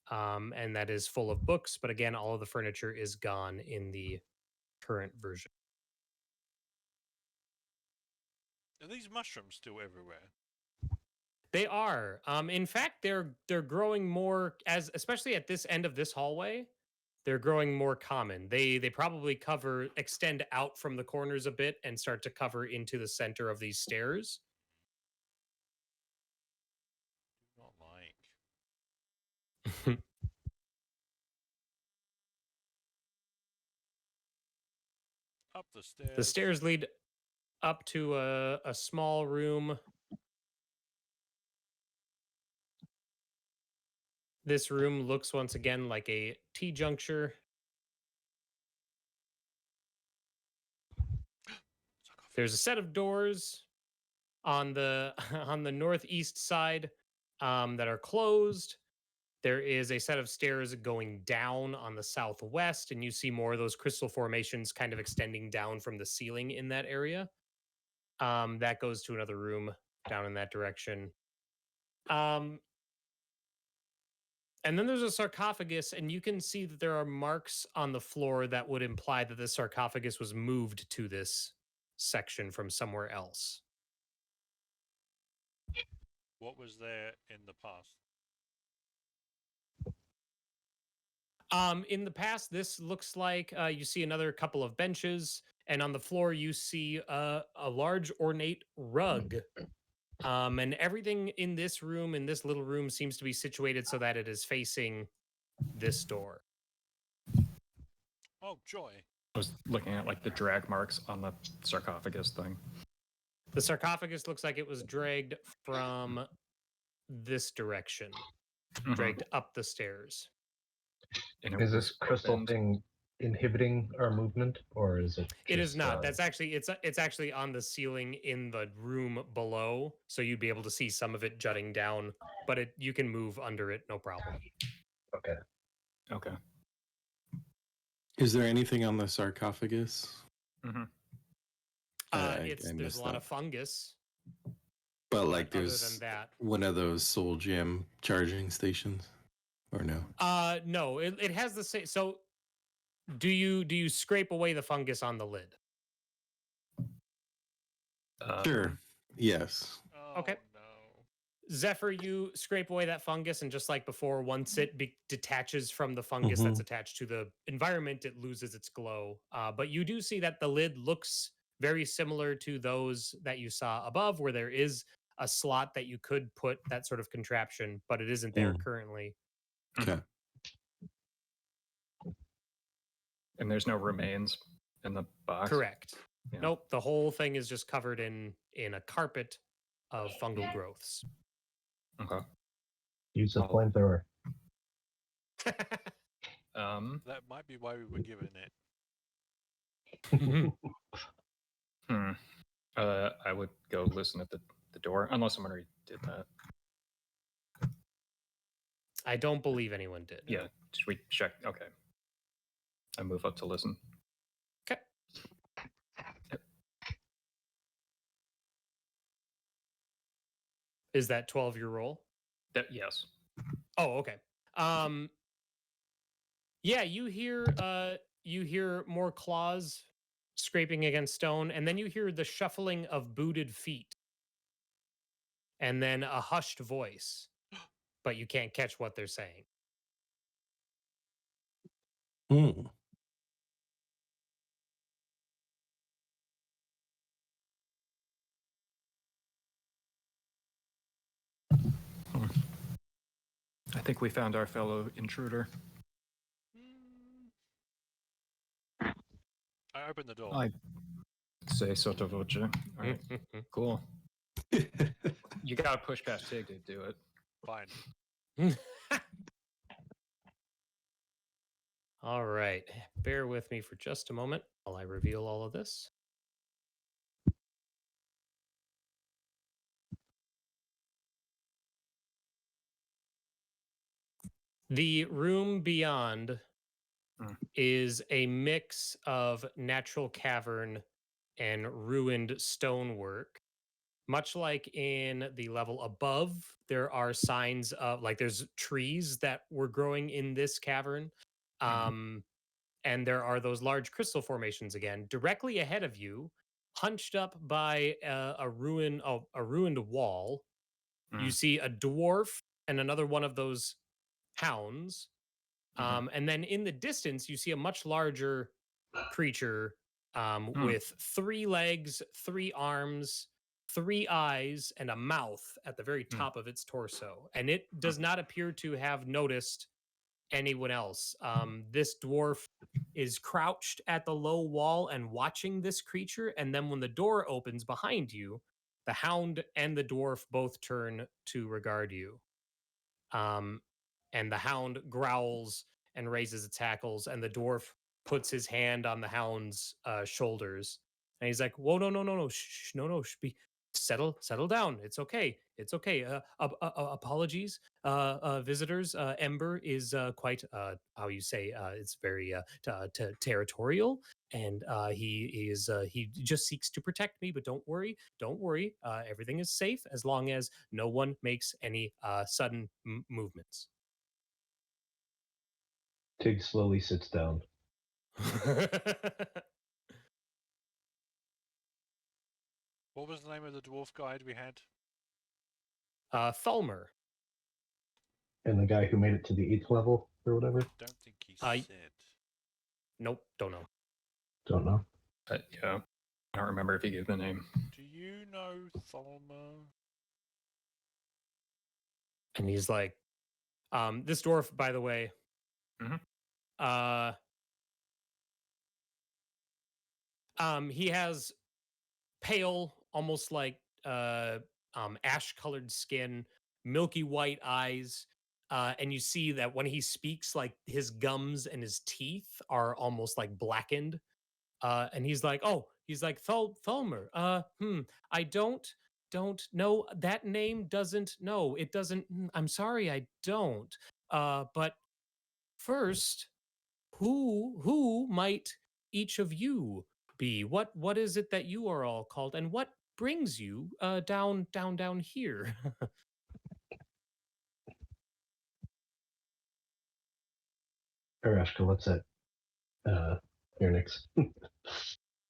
Speaker 1: and that is full of books. But again, all of the furniture is gone in the current version.
Speaker 2: Are these mushrooms still everywhere?
Speaker 1: They are. In fact, they're growing more especially at this end of this hallway. They're growing more common. They probably extend out from the corners a bit and start to cover into the center of these stairs.
Speaker 2: Not like. Up the stairs.
Speaker 1: The stairs lead up to a small room. This room looks once again like a T-juncture. There's a set of doors on the on the northeast side that are closed. There is a set of stairs going down on the southwest, and you see more of those crystal formations kind of extending down from the ceiling in that area. That goes to another room down in that direction. And then there's a sarcophagus, and you can see that there are marks on the floor that would imply that the sarcophagus was moved to this section from somewhere else.
Speaker 2: What was there in the past?
Speaker 1: In the past, this looks like you see another couple of benches, and on the floor you see a large ornate rug. And everything in this room, in this little room, seems to be situated so that it is facing this door.
Speaker 2: Oh, joy.
Speaker 3: I was looking at like the drag marks on the sarcophagus thing.
Speaker 1: The sarcophagus looks like it was dragged from this direction, dragged up the stairs.
Speaker 3: And it
Speaker 4: Is
Speaker 3: was
Speaker 4: this crystal
Speaker 3: opened-
Speaker 4: thing inhibiting our movement, or is it?
Speaker 1: It is
Speaker 4: just,
Speaker 1: not. That's actually it's actually on the ceiling in the room below, so you'd be able to see some of it jutting down. But you can move under it, no problem.
Speaker 4: okay.
Speaker 3: Okay.
Speaker 5: Is there anything on the sarcophagus?
Speaker 3: Mm-hmm.
Speaker 5: I
Speaker 1: There's
Speaker 5: missed
Speaker 1: a lot
Speaker 5: that.
Speaker 1: of fungus.
Speaker 5: But like,
Speaker 1: Other
Speaker 5: there's
Speaker 1: than that,
Speaker 5: one of those soul gem charging stations, or no?
Speaker 1: no, it has the same. So, do you scrape away the fungus on the lid?
Speaker 5: Sure. Yes.
Speaker 2: Oh,
Speaker 1: Okay.
Speaker 2: no.
Speaker 1: Zephyr, you scrape away that fungus, and just like before, once it detaches from the fungus that's attached to the environment, it loses its glow. But you do see that the lid looks very similar to those that you saw above, where there is a slot that you could put that sort of contraption, but it isn't there currently.
Speaker 5: Okay.
Speaker 3: And there's no remains in the box.
Speaker 1: Correct.
Speaker 3: Yeah.
Speaker 1: Nope. The whole thing is just covered in a carpet of fungal growths.
Speaker 3: Okay.
Speaker 4: Use the
Speaker 3: Oh.
Speaker 4: flamethrower.
Speaker 2: That might be why we were given it.
Speaker 3: I would go listen at the door, unless someone already did that.
Speaker 1: I don't believe anyone did.
Speaker 3: Yeah. Should we check? Okay. I move up to listen.
Speaker 1: Okay. Is that 12 your roll?
Speaker 3: Yes.
Speaker 1: Oh, okay. Yeah, you hear more claws scraping against stone, and then you hear the shuffling of booted feet. And then a hushed voice, but you can't catch what they're saying.
Speaker 5: Hmm.
Speaker 3: I I think we found our fellow intruder.
Speaker 2: I opened the door.
Speaker 3: I say sotto voce. All right, cool. You gotta push past Tig to do it.
Speaker 2: Fine.
Speaker 1: All right. Bear with me for just a moment while I reveal all of this. The room beyond is a mix of natural cavern and ruined stonework. Much like in the level above, there are signs of like there's trees that were growing in this cavern. And there are those large crystal formations again. Directly ahead of you, hunched up by a ruined wall, you see a dwarf and another one of those hounds. And then in the distance, you see a much larger creature with 3 legs, 3 arms, 3 eyes, and a mouth at the very top of its torso. And it does not appear to have noticed anyone else. This dwarf is crouched at the low wall and watching this creature. And then when the door opens behind you, the hound and the dwarf both turn to regard you. And the hound growls and raises its hackles, and the dwarf puts his hand on the hound's shoulders, and he's like, "Whoa, no, shh, no, settle down. It's okay. Apologies, visitors. Ember is quite how you say it's very territorial, and he just seeks to protect me. But don't worry. Everything is safe as long as no one makes any sudden movements."
Speaker 4: Tig slowly sits down.
Speaker 2: What was the name of the dwarf guide we had?
Speaker 1: Thalmer.
Speaker 4: And the guy who made it to the 8th level or whatever?
Speaker 2: Don't think he said.
Speaker 1: Nope, don't know.
Speaker 4: Don't know.
Speaker 3: Yeah, I don't remember if he gave the name.
Speaker 2: Do you know Thalmer?
Speaker 1: And he's like, this dwarf, by the way, he has pale, almost like ash-colored skin, milky white eyes, and you see that when he speaks, like his gums and his teeth are almost like blackened. And he's like, Thalmer. I don't know that name. It doesn't. I'm sorry, I don't. But first, who might each of you be? What is it that you are all called, and what brings you down here?
Speaker 4: Aerashka, what's that? Irynyx.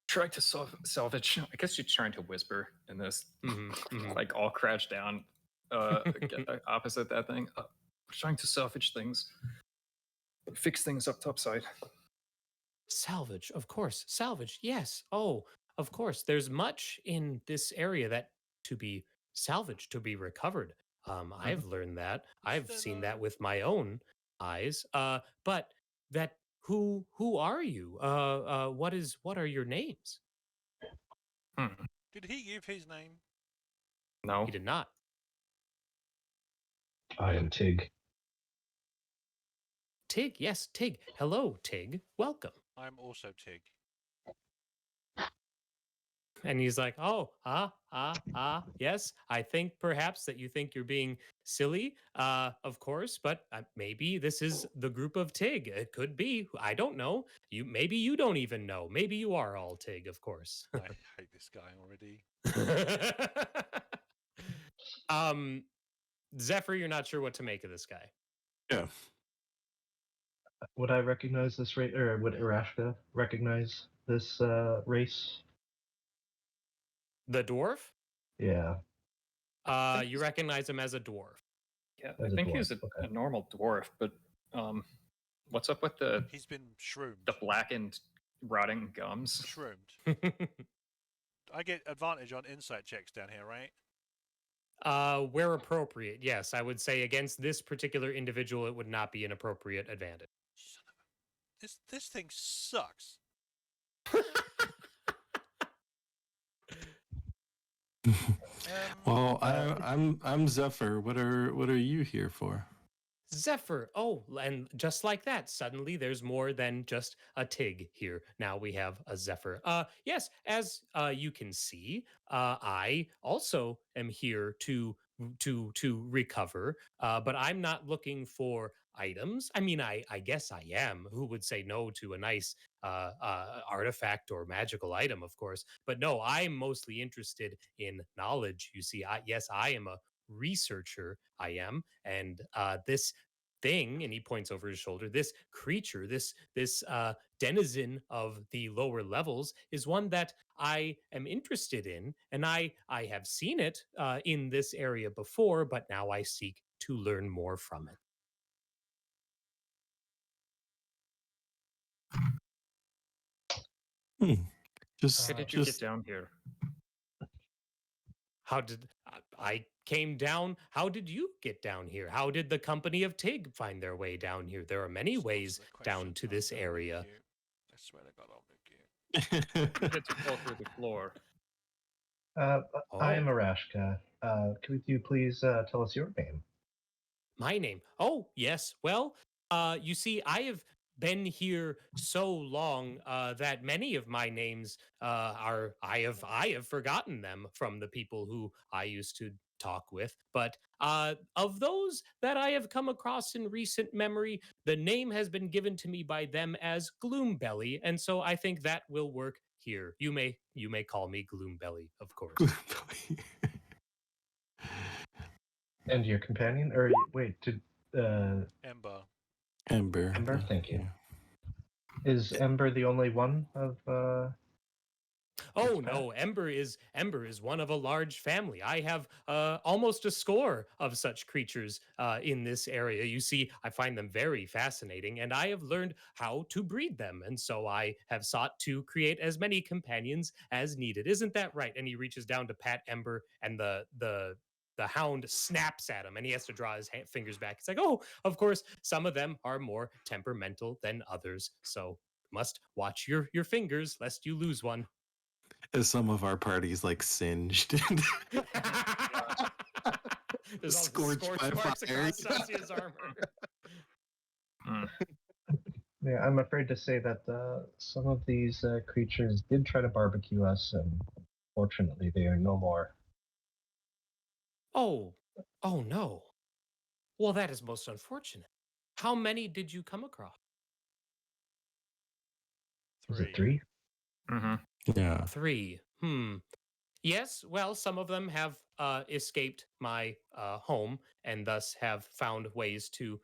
Speaker 3: Trying to salvage. I guess you're trying to whisper in this, like all crouched down, opposite that thing. We're trying to salvage things, fix things up topside.
Speaker 1: Salvage, of course. Salvage, yes. Oh, of course. There's much in this area that to be salvaged, to be recovered. I've learned that. I've seen that with my own eyes. But that who are you? What are your names?
Speaker 2: Did he give his name?
Speaker 3: No.
Speaker 1: He did not.
Speaker 4: I am Tig.
Speaker 1: Tig, yes, Tig. Hello, Tig. Welcome.
Speaker 2: I'm also Tig.
Speaker 1: And he's like, yes, I think perhaps that you think you're being silly, of course, but maybe this is the group of Tig. It could be. I don't know. Maybe you don't even know. Maybe you are all Tig, of course.
Speaker 2: I hate this guy already.
Speaker 1: Zephyr, you're not sure what to make of this guy.
Speaker 5: Yeah.
Speaker 4: Would I recognize this race, or would Aerashka recognize this race?
Speaker 1: The dwarf?
Speaker 4: Yeah.
Speaker 1: You recognize him as a dwarf.
Speaker 3: Yeah,
Speaker 4: As
Speaker 3: I
Speaker 4: a
Speaker 3: think he
Speaker 4: dwarf,
Speaker 3: was a
Speaker 4: okay.
Speaker 3: normal dwarf, but what's up with
Speaker 2: He's been shroomed.
Speaker 3: the blackened, rotting gums?
Speaker 2: Shroomed. I get advantage on insight checks down here, right?
Speaker 1: Where appropriate, yes. I would say against this particular individual, it would not be an appropriate advantage.
Speaker 2: Son of a... This thing sucks.
Speaker 5: Well, I'm Zephyr. What are you here for?
Speaker 1: Zephyr. Oh, and just like that, suddenly there's more than just a Tig here. Now we have a Zephyr. Yes, as you can see, I also am here to recover, but I'm not looking for items. I mean, I guess I am. Who would say no to a nice artifact or magical item, of course? But no, I'm mostly interested in knowledge. You see, yes, I am a researcher. I am, and this thing, and he points over his shoulder, this creature, this denizen of the lower levels, is one that I am interested in, and I have seen it in this area before, but now I seek to learn more from it.
Speaker 5: Just
Speaker 3: How did you get down here?
Speaker 1: How did I came down? How did you get down here? How did the company of Tig find their way down here? There are many ways down to this area.
Speaker 2: I swear to God, I'll nuke you.
Speaker 3: You had to fall through the floor.
Speaker 4: I am Aerashka. Could you please tell us your name?
Speaker 1: My name. Oh, yes. Well, you see, I have been here so long that many of my names I have forgotten them from the people who I used to talk with. But of those that I have come across in recent memory, the name has been given to me by them as Gloombelly, and so I think that will work here. You may call me Gloombelly, of course.
Speaker 4: And your companion? Or wait,
Speaker 2: Ember.
Speaker 4: Ember, thank you. Is Ember the only one of
Speaker 1: Oh no, Ember is one of a large family. I have almost a score of such creatures in this area. You see, I find them very fascinating, and I have learned how to breed them, and so I have sought to create as many companions as needed. Isn't that right? And he reaches down to pat Ember, and the hound snaps at him, and he has to draw his fingers back. It's like, oh, of course, some of them are more temperamental than others, so must watch your fingers lest you lose one.
Speaker 5: As some of our parties like singed.
Speaker 1: There's all
Speaker 5: Scorched
Speaker 1: scorch
Speaker 5: by
Speaker 1: marks
Speaker 5: fire.
Speaker 1: across Celsia's armor.
Speaker 4: Yeah, I'm afraid to say that some of these creatures did try to barbecue us, and fortunately they are no more.
Speaker 1: Oh no. Well, that is most unfortunate. How many did you come across?
Speaker 4: Is it 3?
Speaker 3: Mm-hmm.
Speaker 5: Yeah.
Speaker 1: 3. Yes, well, some of them have escaped my home and thus have found ways to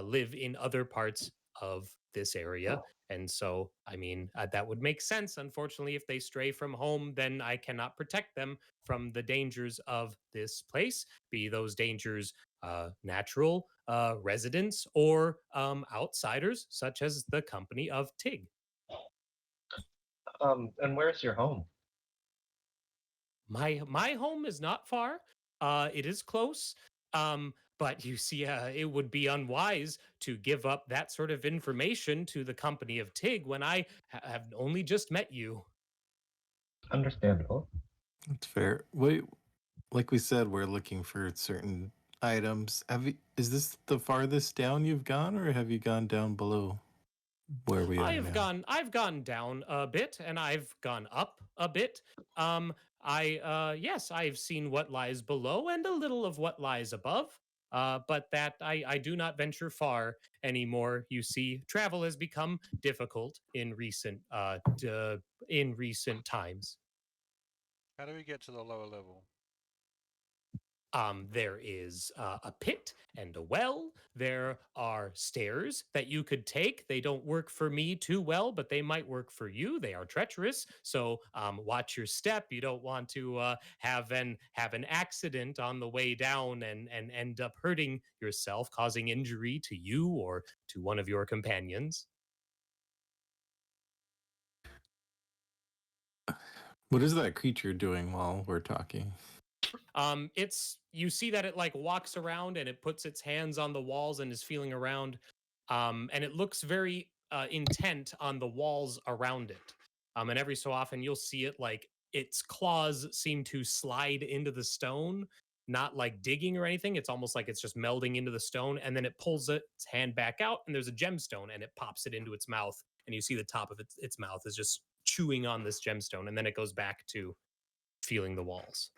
Speaker 1: live in other parts of this area. And so, I mean, that would make sense. Unfortunately, if they stray from home, then I cannot protect them from the dangers of this place, be those dangers natural residents or outsiders, such as the company of Tig.
Speaker 4: And where's your home?
Speaker 1: My home is not far. It is close. But you see, it would be unwise to give up that sort of information to the company of Tig when I have only just met you.
Speaker 4: Understandable.
Speaker 5: That's fair. Wait, like we said, we're looking for certain items. Is this the farthest down you've gone, or have you gone down below where we are now?
Speaker 1: I've gone down a bit, and I've gone up a bit. Yes, I've seen what lies below and a little of what lies above. But that I do not venture far anymore. You see, travel has become difficult in recent times.
Speaker 2: How do we get to the lower level?
Speaker 1: There is a pit and a well. There are stairs that you could take. They don't work for me too well, but they might work for you. They are treacherous, so watch your step. You don't want to have an accident on the way down and end up hurting yourself, causing injury to you or to one of your companions.
Speaker 5: What is that creature doing while we're talking?
Speaker 1: You see that it like walks around and it puts its hands on the walls and is feeling around, and it looks very intent on the walls around it. And every so often you'll see it like its claws seem to slide into the stone, not like digging or anything. It's almost like it's just melding into the stone, and then it pulls its hand back out, and there's a gemstone, and it pops it into its mouth, and you see the top of its mouth is just chewing on this gemstone, and then it goes back to feeling the walls.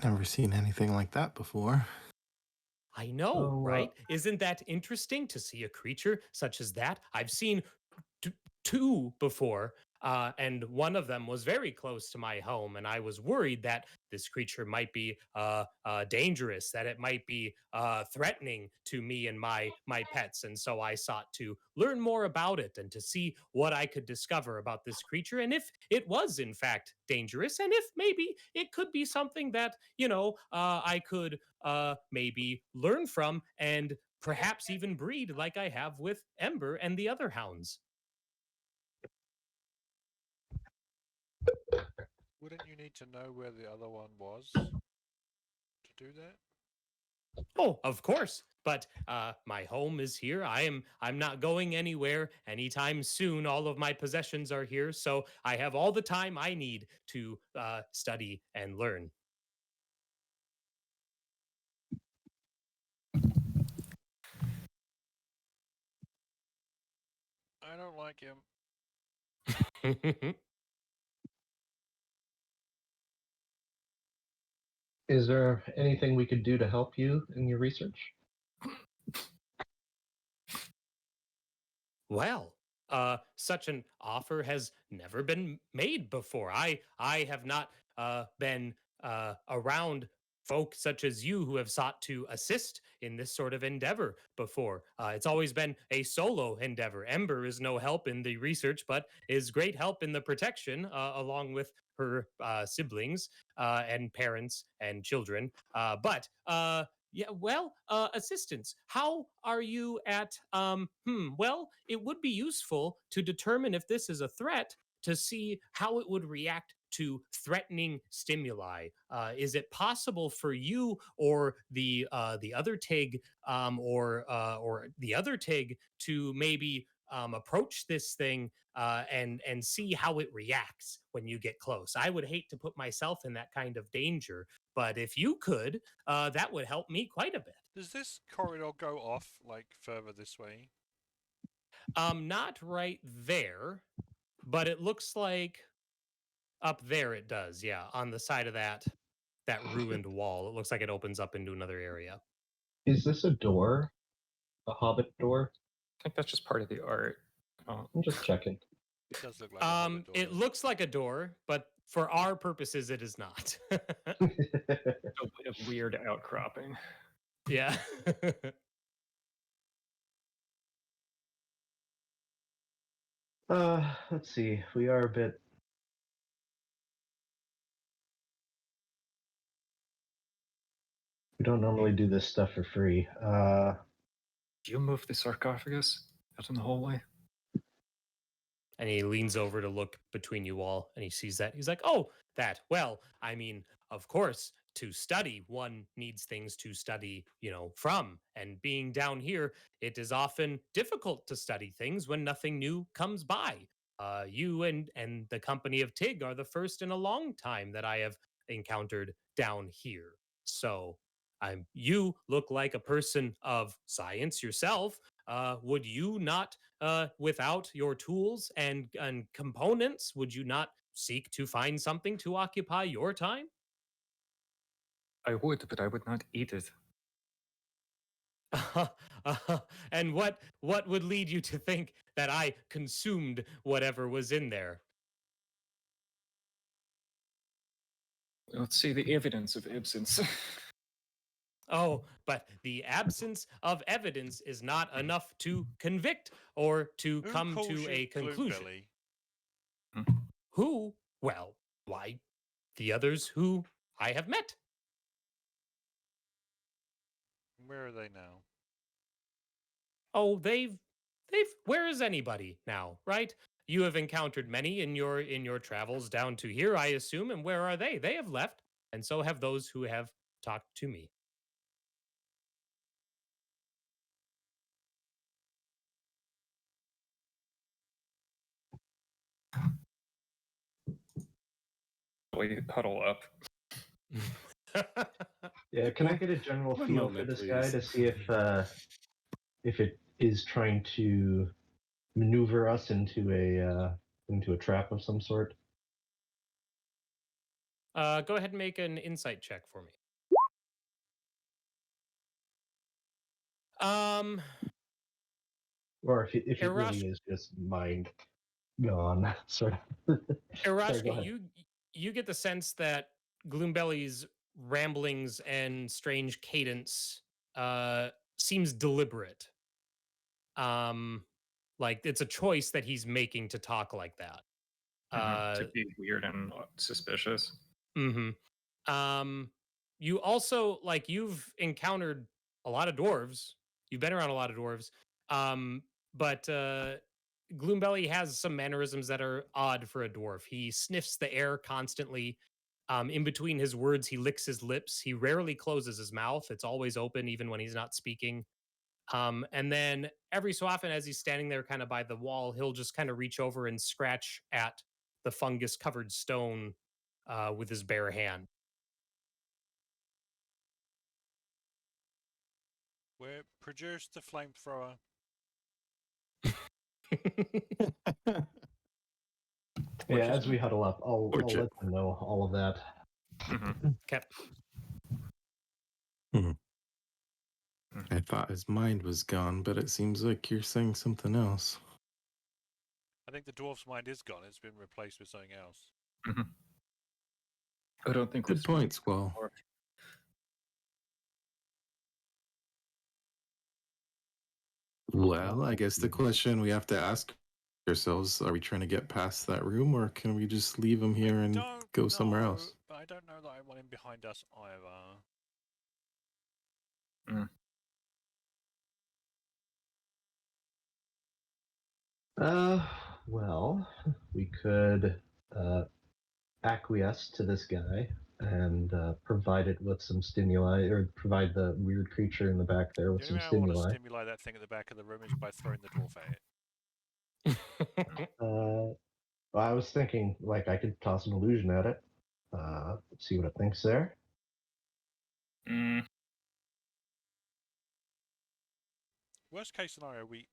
Speaker 5: Never seen anything like that before.
Speaker 1: I know, right? Isn't that interesting to see a creature such as that? I've seen two before, and one of them was very close to my home, and I was worried that this creature might be dangerous, that it might be threatening to me and my pets, and so I sought to learn more about it and to see what I could discover about this creature, and if it was in fact dangerous, and if maybe it could be something that I could maybe learn from and perhaps even breed like I have with Ember and the other hounds.
Speaker 2: Wouldn't you need to know where the other one was to do that?
Speaker 1: Oh, of course. But my home is here. I'm not going anywhere anytime soon. All of my possessions are here, so I have all the time I need to study and learn.
Speaker 2: I don't like him.
Speaker 4: Is there anything we could do to help you in your research?
Speaker 1: Well, such an offer has never been made before. I have not been around folk such as you who have sought to assist in this sort of endeavor before. It's always been a solo endeavor. Ember is no help in the research, but is great help in the protection, along with her siblings and parents and children. Yeah, well, assistance. How are you at? Well, it would be useful to determine if this is a threat to see how it would react to threatening stimuli. Is it possible for you or the other Tig or the other Tig to maybe approach this thing and see how it reacts when you get close? I would hate to put myself in that kind of danger, but if you could, that would help me quite a bit.
Speaker 2: Does this corridor go off, like, further this way?
Speaker 1: Not right there, but it looks like up there it does. Yeah, on the side of that ruined wall, it looks like it opens up into another area.
Speaker 4: Is this a door? A hobbit door?
Speaker 3: I think that's just part of the art. Oh,
Speaker 4: I'm just checking.
Speaker 2: It does look like a hobbit door,
Speaker 1: It
Speaker 2: doesn't
Speaker 1: looks like a door, but for our purposes, it is not.
Speaker 3: a bit of weird outcropping.
Speaker 1: Yeah.
Speaker 4: Let's see. We are a bit. We don't normally do this stuff for free.
Speaker 3: Do you move the sarcophagus out in the hallway?
Speaker 1: And he leans over to look between you all, and he sees that. He's like, oh, that. Well, I mean, of course, to study, one needs things to study, from. And being down here, it is often difficult to study things when nothing new comes by. You and the company of Tig are the first in a long time that I have encountered down here. So you look like a person of science yourself. Would you not, without your tools and components, would you not seek to find something to occupy your time?
Speaker 3: I would, but I would not eat it.
Speaker 1: And what would lead you to think that I consumed whatever was in there?
Speaker 3: Let's see the evidence of absence.
Speaker 1: Oh, but the absence of evidence is not enough to convict or to
Speaker 2: Who
Speaker 1: come
Speaker 2: calls
Speaker 1: to
Speaker 2: you
Speaker 1: a conclusion.
Speaker 2: Gloombelly?
Speaker 1: Who? Well, why, the others who I have met.
Speaker 2: Where are they now?
Speaker 1: Oh, they've where is anybody now, right? You have encountered many in your travels down to here, I assume, and where are they? They have left, and so have those who have talked to me.
Speaker 3: We huddle up.
Speaker 4: Yeah, can I get a general
Speaker 5: One
Speaker 4: feel for
Speaker 5: moment,
Speaker 4: this guy
Speaker 5: please.
Speaker 4: to see if it is trying to maneuver us into a trap of some sort?
Speaker 1: Go ahead and make an insight check for me.
Speaker 4: Or if it
Speaker 1: Arash-
Speaker 4: really is just mind gone, sort of. Sorry, go
Speaker 1: Aerashka,
Speaker 4: ahead.
Speaker 1: you get the sense that Gloombelly's ramblings and strange cadence seems deliberate. Like it's a choice that he's making to talk like that.
Speaker 3: To be weird and suspicious.
Speaker 1: You also like you've encountered a lot of dwarves. You've been around a lot of dwarves. But Gloombelly has some mannerisms that are odd for a dwarf. He sniffs the air constantly. In between his words, he licks his lips. He rarely closes his mouth. It's always open, even when he's not speaking. And then every so often, as he's standing there kind of by the wall, he'll just kind of reach over and scratch at the fungus covered stone with his bare hand.
Speaker 2: We're produce the flamethrower.
Speaker 4: Yeah, as we huddle up, I'll
Speaker 5: Torch it.
Speaker 4: let them know all of that.
Speaker 1: Okay.
Speaker 5: I thought his mind was gone, but it seems like you're saying something else.
Speaker 2: I think the dwarf's mind is gone. It's been replaced with something else.
Speaker 3: I don't think
Speaker 5: Good point, Squall. Well, I guess the question we have to ask ourselves, are we trying to get past that room, or can we just leave him here and go somewhere else?
Speaker 2: I don't know that I want him behind us either.
Speaker 4: Well, we could acquiesce to this guy and provide it with some stimuli, or provide the weird creature in the back there with
Speaker 2: The
Speaker 4: some
Speaker 2: only way I want to
Speaker 4: stimuli.
Speaker 2: stimulate that thing at the back of the room is by throwing the dwarf at it.
Speaker 4: Well, I was thinking, like, I could toss an illusion at it, see what it thinks there.
Speaker 2: Worst case scenario, we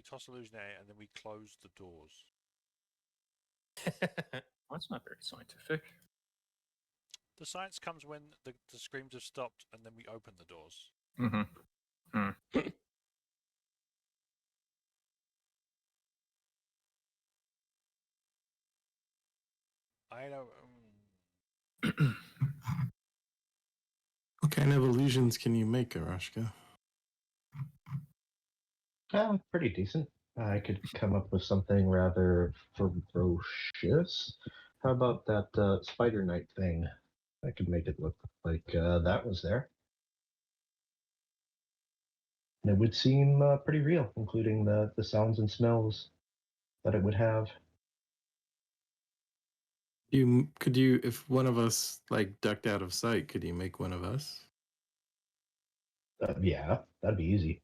Speaker 2: toss illusion at it and then we close the doors.
Speaker 3: That's not very scientific.
Speaker 2: The science comes when the screams have stopped and then we open the doors. I don't.
Speaker 5: What kind of illusions can you make, Aerashka?
Speaker 4: Pretty decent. I could come up with something rather ferocious. How about that spider knight thing? I could make it look like that was there. And it would seem pretty real, including the sounds and smells that it would have.
Speaker 5: Could you, if one of us like ducked out of sight, could you make one of us?
Speaker 4: Yeah, that'd be easy.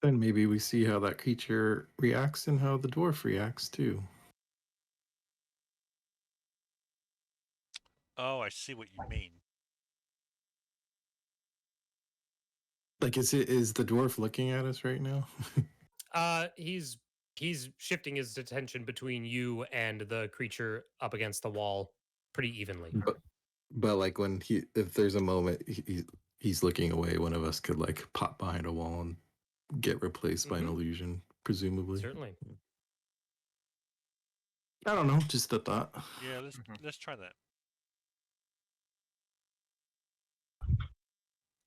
Speaker 5: Then maybe we see how that creature reacts and how the dwarf reacts too.
Speaker 2: Oh, I see what you mean.
Speaker 5: Like, is the dwarf looking at us right now?
Speaker 1: He's shifting his attention between you and the creature up against the wall pretty evenly.
Speaker 5: But like when if there's a moment he's looking away, one of us could like pop behind a wall and get replaced by an illusion, presumably.
Speaker 1: Certainly.
Speaker 5: I don't know, just a thought.
Speaker 2: Yeah, let's try that.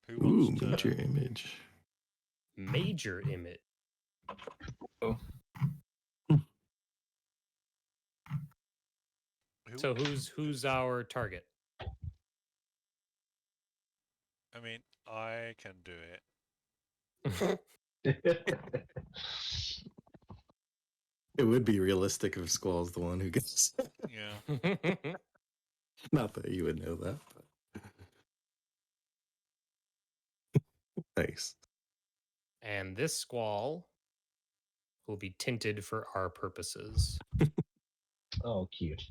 Speaker 2: Who wants to...
Speaker 5: Major image.
Speaker 1: Major image.
Speaker 3: Oh.
Speaker 2: Who
Speaker 1: So who's our target?
Speaker 2: I mean, I can do it.
Speaker 5: It would be realistic if Squall's the one who gets.
Speaker 2: Yeah.
Speaker 5: Not that you would know that. But... Nice.
Speaker 1: And this Squall will be tinted for our purposes.
Speaker 4: Oh, cute.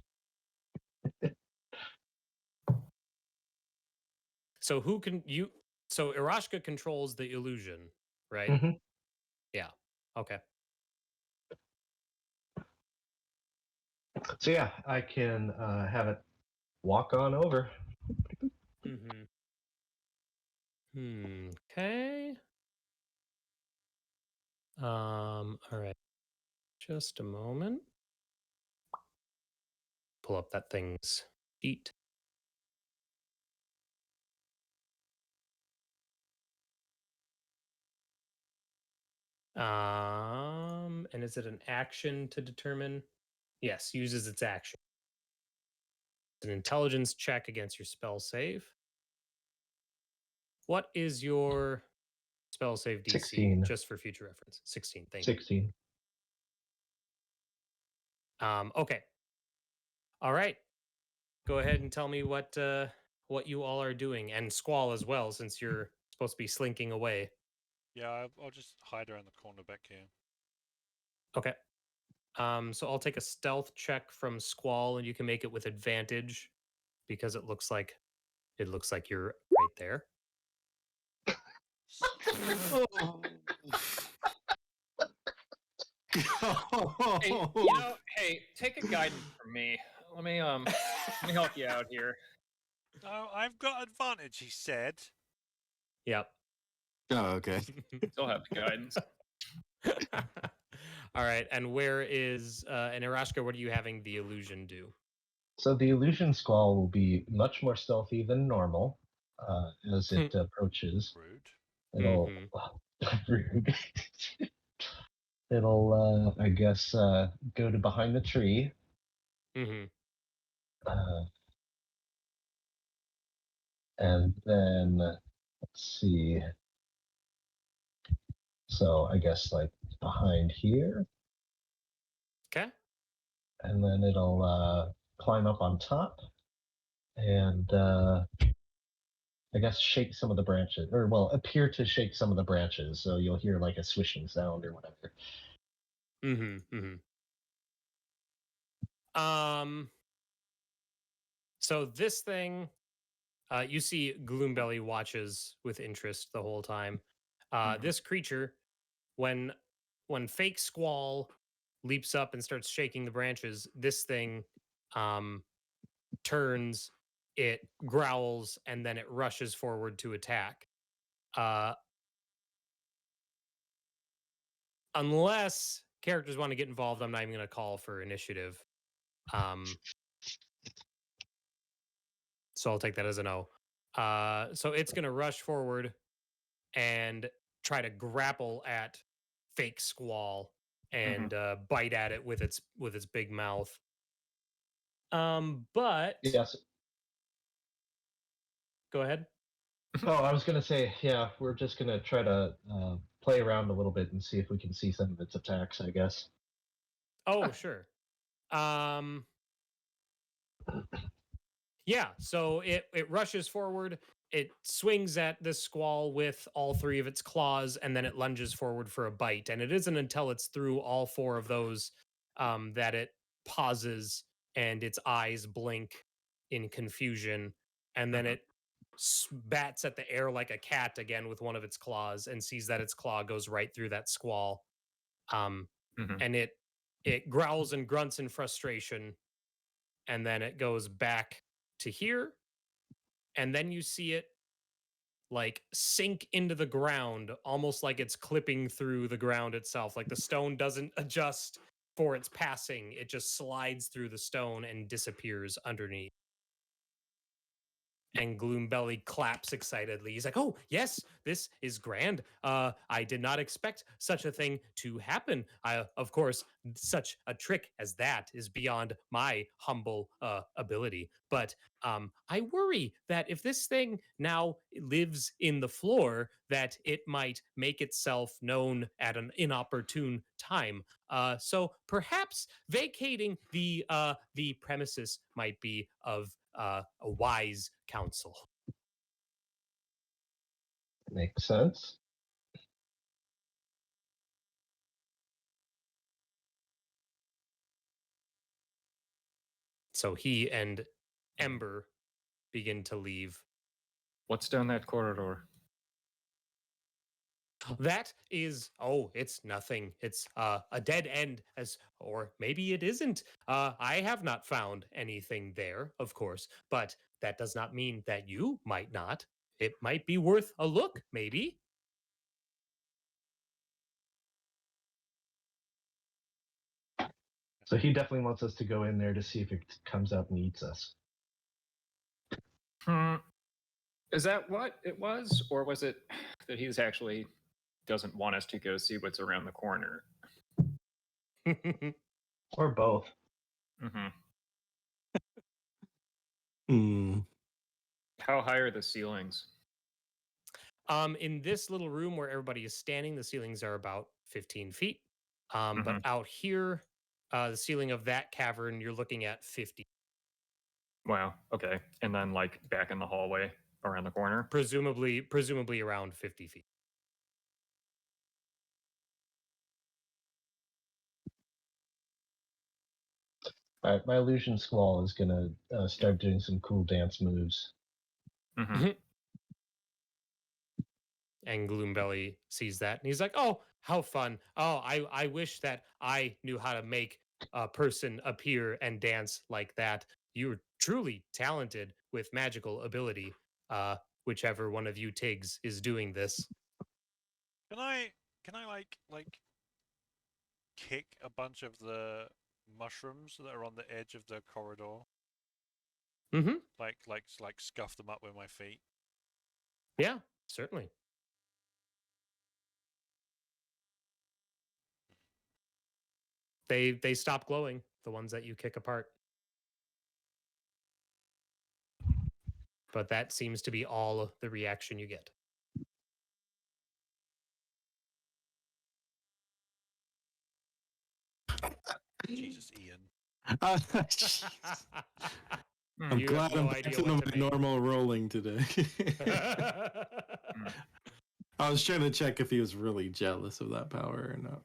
Speaker 1: So who can you? So Aerashka controls the illusion, right?
Speaker 4: Mhm.
Speaker 1: Yeah. Okay.
Speaker 4: So yeah, I can have it walk on over.
Speaker 1: Okay. All right. Just a moment. Pull up that thing's sheet. And is it an action to determine? Yes, uses its action. It's an intelligence check against your spell save. What is your spell save DC?
Speaker 4: 16.
Speaker 1: Just for future reference. 16. Thank you.
Speaker 4: 16.
Speaker 1: Okay. All right. Go ahead and tell me what you all are doing, and Squall as well, since you're supposed to be slinking away.
Speaker 2: Yeah, I'll just hide around the corner back here.
Speaker 1: Okay. So I'll take a stealth check from Squall, and you can make it with advantage because it looks like you're right there.
Speaker 3: Hey, take a guidance from me. Let me help you out here.
Speaker 2: Oh, I've got advantage, he said.
Speaker 1: Yep.
Speaker 5: Oh, okay.
Speaker 3: Still have the guidance.
Speaker 1: All right. And where is and Aerashka, what are you having the illusion do?
Speaker 4: So the illusion Squall will be much more stealthy than normal as it approaches.
Speaker 2: Rude.
Speaker 4: It'll rude. It'll I guess go to behind the tree. And then let's see. So I guess like behind here.
Speaker 1: Okay.
Speaker 4: And then it'll climb up on top and I guess shake some of the branches, or well, appear to shake some of the branches. So you'll hear like a swishing sound or whatever.
Speaker 1: So this thing, you see Gloombelly watches with interest the whole time. This creature, when fake Squall leaps up and starts shaking the branches, this thing turns, it growls, and then it rushes forward to attack. Unless characters want to get involved, I'm not even going to call for initiative. So I'll take that as a no. So it's going to rush forward and try to grapple at fake Squall and bite at it with its big mouth. But
Speaker 4: Yes.
Speaker 1: Go ahead.
Speaker 4: Oh, I was gonna say, yeah, we're just gonna try to play around a little bit and see if we can see some of its attacks, I guess.
Speaker 1: Oh, sure. Yeah, so it rushes forward, it swings at this Squall with all three of its claws, and then it lunges forward for a bite. And it isn't until it's through all four of those that it pauses and its eyes blink in confusion, and then it bats at the air like a cat again with one of its claws and sees that its claw goes right through that Squall. And it growls and grunts in frustration, and then it goes back to here, and then you see it like sink into the ground, almost like it's clipping through the ground itself. Like the stone doesn't adjust for its passing, it just slides through the stone and disappears underneath. And Gloombelly claps excitedly. He's like, "Oh, yes, this is grand. I did not expect such a thing to happen. Of course, such a trick as that is beyond my humble ability. But I worry that if this thing now lives in the floor, that it might make itself known at an inopportune time. So perhaps vacating the premises might be of a wise counsel."
Speaker 4: Makes sense.
Speaker 1: So he and Ember begin to leave.
Speaker 3: What's down that corridor?
Speaker 1: That is, oh, it's nothing. It's a dead end, or maybe it isn't. I have not found anything there, of course, but that does not mean that you might not. It might be worth a look, maybe.
Speaker 4: So he definitely wants us to go in there to see if it comes out and eats us.
Speaker 3: Is that what it was? Or was it that he's actually doesn't want us to go see what's around the corner?
Speaker 4: Or both.
Speaker 3: Mm-hmm.
Speaker 5: Hmm.
Speaker 3: How high are the ceilings?
Speaker 1: In this little room where everybody is standing, the ceilings are about 15 feet. But out here, the ceiling of that cavern, you're looking at 50.
Speaker 3: Wow. Okay. And then like back in the hallway around the corner.
Speaker 1: Presumably around 50 feet.
Speaker 4: All right, my illusion Squall is gonna start doing some cool dance moves.
Speaker 3: Mm-hmm.
Speaker 1: And Gloombelly sees that and he's like, "Oh, how fun. Oh, I wish that I knew how to make a person appear and dance like that. You're truly talented with magical ability. Whichever one of you Tigs is doing this."
Speaker 2: Can I like kick a bunch of the mushrooms that are on the edge of the corridor?
Speaker 1: Mm-hmm.
Speaker 2: Like scuff them up with my feet.
Speaker 1: Yeah, certainly. They stop glowing, the ones that you kick apart. But that seems to be all the reaction you get.
Speaker 2: Jesus, Ian.
Speaker 5: I'm
Speaker 1: You
Speaker 5: glad
Speaker 1: have no
Speaker 5: I'm back
Speaker 1: idea
Speaker 5: to
Speaker 1: what to
Speaker 5: my
Speaker 1: make.
Speaker 5: normal rolling today. I was trying to check if he was really jealous of that power or not.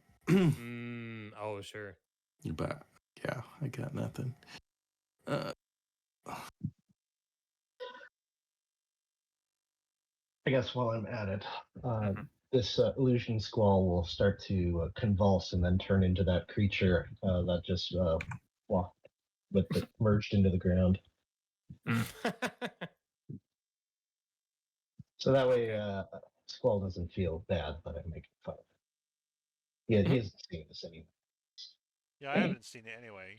Speaker 1: Oh, sure.
Speaker 5: But yeah, I got nothing.
Speaker 4: I guess while I'm at it, this illusion Squall will start to convulse and then turn into that creature that just walked with it merged into the ground. So that way, Squall doesn't feel bad that I'm making fun of it. Yeah, he hasn't seen this anyway.
Speaker 2: Yeah, I haven't seen it anyway.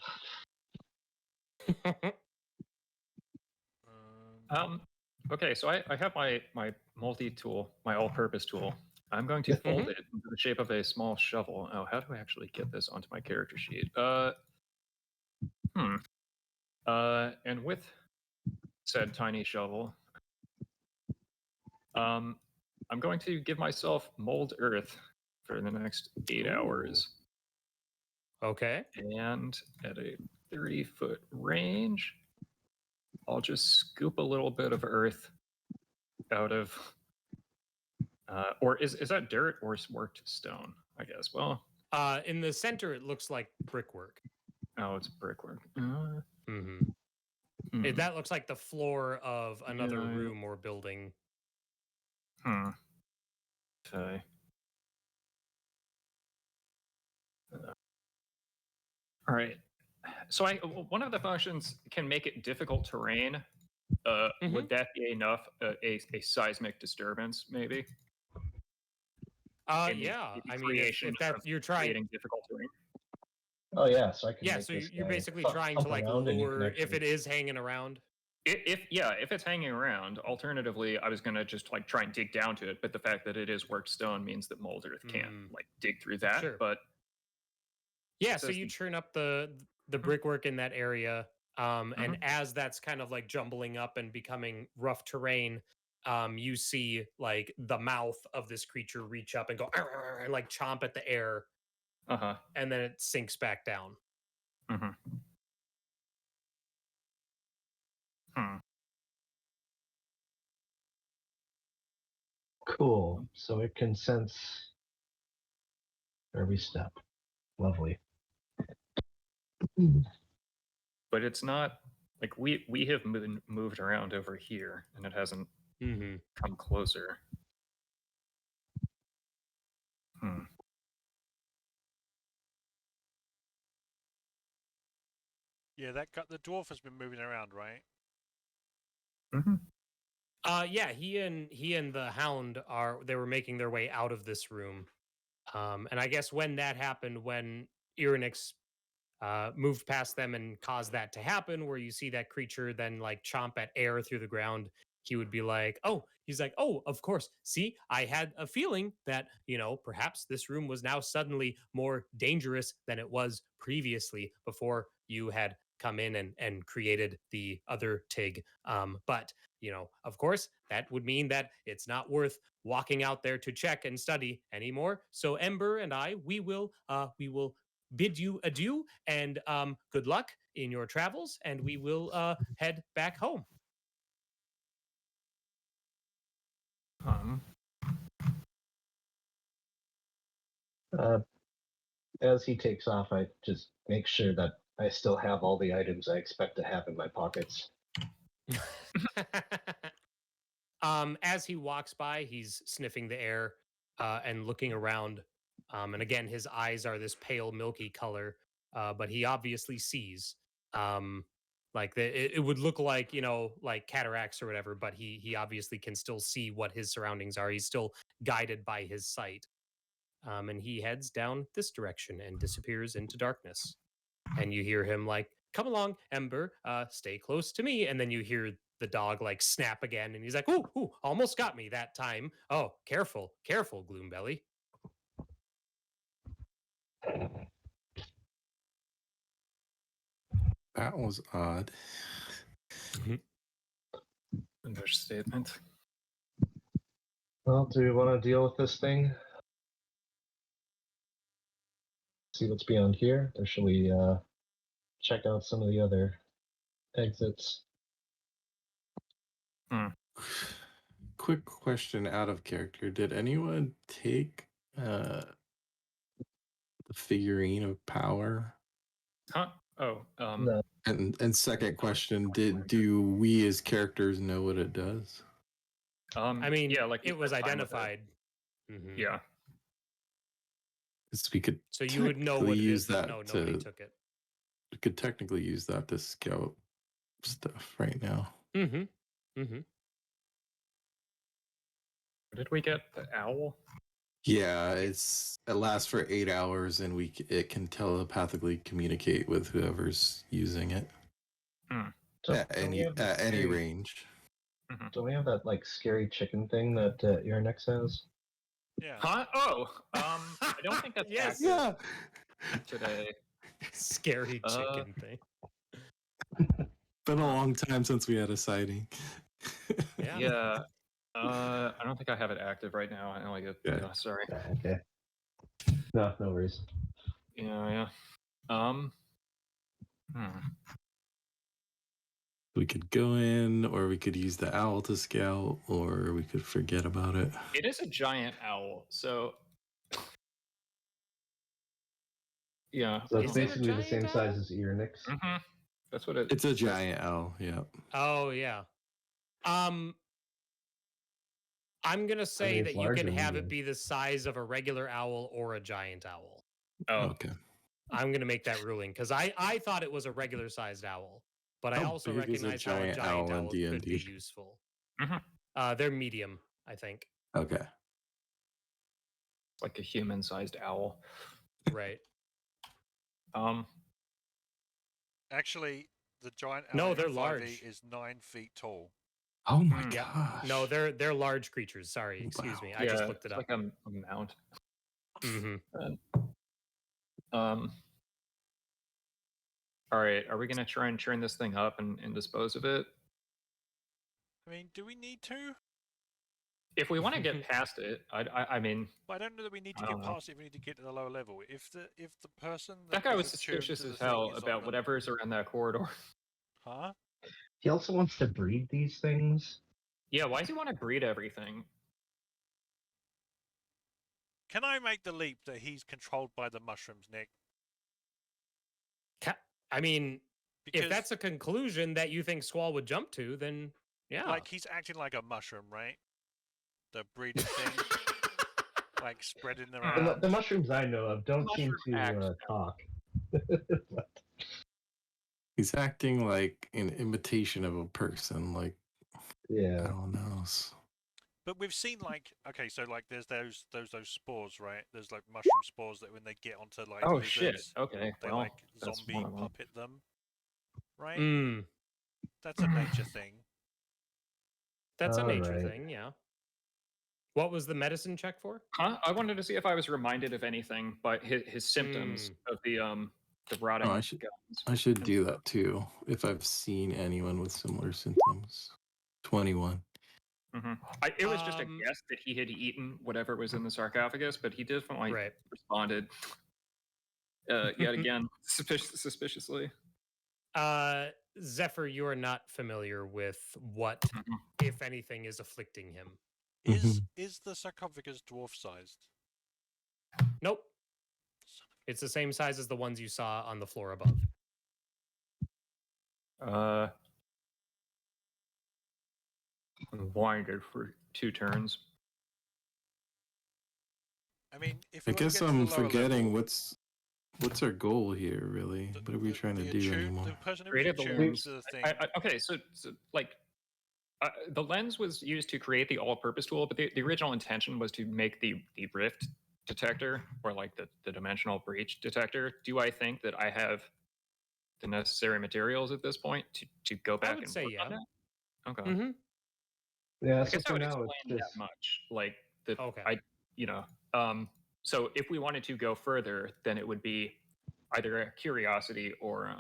Speaker 3: Okay, so I have my multi-tool, my all-purpose tool. I'm going to fold it into the shape of a small shovel. Oh, how do I actually get this onto my character sheet? And with said tiny shovel, I'm going to give myself mold earth for the next 8 hours.
Speaker 1: Okay.
Speaker 3: And at a 30-foot range, I'll just scoop a little bit of earth out of, or is that dirt or worked stone? I guess. Well,
Speaker 1: in the center, it looks like brickwork.
Speaker 3: Oh, it's brickwork.
Speaker 1: That looks like the floor of another room or building.
Speaker 3: Okay. All right. So one of the functions can make it difficult terrain. Would that be enough? A seismic disturbance, maybe?
Speaker 1: Yeah. I mean, if that you're trying
Speaker 3: difficult terrain.
Speaker 4: Oh yeah, so I can.
Speaker 1: Yeah,
Speaker 4: make
Speaker 1: so
Speaker 4: this
Speaker 1: you're
Speaker 4: guy
Speaker 1: basically
Speaker 4: pump
Speaker 1: trying to like
Speaker 4: around and you can
Speaker 1: lure if
Speaker 4: actually-
Speaker 1: it is hanging around.
Speaker 3: If it's hanging around, alternatively, I was gonna just like try and dig down to it, but the fact that it is worked stone means that mold earth can't like dig through that.
Speaker 1: Sure.
Speaker 3: But
Speaker 1: Yeah,
Speaker 3: it
Speaker 1: so
Speaker 3: says
Speaker 1: you
Speaker 3: the-
Speaker 1: churn up the brickwork in that area, and as that's kind of like jumbling up and becoming rough terrain, you see like the mouth of this creature reach up and go "Arr!" and like chomp at the air, and then it sinks back down.
Speaker 4: Cool. So it can sense every step. Lovely.
Speaker 3: But it's not like we have moved around over here, and it hasn't come closer.
Speaker 2: Yeah, the dwarf has been moving around, right?
Speaker 1: Yeah, he and the hound they were making their way out of this room. And I guess when that happened, when Irynyx moved past them and caused that to happen, where you see that creature then like chomp at air through the ground, he would be like, oh, of course. See, I had a feeling that, perhaps this room was now suddenly more dangerous than it was previously before you had come in and created the other TIG. But, of course, that would mean that it's not worth walking out there to check and study anymore. So Ember and I, we will bid you adieu and good luck in your travels, and we will head back home.
Speaker 4: As he takes off, I just make sure that I still have all the items I expect to have in my pockets.
Speaker 1: As he walks by, he's sniffing the air and looking around. And again, his eyes are this pale, milky color, but he obviously sees. It would look like, like cataracts or whatever, but he obviously can still see what his surroundings are. He's still guided by his sight. And he heads down this direction and disappears into darkness. And you hear him like, come along, Ember, stay close to me. And then you hear the dog like snap again, and he's like, ooh, almost got me that time. Oh, careful, Gloombelly.
Speaker 5: That was odd.
Speaker 3: Understatement.
Speaker 4: Well, do we want to deal with this thing? See what's beyond here, or should we check out some of the other exits?
Speaker 5: Quick question out of character. Did anyone take the figurine of power?
Speaker 4: No.
Speaker 5: And second question, do we as characters know what it does?
Speaker 1: I mean,
Speaker 3: yeah, like
Speaker 1: it was identified.
Speaker 3: Yeah.
Speaker 5: Because we could
Speaker 1: So you would know what it
Speaker 5: use
Speaker 1: is, but
Speaker 5: that
Speaker 1: no, nobody took it.
Speaker 5: We could technically use that to scout stuff right now.
Speaker 3: Did we get the owl?
Speaker 5: Yeah, it lasts for 8 hours, and it can telepathically communicate with whoever's using it at any range.
Speaker 4: Do we have that like scary chicken thing that Irynyx has?
Speaker 2: Yeah.
Speaker 3: Huh? Oh, I don't think that's
Speaker 1: Yes.
Speaker 3: active today.
Speaker 1: Scary chicken thing.
Speaker 5: Been a long time since we had a sighting.
Speaker 3: Yeah. I don't think I have it active right now. I only get.
Speaker 5: Yeah.
Speaker 3: Sorry.
Speaker 4: Okay. No worries.
Speaker 3: Yeah.
Speaker 5: We could go in, or we could use the owl to scout, or we could forget about it.
Speaker 3: It is a giant owl, so yeah.
Speaker 4: So it's
Speaker 1: Is it a
Speaker 4: basically the same
Speaker 1: giant
Speaker 4: size
Speaker 1: owl?
Speaker 4: as Irynyx.
Speaker 3: That's what it.
Speaker 5: It's a giant owl. Yeah.
Speaker 1: Oh yeah. I'm gonna say
Speaker 4: it's
Speaker 1: that you
Speaker 4: large
Speaker 1: can
Speaker 4: or
Speaker 1: have it
Speaker 4: medium?
Speaker 1: be the size of a regular owl or a giant owl.
Speaker 3: Oh,
Speaker 5: Okay.
Speaker 1: I'm gonna make that ruling because I thought it was a regular sized owl, but I
Speaker 5: How
Speaker 1: also
Speaker 5: big is a
Speaker 1: recognize how a
Speaker 5: giant
Speaker 1: giant
Speaker 5: owl in
Speaker 1: owl could be
Speaker 5: D&D?
Speaker 1: useful.
Speaker 3: Mhm.
Speaker 1: They're medium, I think.
Speaker 5: Okay.
Speaker 3: like a human-sized owl.
Speaker 1: Right.
Speaker 2: Actually, The giant
Speaker 1: No,
Speaker 2: alligator
Speaker 1: they're
Speaker 2: 5e
Speaker 1: large.
Speaker 2: is 9 feet tall.
Speaker 5: Oh my
Speaker 3: Mm.
Speaker 1: Yeah.
Speaker 5: gosh.
Speaker 1: No, they're large creatures. Sorry, excuse
Speaker 5: Wow.
Speaker 1: me. I just looked it
Speaker 3: it's
Speaker 1: up.
Speaker 3: like a mount.
Speaker 1: Hmm.
Speaker 3: Um. All right, are we gonna try and churn this thing up and dispose of it?
Speaker 2: I mean, do we need to?
Speaker 3: If we want to get past it, I mean,
Speaker 2: But I don't know that we need to
Speaker 3: I
Speaker 2: get
Speaker 3: don't know.
Speaker 2: past it if we need to get to the lower level. If the person
Speaker 3: that guy
Speaker 2: is
Speaker 3: was
Speaker 2: attuned
Speaker 3: suspicious
Speaker 2: to the
Speaker 3: as hell
Speaker 2: thing is on
Speaker 3: about
Speaker 2: the-
Speaker 3: whatever's around that corridor.
Speaker 2: Huh?
Speaker 4: He also wants to breed these things.
Speaker 3: Yeah, why does he want to breed everything?
Speaker 2: Can I make the leap that he's controlled by the mushrooms, Nick?
Speaker 1: I mean,
Speaker 2: Because
Speaker 1: if that's a conclusion that you think Squall would jump to, then yeah.
Speaker 2: like he's acting like a mushroom, right? The breeding thing, like spreading
Speaker 4: The,
Speaker 2: around.
Speaker 4: the mushrooms I know of don't seem
Speaker 3: Mushroom act.
Speaker 4: to talk. But,
Speaker 5: He's acting like an imitation of a person. Like, I
Speaker 4: yeah.
Speaker 5: don't know.
Speaker 2: But we've seen like okay, so like there's those spores, right? There's like mushroom spores that when they get onto like
Speaker 3: Oh
Speaker 2: lizards,
Speaker 3: shit! Okay,
Speaker 2: they
Speaker 3: well,
Speaker 2: like
Speaker 3: that's
Speaker 2: zombie
Speaker 3: one of them.
Speaker 2: puppet them, right?
Speaker 1: Mm,
Speaker 2: That's a nature thing.
Speaker 1: that's a nature
Speaker 4: Alright.
Speaker 1: thing, yeah. What was the medicine check for?
Speaker 3: Huh? I wanted to see if I was reminded of anything, but his symptoms of the rotting
Speaker 5: Oh, I should-
Speaker 3: gums.
Speaker 5: I should
Speaker 3: and
Speaker 5: do
Speaker 3: stuff.
Speaker 5: that too if I've seen anyone with similar symptoms. 21.
Speaker 3: It was just a
Speaker 1: Um,
Speaker 3: guess that he had eaten whatever was in the sarcophagus, but he definitely
Speaker 1: Right.
Speaker 3: responded yet again suspiciously.
Speaker 1: Zephyr, you are not familiar with what,
Speaker 3: Mhm.
Speaker 1: if anything, is afflicting him.
Speaker 2: Is the sarcophagus dwarf sized?
Speaker 1: Nope. It's the same size as the ones you saw on the floor above.
Speaker 3: I'm blinded for 2 turns.
Speaker 2: I mean, if
Speaker 5: I
Speaker 2: we wanna
Speaker 5: guess
Speaker 2: get to
Speaker 5: I'm
Speaker 2: the lower
Speaker 5: forgetting
Speaker 2: level,
Speaker 5: what's our goal here, really? What are we trying to do anymore?
Speaker 2: The person who
Speaker 3: Created
Speaker 2: was
Speaker 3: the
Speaker 2: attuned
Speaker 3: lens.
Speaker 2: to the thing.
Speaker 3: Okay, so like the lens was used to create the all-purpose tool, but the original intention was to make the rift detector or like the dimensional breach detector. Do I think that I have the necessary materials at this point to go back
Speaker 1: would
Speaker 3: and
Speaker 1: say
Speaker 3: work
Speaker 1: yeah.
Speaker 3: on that? Okay.
Speaker 1: Mm-hmm.
Speaker 4: Yeah,
Speaker 3: I
Speaker 4: so
Speaker 3: guess I
Speaker 4: for
Speaker 3: would
Speaker 4: now it's
Speaker 3: explain
Speaker 4: just
Speaker 3: that much. Like that
Speaker 1: Okay.
Speaker 3: so if we wanted to go further, then it would be either a curiosity or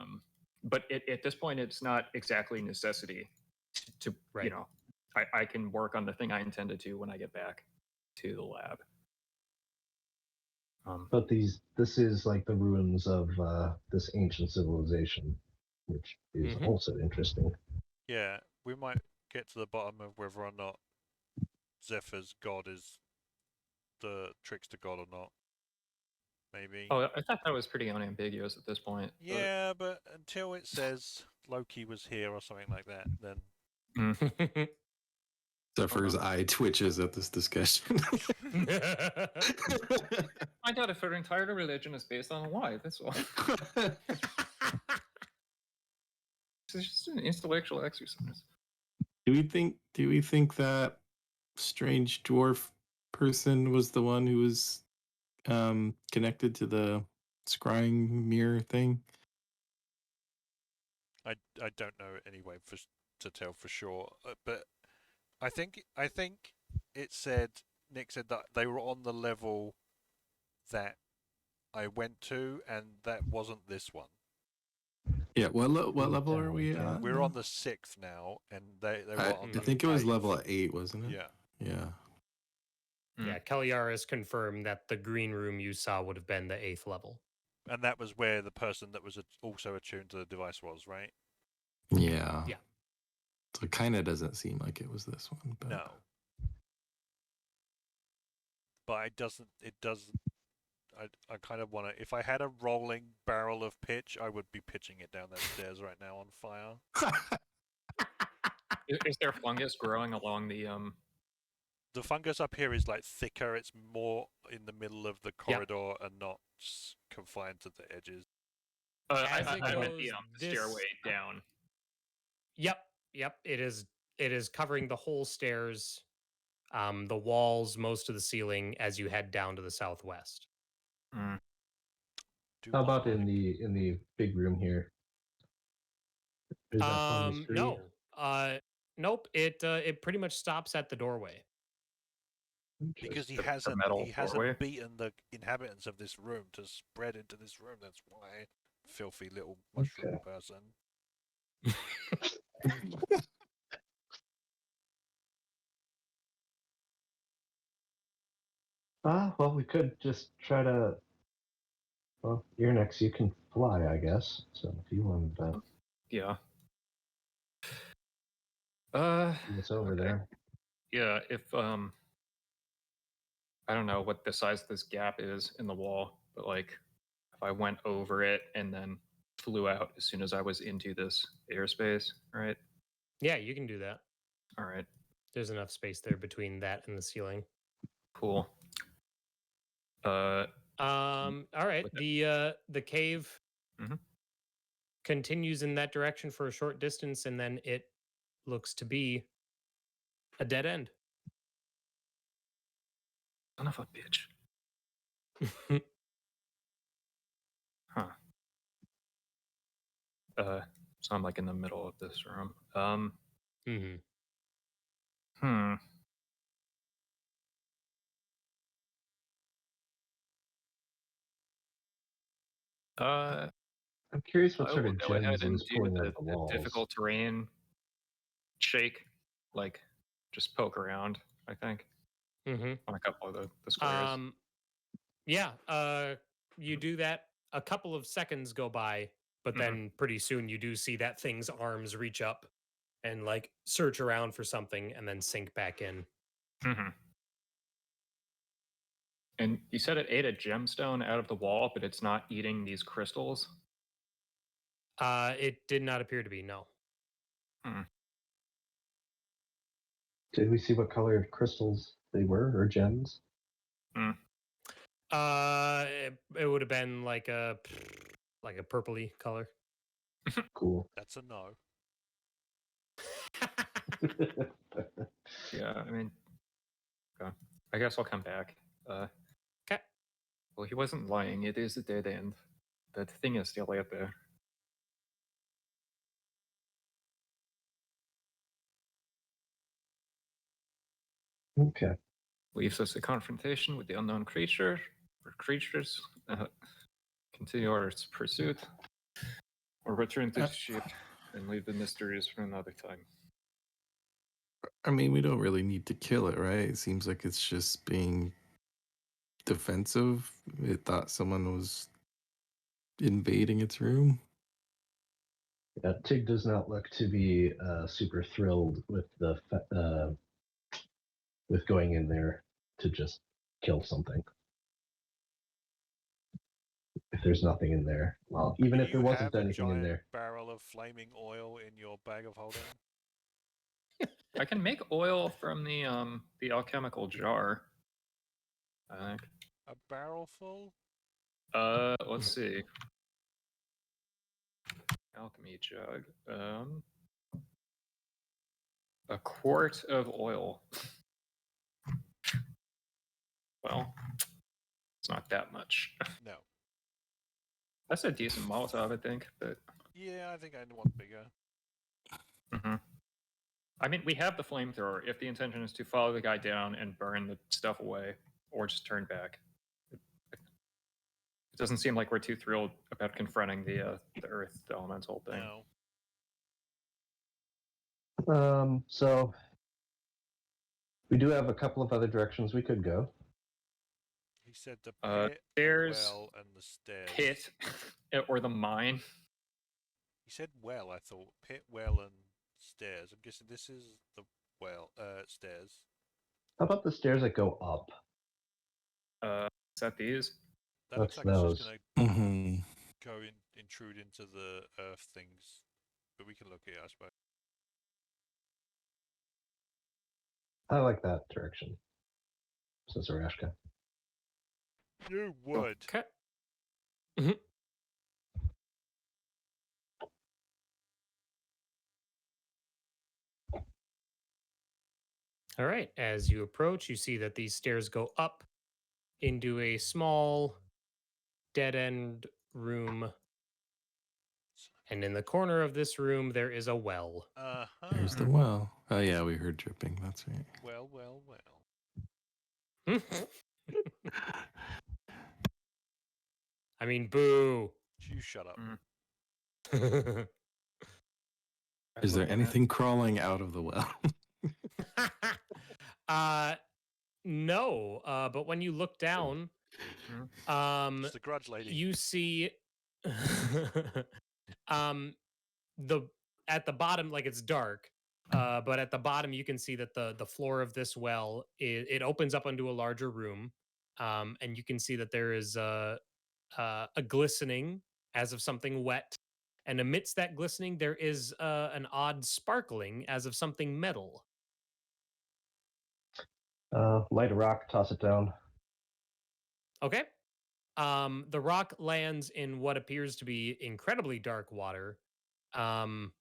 Speaker 3: but at this point it's not exactly necessity to
Speaker 1: Right.
Speaker 3: I can work on the thing I intended to when I get back to the lab.
Speaker 4: but this is like the ruins of this ancient civilization, which is
Speaker 1: Mhm.
Speaker 4: also interesting.
Speaker 2: Yeah, we might get to the bottom of whether or not Zephyr's god is the trickster god or not. Maybe.
Speaker 3: Oh, I thought that was pretty unambiguous at this point. but-
Speaker 2: Yeah, but until it says Loki was here or something like that, then
Speaker 5: Zephyr's eye twitches at this discussion.
Speaker 3: I doubt if her entire religion is based on a lie. That's all. It's just an intellectual exercise.
Speaker 5: Do we think that strange dwarf person was the one who was connected to the scrying mirror thing?
Speaker 2: I don't know anyway to tell for sure. But I think it said Nick said that they were on the level that I went to, and that wasn't this one.
Speaker 5: Yeah. What level are we at?
Speaker 2: We're
Speaker 5: now?
Speaker 2: on the 6th now, and they were
Speaker 5: I,
Speaker 2: on
Speaker 5: I
Speaker 2: the
Speaker 5: think it was
Speaker 2: 8th.
Speaker 5: level 8, wasn't it?
Speaker 2: Yeah.
Speaker 5: Yeah.
Speaker 1: Yeah, Keliaris confirmed that the green room you saw would have been the 8th level.
Speaker 2: And that was where the person that was also attuned to the device was, right?
Speaker 5: Yeah.
Speaker 1: Yeah.
Speaker 5: So it kind of doesn't seem like it was this one, but
Speaker 2: No. But it doesn't. I kind of want to. If I had a rolling barrel of pitch, I would be pitching it down that stairs right now on fire.
Speaker 3: Is there fungus growing along the
Speaker 2: The fungus up here is like thicker. It's more in the middle of the corridor and not confined to the edges.
Speaker 1: As
Speaker 3: I
Speaker 1: it
Speaker 3: meant
Speaker 1: goes,
Speaker 3: the stairway down.
Speaker 1: Yep. It is covering the whole stairs, the walls, most of the ceiling as you head down to the southwest.
Speaker 2: Do
Speaker 4: How
Speaker 2: I
Speaker 4: about in
Speaker 2: like-
Speaker 4: the big room here? Is that one free?
Speaker 1: No. Nope. It pretty much stops at the doorway.
Speaker 2: Because he
Speaker 3: The metal
Speaker 2: hasn't
Speaker 3: doorway?
Speaker 2: beaten the inhabitants of this room to spread into this room. That's why, filthy little mushroom
Speaker 4: Okay.
Speaker 2: person.
Speaker 4: Well, we could just try to. Well, Irynyx, you can fly, I guess. So if you wanted to
Speaker 3: Yeah.
Speaker 4: see what's over
Speaker 3: Okay.
Speaker 4: there.
Speaker 3: Yeah, if I don't know what the size of this gap is in the wall, but like if I went over it and then flew out as soon as I was into this airspace, right?
Speaker 1: Yeah, you can do that.
Speaker 3: All right,
Speaker 1: There's enough space there between that and the ceiling.
Speaker 3: cool.
Speaker 1: All right.
Speaker 3: With
Speaker 1: The cave
Speaker 3: Mhm.
Speaker 1: continues in that direction for a short distance, and then it looks to be a dead end.
Speaker 3: Son of a bitch. Huh. So I'm like in the middle of this room.
Speaker 1: hmm
Speaker 3: Hmm.
Speaker 4: I'm curious what
Speaker 3: I
Speaker 4: sort
Speaker 3: will
Speaker 4: of
Speaker 3: go ahead
Speaker 4: gems he
Speaker 3: and
Speaker 4: was
Speaker 3: do
Speaker 4: pulling out
Speaker 3: the,
Speaker 4: of the
Speaker 3: the
Speaker 4: walls.
Speaker 3: difficult terrain shake, like just poke around, I think,
Speaker 1: hmm
Speaker 3: on a couple of the squares.
Speaker 1: Yeah. You do that. A couple of seconds go by, but
Speaker 3: Mhm.
Speaker 1: then pretty soon you do see that thing's arms reach up and like search around for something and then sink back in.
Speaker 3: Mm-hmm. And you said it ate a gemstone out of the wall, but it's not eating these crystals.
Speaker 1: It did not appear to be, no.
Speaker 4: Did we see what color of crystals they were, or gems?
Speaker 1: It would have been like a purpley color.
Speaker 4: Cool.
Speaker 2: That's a no.
Speaker 3: Yeah, I mean, okay. I guess I'll come back.
Speaker 1: Okay.
Speaker 3: Well, he wasn't lying. It is a dead end. That thing is still out there.
Speaker 4: Okay.
Speaker 3: Leaves us a confrontation with the unknown creature or creatures. Continue our pursuit, or return to the ship and leave the mysteries for another time.
Speaker 5: I mean, we don't really need to kill it, right? It seems like it's just being defensive. It thought someone was invading its room.
Speaker 4: Tig does not look to be super thrilled with with going in there to just kill something. If there's nothing in there, well, even
Speaker 2: Do
Speaker 4: if there
Speaker 2: you
Speaker 4: wasn't
Speaker 2: have a
Speaker 4: anything in
Speaker 2: giant
Speaker 4: there,
Speaker 2: barrel of flaming oil in your bag of holding?
Speaker 3: I can make oil from the alchemical jar. I think.
Speaker 2: A barrel full?
Speaker 3: Let's see. Alchemy jug. A quart of oil. Well, it's not that much.
Speaker 2: No.
Speaker 3: That's a decent Molotov, I think. But
Speaker 2: Yeah, I think I want bigger.
Speaker 3: I mean, we have the flamethrower. If the intention is to follow the guy down and burn the stuff away, or just turn back, it doesn't seem like we're too thrilled about confronting the earth elemental thing.
Speaker 2: No.
Speaker 4: So we do have a couple of other directions we could go.
Speaker 2: He said the pit, the
Speaker 3: Stairs,
Speaker 2: well, and the stairs.
Speaker 3: pit, or the mine.
Speaker 2: He said well, I thought. Pit, well, and stairs. I'm guessing this is the stairs.
Speaker 4: How about the stairs that go up?
Speaker 3: Is that these?
Speaker 2: That looks
Speaker 4: That's
Speaker 2: like it's
Speaker 4: those.
Speaker 2: just going to
Speaker 5: Mm-hmm.
Speaker 2: go intrude into the earth things. But we can look at it, I suppose.
Speaker 4: I like that direction, says Aerashka.
Speaker 2: You would.
Speaker 1: Okay. All right. As you approach, you see that these stairs go up into a small dead end room. And in the corner of this room, there is a well.
Speaker 5: There's the well. Oh yeah, we heard dripping. That's right.
Speaker 2: Well, well, well.
Speaker 1: I mean, boo.
Speaker 2: You shut up.
Speaker 5: Is there anything crawling out of the well?
Speaker 1: No. But when you look down,
Speaker 2: It's the grudge lady.
Speaker 1: you see the at the bottom, like it's dark, but at the bottom you can see that the floor of this well it opens up into a larger room, and you can see that there is a glistening as of something wet, and amidst that glistening there is an odd sparkling as of something metal.
Speaker 4: Light a rock, toss it down.
Speaker 1: Okay. The rock lands in what appears to be incredibly dark water. And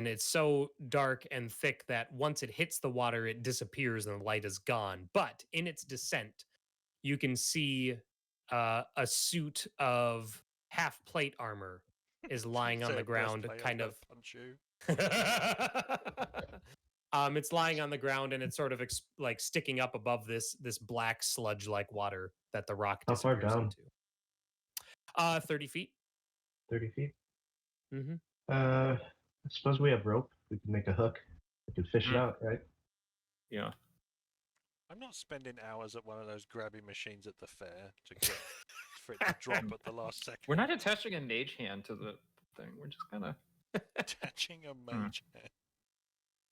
Speaker 1: it's so dark and thick that once it hits the water, it disappears and the light is gone. But in its descent, you can see a suit of half plate armor is lying on
Speaker 2: Say
Speaker 1: the
Speaker 2: a
Speaker 1: ground,
Speaker 2: breastplate,
Speaker 1: kind
Speaker 2: I'm
Speaker 1: of.
Speaker 2: gonna punch you.
Speaker 1: It's lying on the ground and it's sort of like sticking up above this black sludge-like water that the rock
Speaker 4: How far
Speaker 1: disappears
Speaker 4: down?
Speaker 1: into. 30 feet.
Speaker 4: 30 feet.
Speaker 1: Mm-hmm.
Speaker 4: I suppose we have rope. We can make a hook. We can fish it out, right?
Speaker 3: Yeah.
Speaker 2: I'm not spending hours at one of those grabbing machines at the fair to get for it to drop at the last second.
Speaker 3: We're not attaching a mage hand to the thing. We're just kind of.
Speaker 2: attaching a mage hand.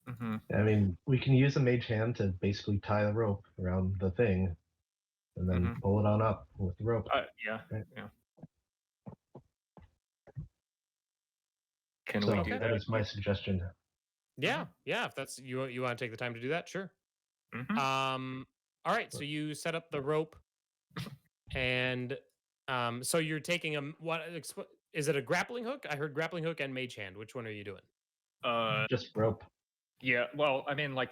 Speaker 3: Mm-hmm.
Speaker 4: I mean, we can use a mage hand to basically tie a rope around the thing, and then pull it on up with the rope.
Speaker 3: Yeah.
Speaker 4: Right.
Speaker 3: Yeah. Can
Speaker 4: So
Speaker 3: we do
Speaker 4: that
Speaker 3: that?
Speaker 4: is my suggestion.
Speaker 1: Yeah, yeah. If that's you want to take the time to do that, sure.
Speaker 3: Mhm.
Speaker 1: All right. So you set up the rope, and so you're taking is it a grappling hook? I heard grappling hook and mage hand. Which one are you doing?
Speaker 4: Just rope.
Speaker 3: Yeah. Well, I mean, I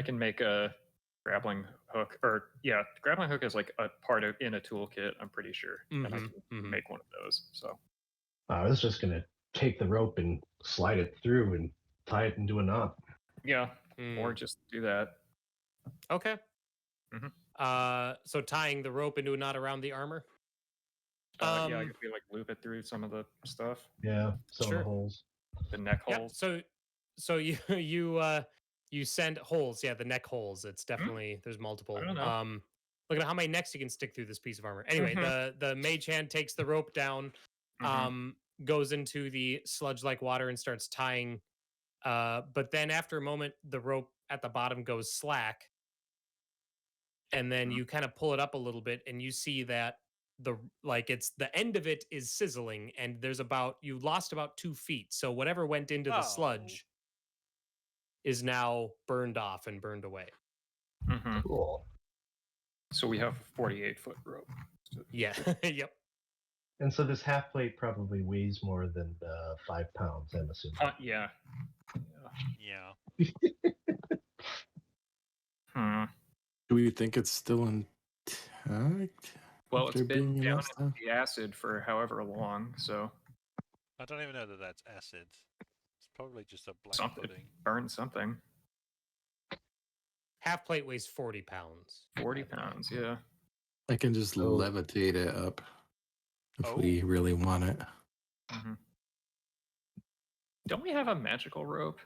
Speaker 3: can make a grappling hook, or grappling hook is like a part of in a toolkit. I'm pretty sure, and I can make one of those. So.
Speaker 4: I was just gonna take the rope and slide it through and tie it into a knot.
Speaker 3: Yeah. Or just do that.
Speaker 1: Okay.
Speaker 3: Mhm.
Speaker 1: So tying the rope into a knot around the armor.
Speaker 3: Yeah, I could be like loop it through some of the stuff,
Speaker 4: Yeah, some
Speaker 1: Sure.
Speaker 4: of the holes.
Speaker 3: the neck
Speaker 1: Yeah.
Speaker 3: holes.
Speaker 1: So you send holes. Yeah, the neck holes. It's definitely there's multiple.
Speaker 3: I don't know.
Speaker 1: Look at how many necks you can stick through this piece of armor. Anyway, the mage hand takes the rope down, goes into the sludge-like water and starts tying. But then after a moment, the rope at the bottom goes slack, and then you kind of pull it up a little bit, and you see that it's the end of it is sizzling, and you lost about 2 feet. So whatever went into the sludge is now burned off and burned away.
Speaker 4: Cool.
Speaker 3: So we have a 48-foot rope.
Speaker 1: Yeah. Yep.
Speaker 4: And so this half plate probably weighs more than 5 pounds, I'm assuming.
Speaker 3: Yeah.
Speaker 2: Yeah.
Speaker 5: Do we think it's still intact?
Speaker 3: Well, it's
Speaker 5: after
Speaker 3: been
Speaker 5: being
Speaker 3: down
Speaker 5: enough
Speaker 3: in
Speaker 5: time?
Speaker 3: the acid for however long, so
Speaker 2: I don't even know that that's acid. It's probably just a black
Speaker 3: something
Speaker 2: pudding.
Speaker 3: burn something.
Speaker 1: Half plate weighs 40 pounds.
Speaker 3: 40 pounds, yeah.
Speaker 5: I can just levitate it up if we really want it.
Speaker 3: Don't we have a magical rope?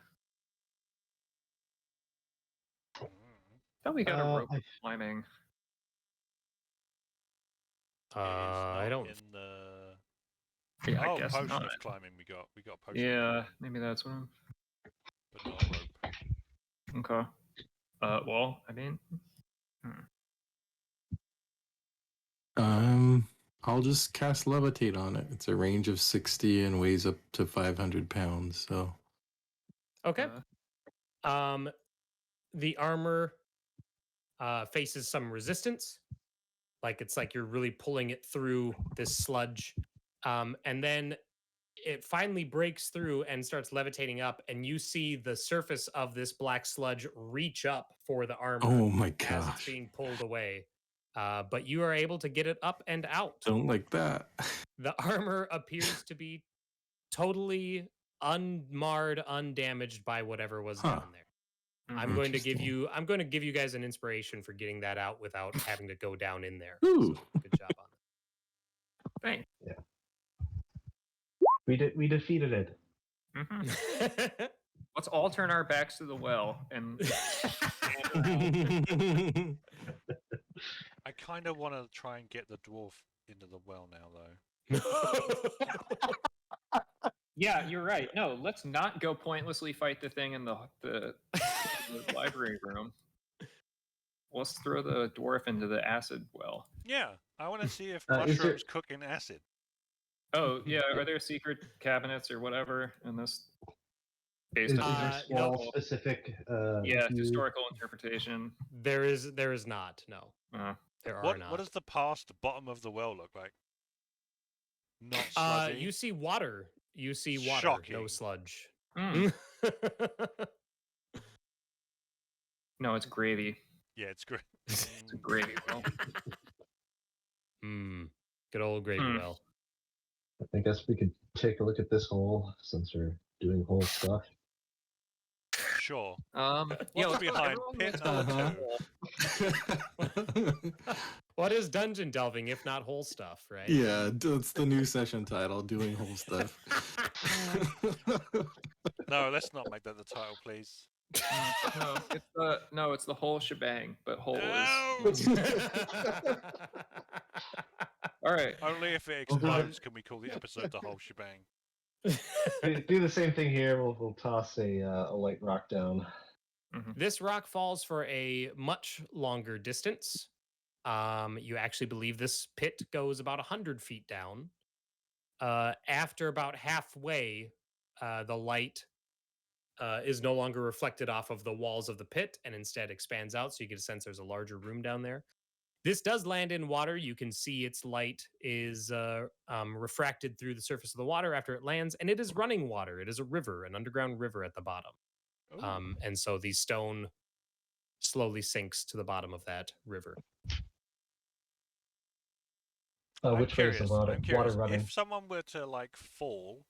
Speaker 3: Thought we got a rope for climbing.
Speaker 1: I don't.
Speaker 2: In the...
Speaker 3: Yeah, I guess
Speaker 2: potion
Speaker 3: not.
Speaker 2: of climbing. We got potion.
Speaker 3: Yeah, maybe that's one.
Speaker 2: But not rope.
Speaker 3: Okay. Well, I mean,
Speaker 5: I'll just cast levitate on it. It's a range of 60 and weighs up to 500 pounds. So.
Speaker 1: Okay. The armor faces some resistance. It's like you're really pulling it through this sludge. And then it finally breaks through and starts levitating up, and you see the surface of this black sludge reach up for the armor.
Speaker 5: Oh my
Speaker 1: as it's
Speaker 5: gosh.
Speaker 1: being pulled away. but you are able to get it up and out.
Speaker 5: Don't like that.
Speaker 1: The armor appears to be totally unmarred, undamaged by whatever was
Speaker 5: Huh.
Speaker 1: down there. I'm going to give
Speaker 5: Interesting.
Speaker 1: you guys an inspiration for getting that out without having to go down in there.
Speaker 5: Ooh.
Speaker 1: So, good job on
Speaker 3: Thanks.
Speaker 4: We defeated it.
Speaker 3: Mhm.
Speaker 1: that.
Speaker 3: Let's all turn our backs to the well and
Speaker 2: I kind of want to try and get the dwarf into the well now, though.
Speaker 3: yeah, you're right. No, let's not go pointlessly fight the thing in the library room. Let's throw the dwarf into the acid well.
Speaker 2: Yeah, I want to see if
Speaker 4: Is there-
Speaker 2: mushrooms cook in acid.
Speaker 3: Oh yeah, are there secret cabinets or whatever in this? Based
Speaker 4: Is
Speaker 3: on
Speaker 4: there
Speaker 1: no.
Speaker 4: Squall specific?
Speaker 3: yeah,
Speaker 4: view?
Speaker 3: historical interpretation.
Speaker 1: There is not. No, there are not.
Speaker 2: What does the past bottom of the well look like? Not sludgy.
Speaker 1: You see water. You see water.
Speaker 2: Shocking.
Speaker 1: No sludge.
Speaker 3: Mm. No, it's gravy.
Speaker 2: Yeah, it's great.
Speaker 3: It's a gravy well.
Speaker 1: Good old gravy
Speaker 3: Hmm.
Speaker 1: well.
Speaker 4: I guess we could take a look at this hole since we're doing whole stuff.
Speaker 2: Sure.
Speaker 3: Yeah,
Speaker 2: What's behind
Speaker 3: everyone
Speaker 2: pit
Speaker 3: looks
Speaker 2: number
Speaker 3: cool.
Speaker 2: 2?
Speaker 1: What is dungeon delving if not whole stuff, right?
Speaker 5: Yeah, that's the new session title, doing whole stuff.
Speaker 2: No, let's not make that the title, please.
Speaker 3: No, it's the whole shebang, but whole
Speaker 2: No!
Speaker 3: is. All right.
Speaker 2: Only if it
Speaker 4: We'll do it.
Speaker 2: explodes can we call the episode the whole shebang.
Speaker 4: Do the same thing here. We'll toss a light rock down.
Speaker 1: This rock falls for a much longer distance. You actually believe this pit goes about 100 feet down. After about halfway, the light is no longer reflected off of the walls of the pit and instead expands out, so you get a sense there's a larger room down there. This does land in water. You can see its light is refracted through the surface of the water after it lands, and it is running water. It is a river, an underground river at the bottom.
Speaker 2: Ooh.
Speaker 1: And so the stone slowly sinks to the bottom of that river.
Speaker 2: I'm
Speaker 4: Which way is
Speaker 2: curious.
Speaker 4: the water
Speaker 2: I'm curious.
Speaker 4: running?
Speaker 2: If someone were to like fall,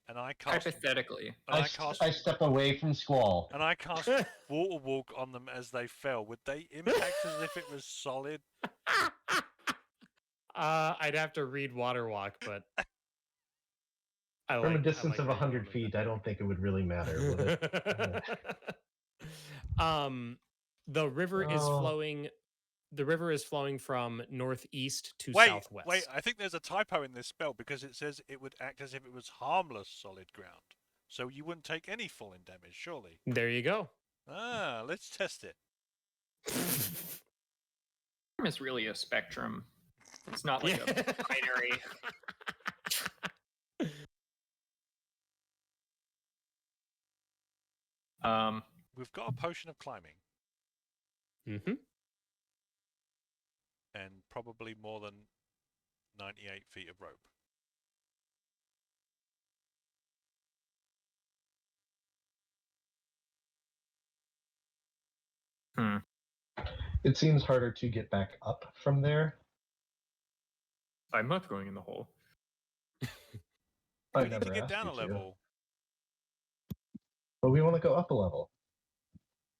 Speaker 2: and I cast,
Speaker 3: Hypothetically,
Speaker 2: and
Speaker 4: I step away from Squall.
Speaker 2: and I cast water walk on them as they fell, would they impact as if it was solid?
Speaker 1: I'd have to read Water Walk, but
Speaker 4: From a distance of 100 feet, I don't think it would really matter, would it?
Speaker 1: The river is
Speaker 4: Oh.
Speaker 1: flowing. The river is flowing from northeast to
Speaker 2: Wait,
Speaker 1: southwest.
Speaker 2: wait. I think there's a typo in this spell because it says it would act as if it was harmless solid ground. So you wouldn't take any falling damage, surely.
Speaker 1: There you go.
Speaker 2: Ah, let's test it.
Speaker 3: it's really a spectrum. It's not like a binary.
Speaker 2: We've got a potion of climbing
Speaker 1: Mm-hmm.
Speaker 2: and probably more than 98 feet of rope.
Speaker 4: It seems harder to get back up from there.
Speaker 3: I'm not going in the hole.
Speaker 4: I
Speaker 2: We need to
Speaker 4: never
Speaker 2: get
Speaker 4: asked
Speaker 2: down
Speaker 4: you
Speaker 2: a
Speaker 4: to.
Speaker 2: level.
Speaker 4: But we want to go up a level.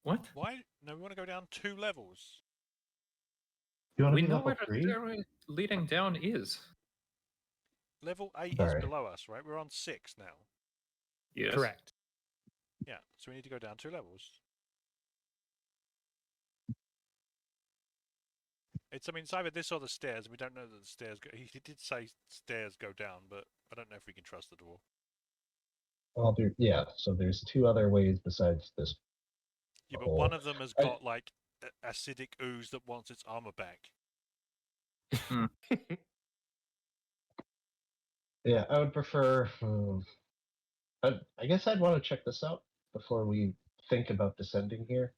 Speaker 3: What?
Speaker 2: Why? No, we want to go down 2 levels.
Speaker 4: You want
Speaker 3: We
Speaker 4: to be
Speaker 3: know
Speaker 4: level
Speaker 3: where the
Speaker 4: 3?
Speaker 3: stairway leading down is.
Speaker 2: Level 8 is
Speaker 4: Sorry.
Speaker 2: below us, right? We're on 6 now.
Speaker 3: Yes.
Speaker 1: Correct.
Speaker 2: Yeah, so we need to go down 2 levels. I mean, it's either this or the stairs. We don't know that the stairs go. He did say stairs go down, but I don't know if we can trust the dwarf.
Speaker 4: Well, so there's 2 other ways besides this.
Speaker 2: Yeah, but one of them has got like acidic ooze that wants its armor back.
Speaker 4: Yeah, I would prefer. I guess I'd want to check this out before we think about descending here.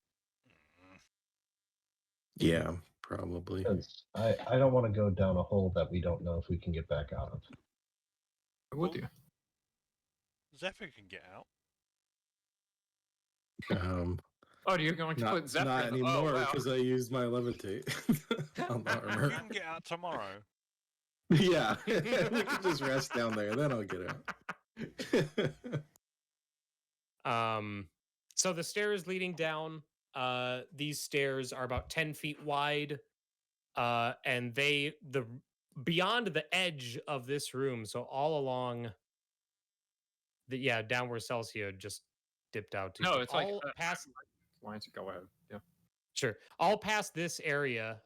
Speaker 5: Yeah, probably.
Speaker 4: Because I don't want to go down a hole that we don't know if we can get back out of.
Speaker 3: Would you?
Speaker 2: Zephyr can get out.
Speaker 3: Oh, you're going to put Zephyr
Speaker 5: Not
Speaker 3: in the...
Speaker 5: anymore
Speaker 3: Oh, wow.
Speaker 5: because I used my levitate on the
Speaker 2: You
Speaker 5: armor.
Speaker 2: can get out tomorrow.
Speaker 5: Yeah, we can just rest down there. Then I'll get out.
Speaker 1: So the stairs leading down, these stairs are about 10 feet wide, and beyond the edge of this room, so all along down where Celsia just dipped out to.
Speaker 3: No, it's like...
Speaker 1: all past
Speaker 3: Why don't you go ahead? Yeah.
Speaker 1: Sure. All past this area,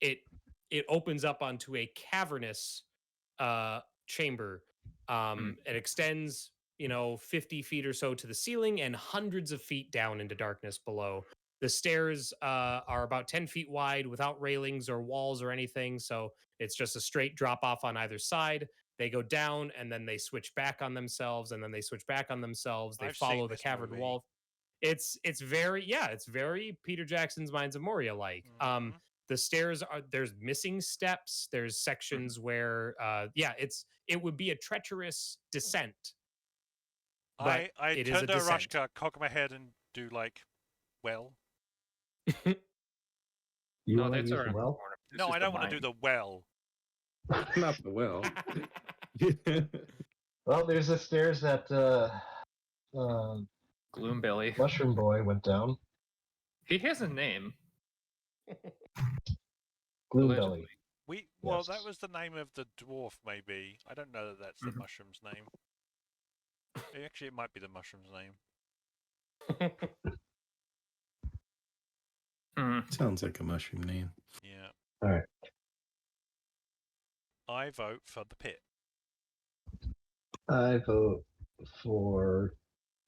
Speaker 1: it opens up onto a cavernous chamber. It extends, 50 feet or so to the ceiling and hundreds of feet down into darkness below. The stairs are about 10 feet wide without railings or walls or anything, so it's just a straight drop off on either side. They go down and then they switch back on themselves, and then they switch back on themselves. They
Speaker 2: I've
Speaker 1: follow
Speaker 2: seen
Speaker 1: the
Speaker 2: this
Speaker 1: cavern
Speaker 2: movie.
Speaker 1: wall. It's very Peter Jackson's Minds of Moria like.
Speaker 2: Mhm.
Speaker 1: The stairs there's missing steps. There's sections where it would be a treacherous descent. But
Speaker 2: I
Speaker 1: it is a
Speaker 2: turn to
Speaker 1: descent.
Speaker 2: Aerashka, cock my head, and do like, well.
Speaker 4: You
Speaker 3: No,
Speaker 4: want to
Speaker 3: that's
Speaker 4: use
Speaker 3: our
Speaker 4: the well?
Speaker 3: corner. It's
Speaker 2: No,
Speaker 3: just
Speaker 2: I
Speaker 3: the
Speaker 2: don't want to
Speaker 3: mine.
Speaker 2: do the well.
Speaker 5: Not the well.
Speaker 4: Well, there's the stairs that
Speaker 3: Gloombelly.
Speaker 4: Mushroom Boy went down.
Speaker 3: He has a name.
Speaker 4: Gloombelly.
Speaker 2: Well, that
Speaker 4: Yes.
Speaker 2: was the name of the dwarf, maybe. I don't know that that's the
Speaker 3: Mhm.
Speaker 2: mushroom's name. Actually, it might be the mushroom's name.
Speaker 5: Sounds like a mushroom name.
Speaker 2: Yeah.
Speaker 4: All right.
Speaker 2: I vote for the pit.
Speaker 4: I vote for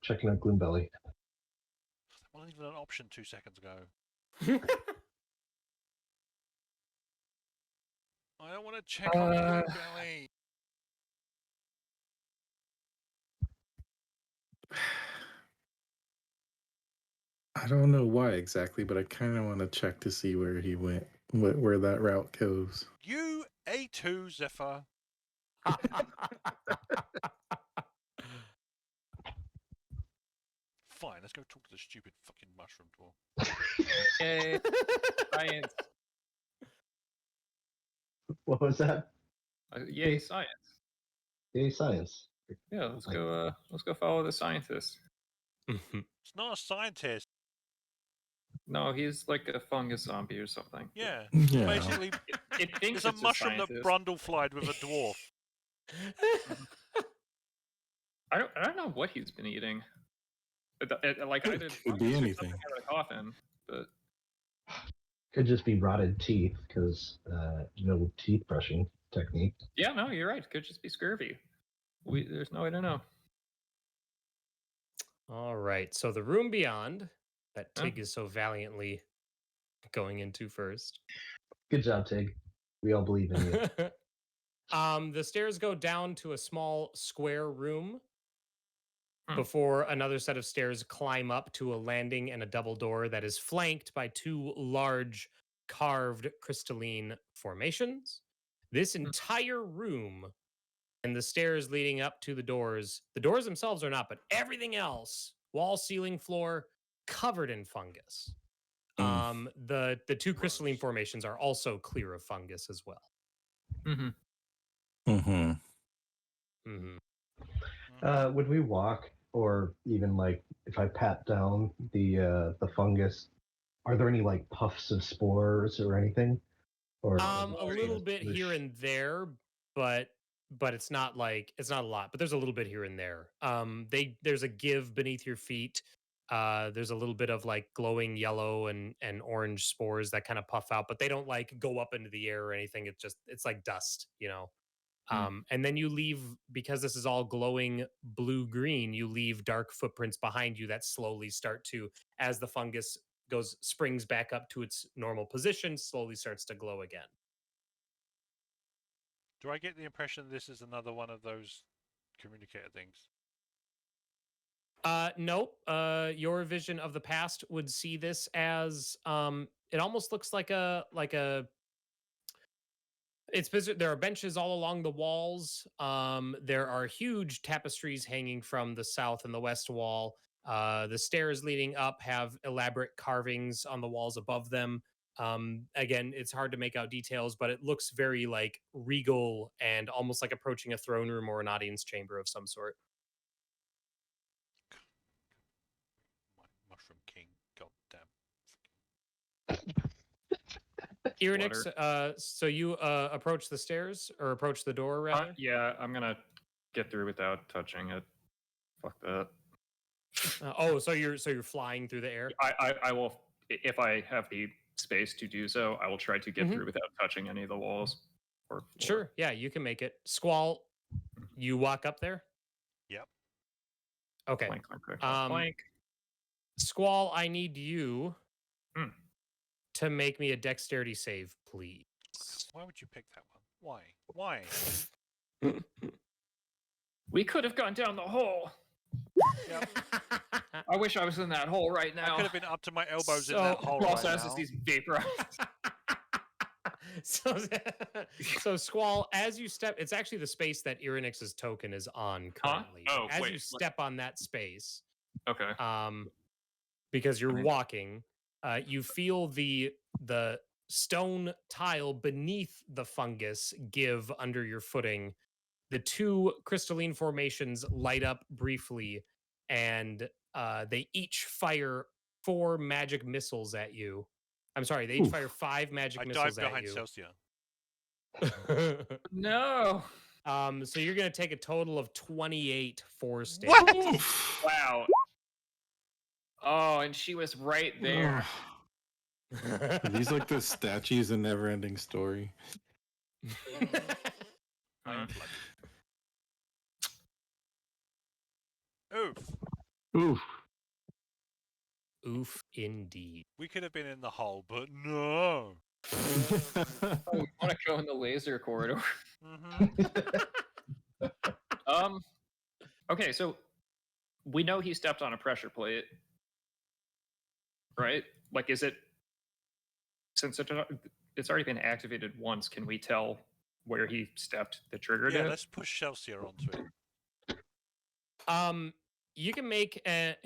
Speaker 4: checking out Gloombelly.
Speaker 2: That wasn't even an option 2 seconds ago. I don't want to check on Gloombelly.
Speaker 5: I don't know why exactly, but I kind of want to check to see where he went, where that route goes.
Speaker 2: You A2, Zephyr. Fine, let's go talk to the stupid fucking mushroom dwarf.
Speaker 3: Yay. Science.
Speaker 4: What was that?
Speaker 3: Yay, science.
Speaker 4: Yay, science.
Speaker 3: Yeah, let's go follow the scientist.
Speaker 2: It's not a scientist.
Speaker 3: No, he's like a fungus zombie or something.
Speaker 2: Yeah.
Speaker 5: Yeah.
Speaker 2: Basically,
Speaker 3: It thinks
Speaker 2: it's a mushroom that
Speaker 3: scientist.
Speaker 2: brundle-flied with a dwarf.
Speaker 3: I don't know what he's been eating. Like I did.
Speaker 5: Could be anything.
Speaker 3: Out of the coffin, but
Speaker 4: Could just be rotted teeth because no teeth brushing technique.
Speaker 3: yeah, no, you're right. Could just be scurvy. There's no way to know.
Speaker 1: All right. So the room beyond that
Speaker 3: Huh?
Speaker 1: Tig is so valiantly going into first.
Speaker 4: Good job, Tig. We all believe in you.
Speaker 1: The stairs go down to a small square room
Speaker 3: Hmm.
Speaker 1: before another set of stairs climb up to a landing and a double door that is flanked by two large carved crystalline formations. This entire room and the stairs leading up to the doors themselves are not, but everything else, wall, ceiling, floor, covered in fungus. The two crystalline formations are also clear of fungus as well.
Speaker 3: Mm-hmm.
Speaker 5: Mm-hmm.
Speaker 1: Mm-hmm.
Speaker 4: Would we walk, or even like if I pat down the fungus, are there any like puffs of spores or anything? Or
Speaker 1: A little bit here and there, but it's not a lot, but there's a little bit here and there. There's a give beneath your feet. There's a little bit of like glowing yellow and orange spores that kind of puff out, but they don't like go up into the air or anything. It's like dust, and then you leave, because this is all glowing blue-green, you leave dark footprints behind you that slowly start to, as the fungus springs back up to its normal position, slowly starts to glow again.
Speaker 2: Do I get the impression this is another one of those communicator things?
Speaker 1: Nope. Your vision of the past would see this as it almost looks like a there are benches all along the walls. There are huge tapestries hanging from the south and the west wall. The stairs leading up have elaborate carvings on the walls above them. Again, it's hard to make out details, but it looks very like regal and almost like approaching a throne room or an audience chamber of some sort.
Speaker 2: My Mushroom King, goddamn.
Speaker 1: Irynyx, so you approach the stairs or approach the door rather?
Speaker 3: Yeah, I'm gonna get through without touching it. Fuck that.
Speaker 1: So you're flying through the air.
Speaker 3: I will, if I have the space to do so, I will try to get through without touching any of the walls. Or floor.
Speaker 1: Sure, yeah, you can make it. Squall, you walk up there.
Speaker 2: Yep.
Speaker 1: Okay.
Speaker 3: Clank, clank, clank, clank, clank.
Speaker 1: Squall, I need you
Speaker 3: Hmm.
Speaker 1: to make me a dexterity save, please.
Speaker 2: Why would you pick that one? Why?
Speaker 3: We could have gone down the hole.
Speaker 2: Yep.
Speaker 3: I wish I was in that hole right
Speaker 2: I
Speaker 3: now.
Speaker 2: could have been up to my elbows in
Speaker 1: So-
Speaker 2: that hole
Speaker 3: Who
Speaker 2: right
Speaker 3: also has
Speaker 2: now.
Speaker 3: these vaporized.
Speaker 1: so Squall, as you step, it's actually the space that Irynyx's token is on currently.
Speaker 3: Oh,
Speaker 1: as
Speaker 3: wait,
Speaker 1: you step on that space,
Speaker 3: Okay.
Speaker 1: because you're
Speaker 3: mean-
Speaker 1: walking, you feel the stone tile beneath the fungus give under your footing. The two crystalline formations light up briefly, and they each fire 4 magic missiles at you. I'm sorry, they each fire 5 magic
Speaker 2: I
Speaker 1: missiles
Speaker 2: dive
Speaker 1: at
Speaker 2: behind
Speaker 1: you.
Speaker 2: Celsia.
Speaker 3: No.
Speaker 1: So you're gonna take a total of 28 force damage.
Speaker 2: What?
Speaker 3: Wow. Oh, and she was right there.
Speaker 5: Are these like the statues in Neverending Story?
Speaker 2: I am bloody. Oof.
Speaker 5: Oof.
Speaker 1: Oof, indeed.
Speaker 2: We could have been in the hole, but no.
Speaker 3: Oh, we want to go in the laser corridor.
Speaker 2: Mm-hmm.
Speaker 3: Okay, so we know he stepped on a pressure plate, right? Like, is it, since it's already been activated once, can we tell where he stepped that triggered
Speaker 2: Yeah,
Speaker 3: it?
Speaker 2: let's push Celsia onto it.
Speaker 1: You can make a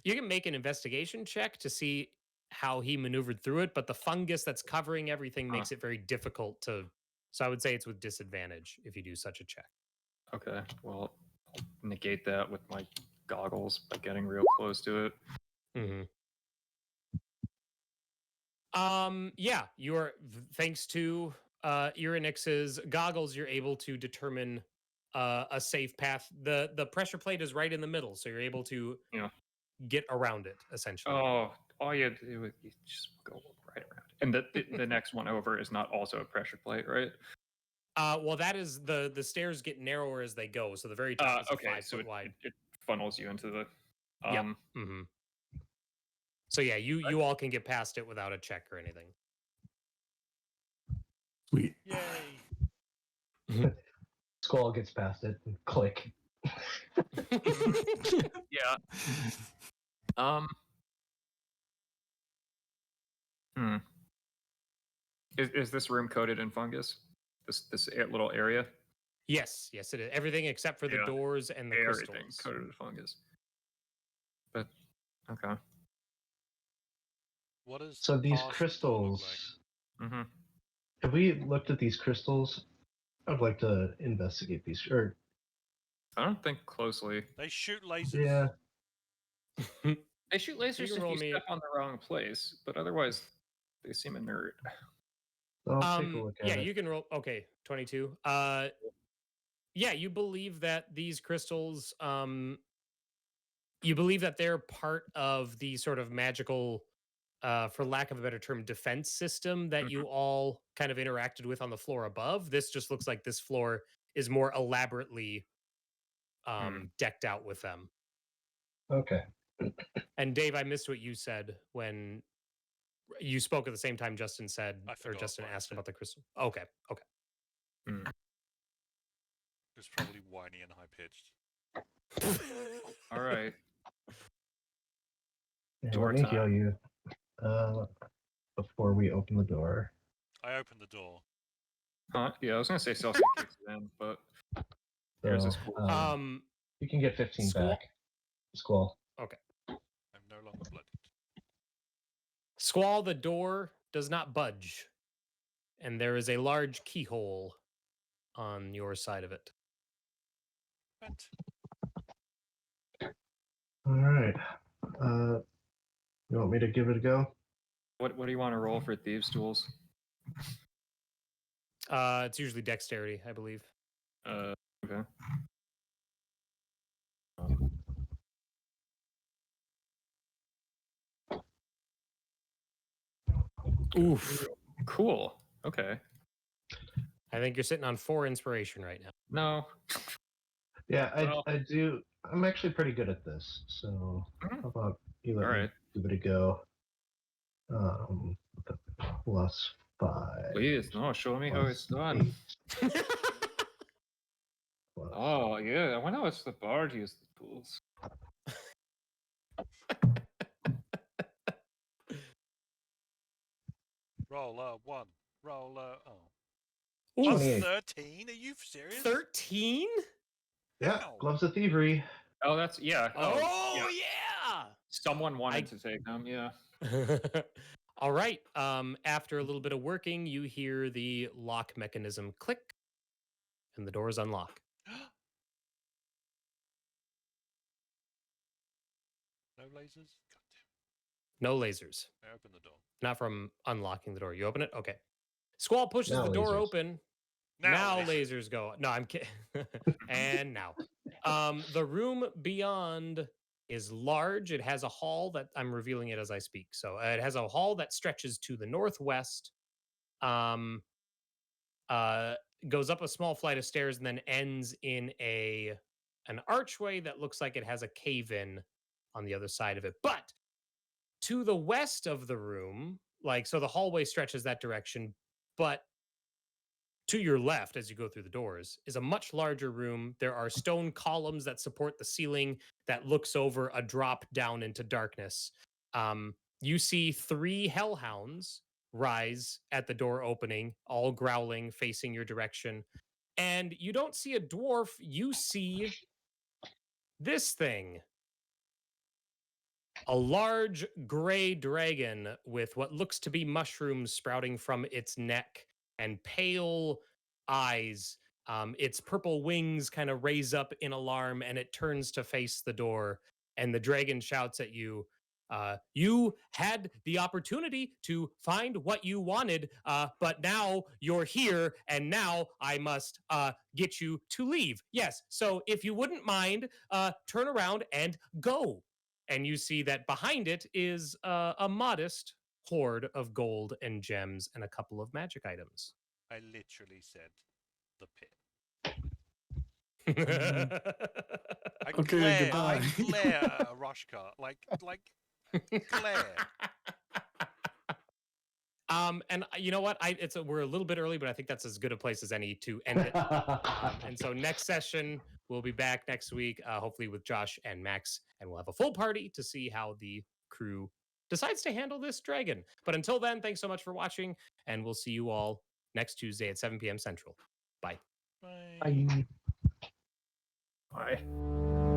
Speaker 1: you can make an investigation check to see how he maneuvered through it, but the fungus that's covering everything makes it very difficult to. So I would say it's with disadvantage if you do such a check.
Speaker 3: Okay, well, I'll negate that with my goggles by getting real close to it.
Speaker 1: Yeah, you're thanks to Irynyx's goggles, you're able to determine a safe path. The pressure plate is right in the middle, so you're able to get around it essentially.
Speaker 3: Oh, all you had to do is you just go right around. And the next one over is not also a pressure plate, right?
Speaker 1: Well, that is the stairs get narrower as they go, so the very top is
Speaker 3: Okay,
Speaker 1: 5
Speaker 3: so
Speaker 1: foot wide.
Speaker 3: it funnels you into the.
Speaker 1: Yep. So yeah, you all can get past it without a check or anything.
Speaker 5: Sweet.
Speaker 2: Yay.
Speaker 4: Squall gets past it and click.
Speaker 3: Yeah. Is this room coated in fungus? This little area?
Speaker 1: Yes, it is. Everything except for the
Speaker 3: Yeah.
Speaker 1: doors and the
Speaker 3: Everything
Speaker 1: crystals.
Speaker 3: coated in fungus. But okay.
Speaker 2: What is
Speaker 4: So these
Speaker 2: past
Speaker 4: crystals,
Speaker 2: look
Speaker 3: Mm-hmm.
Speaker 4: have we looked at these crystals? I'd like to investigate these. Or
Speaker 3: I don't think closely.
Speaker 2: like? They shoot lasers.
Speaker 4: yeah,
Speaker 3: They shoot lasers
Speaker 1: can
Speaker 3: if
Speaker 1: roll
Speaker 3: you
Speaker 1: me-
Speaker 3: step on the wrong place, but otherwise, they seem inert.
Speaker 4: I'll take a look at
Speaker 1: yeah,
Speaker 4: it.
Speaker 1: you can roll. Okay, 22. Yeah, you believe that these crystals, you believe that they're part of the sort of magical, for lack of a better term, defense system that you all kind of interacted with on the floor above. This just looks like this floor is more elaborately decked out with them.
Speaker 4: Okay.
Speaker 1: And Dave, I missed what you said when you spoke at the same time Justin said,
Speaker 2: I
Speaker 1: or
Speaker 2: forgot
Speaker 1: Justin
Speaker 2: what I
Speaker 1: asked
Speaker 2: said.
Speaker 1: about the crystal. Okay.
Speaker 2: It's probably whiny and high pitched.
Speaker 3: All right.
Speaker 4: And
Speaker 3: Door
Speaker 4: let me heal
Speaker 3: time.
Speaker 4: you before we open the door.
Speaker 2: I opened the door.
Speaker 3: Huh? Yeah, I was gonna say Celsia kicks it in, but here's
Speaker 4: So,
Speaker 3: this cool.
Speaker 4: you can get 15
Speaker 1: Squall-
Speaker 4: back. Squall.
Speaker 2: I'm no longer bloodied.
Speaker 1: Squall, the door does not budge, and there is a large keyhole on your side of it.
Speaker 2: But
Speaker 4: All right. You want me to give it a go?
Speaker 3: What do you want to roll for thieves' tools?
Speaker 1: It's usually dexterity, I believe.
Speaker 3: Okay.
Speaker 1: Oof.
Speaker 3: Cool. Okay.
Speaker 1: I think you're sitting on 4 inspiration right now.
Speaker 3: No.
Speaker 4: Yeah,
Speaker 3: Well-
Speaker 4: I do. I'm actually pretty good at this. So
Speaker 3: Mhm.
Speaker 4: how about you let
Speaker 3: All
Speaker 4: me
Speaker 3: right.
Speaker 4: give it a go? The +5.
Speaker 3: Please, no. Show me how it's
Speaker 4: plus
Speaker 3: done.
Speaker 4: 8 plus-
Speaker 3: Oh yeah. I wonder how it's the bard use the tools.
Speaker 2: roll a 1. Roll a
Speaker 1: Oof.
Speaker 4: 28.
Speaker 2: 13? Are you serious?
Speaker 1: 13?
Speaker 4: Yeah,
Speaker 2: How?
Speaker 4: gloves of thievery.
Speaker 3: Oh, that's yeah.
Speaker 1: Oh,
Speaker 3: yeah.
Speaker 1: yeah.
Speaker 3: Someone wanted
Speaker 1: I-
Speaker 3: to take them. Yeah.
Speaker 1: All right. After a little bit of working, you hear the lock mechanism click, and the doors unlock.
Speaker 2: No lasers? God
Speaker 1: No lasers.
Speaker 2: damn. I open the door.
Speaker 1: Not from unlocking the door. You open it? Okay. Squall pushes
Speaker 4: Now
Speaker 1: the door
Speaker 4: lasers.
Speaker 1: open. Now lasers go. No, I'm kidding. And now. The room beyond is large. It has a hall that I'm revealing it as I speak. So it has a hall that stretches to the northwest. Goes up a small flight of stairs and then ends in an archway that looks like it has a cave-in on the other side of it. But to the west of the room, so the hallway stretches that direction, but to your left as you go through the doors is a much larger room. There are stone columns that support the ceiling that looks over a drop down into darkness. You see 3 hellhounds rise at the door opening, all growling, facing your direction. And you don't see a dwarf, you see this thing. A large gray dragon with what looks to be mushrooms sprouting from its neck and pale eyes. Its purple wings kind of raise up in alarm and it turns to face the door. And the dragon shouts at you, you had the opportunity to find what you wanted, but now you're here and now I must get you to leave. Yes, so if you wouldn't mind, turn around and go. And you see that behind it is a modest hoard of gold and gems and a couple of magic items.
Speaker 2: I literally said the pit. I
Speaker 6: Okay,
Speaker 2: glare,
Speaker 6: goodbye.
Speaker 2: I glare at Aerashka, like glare.
Speaker 1: And you know what? We're a little bit early, but I think that's as good a place as any to end it. And so next session, we'll be back next week, hopefully with Josh and Max, and we'll have a full party to see how the crew decides to handle this dragon. But until then, thanks so much for watching, and we'll see you all next Tuesday at 7 p.m. Central. Bye.
Speaker 2: Bye.
Speaker 4: Bye.
Speaker 3: Bye.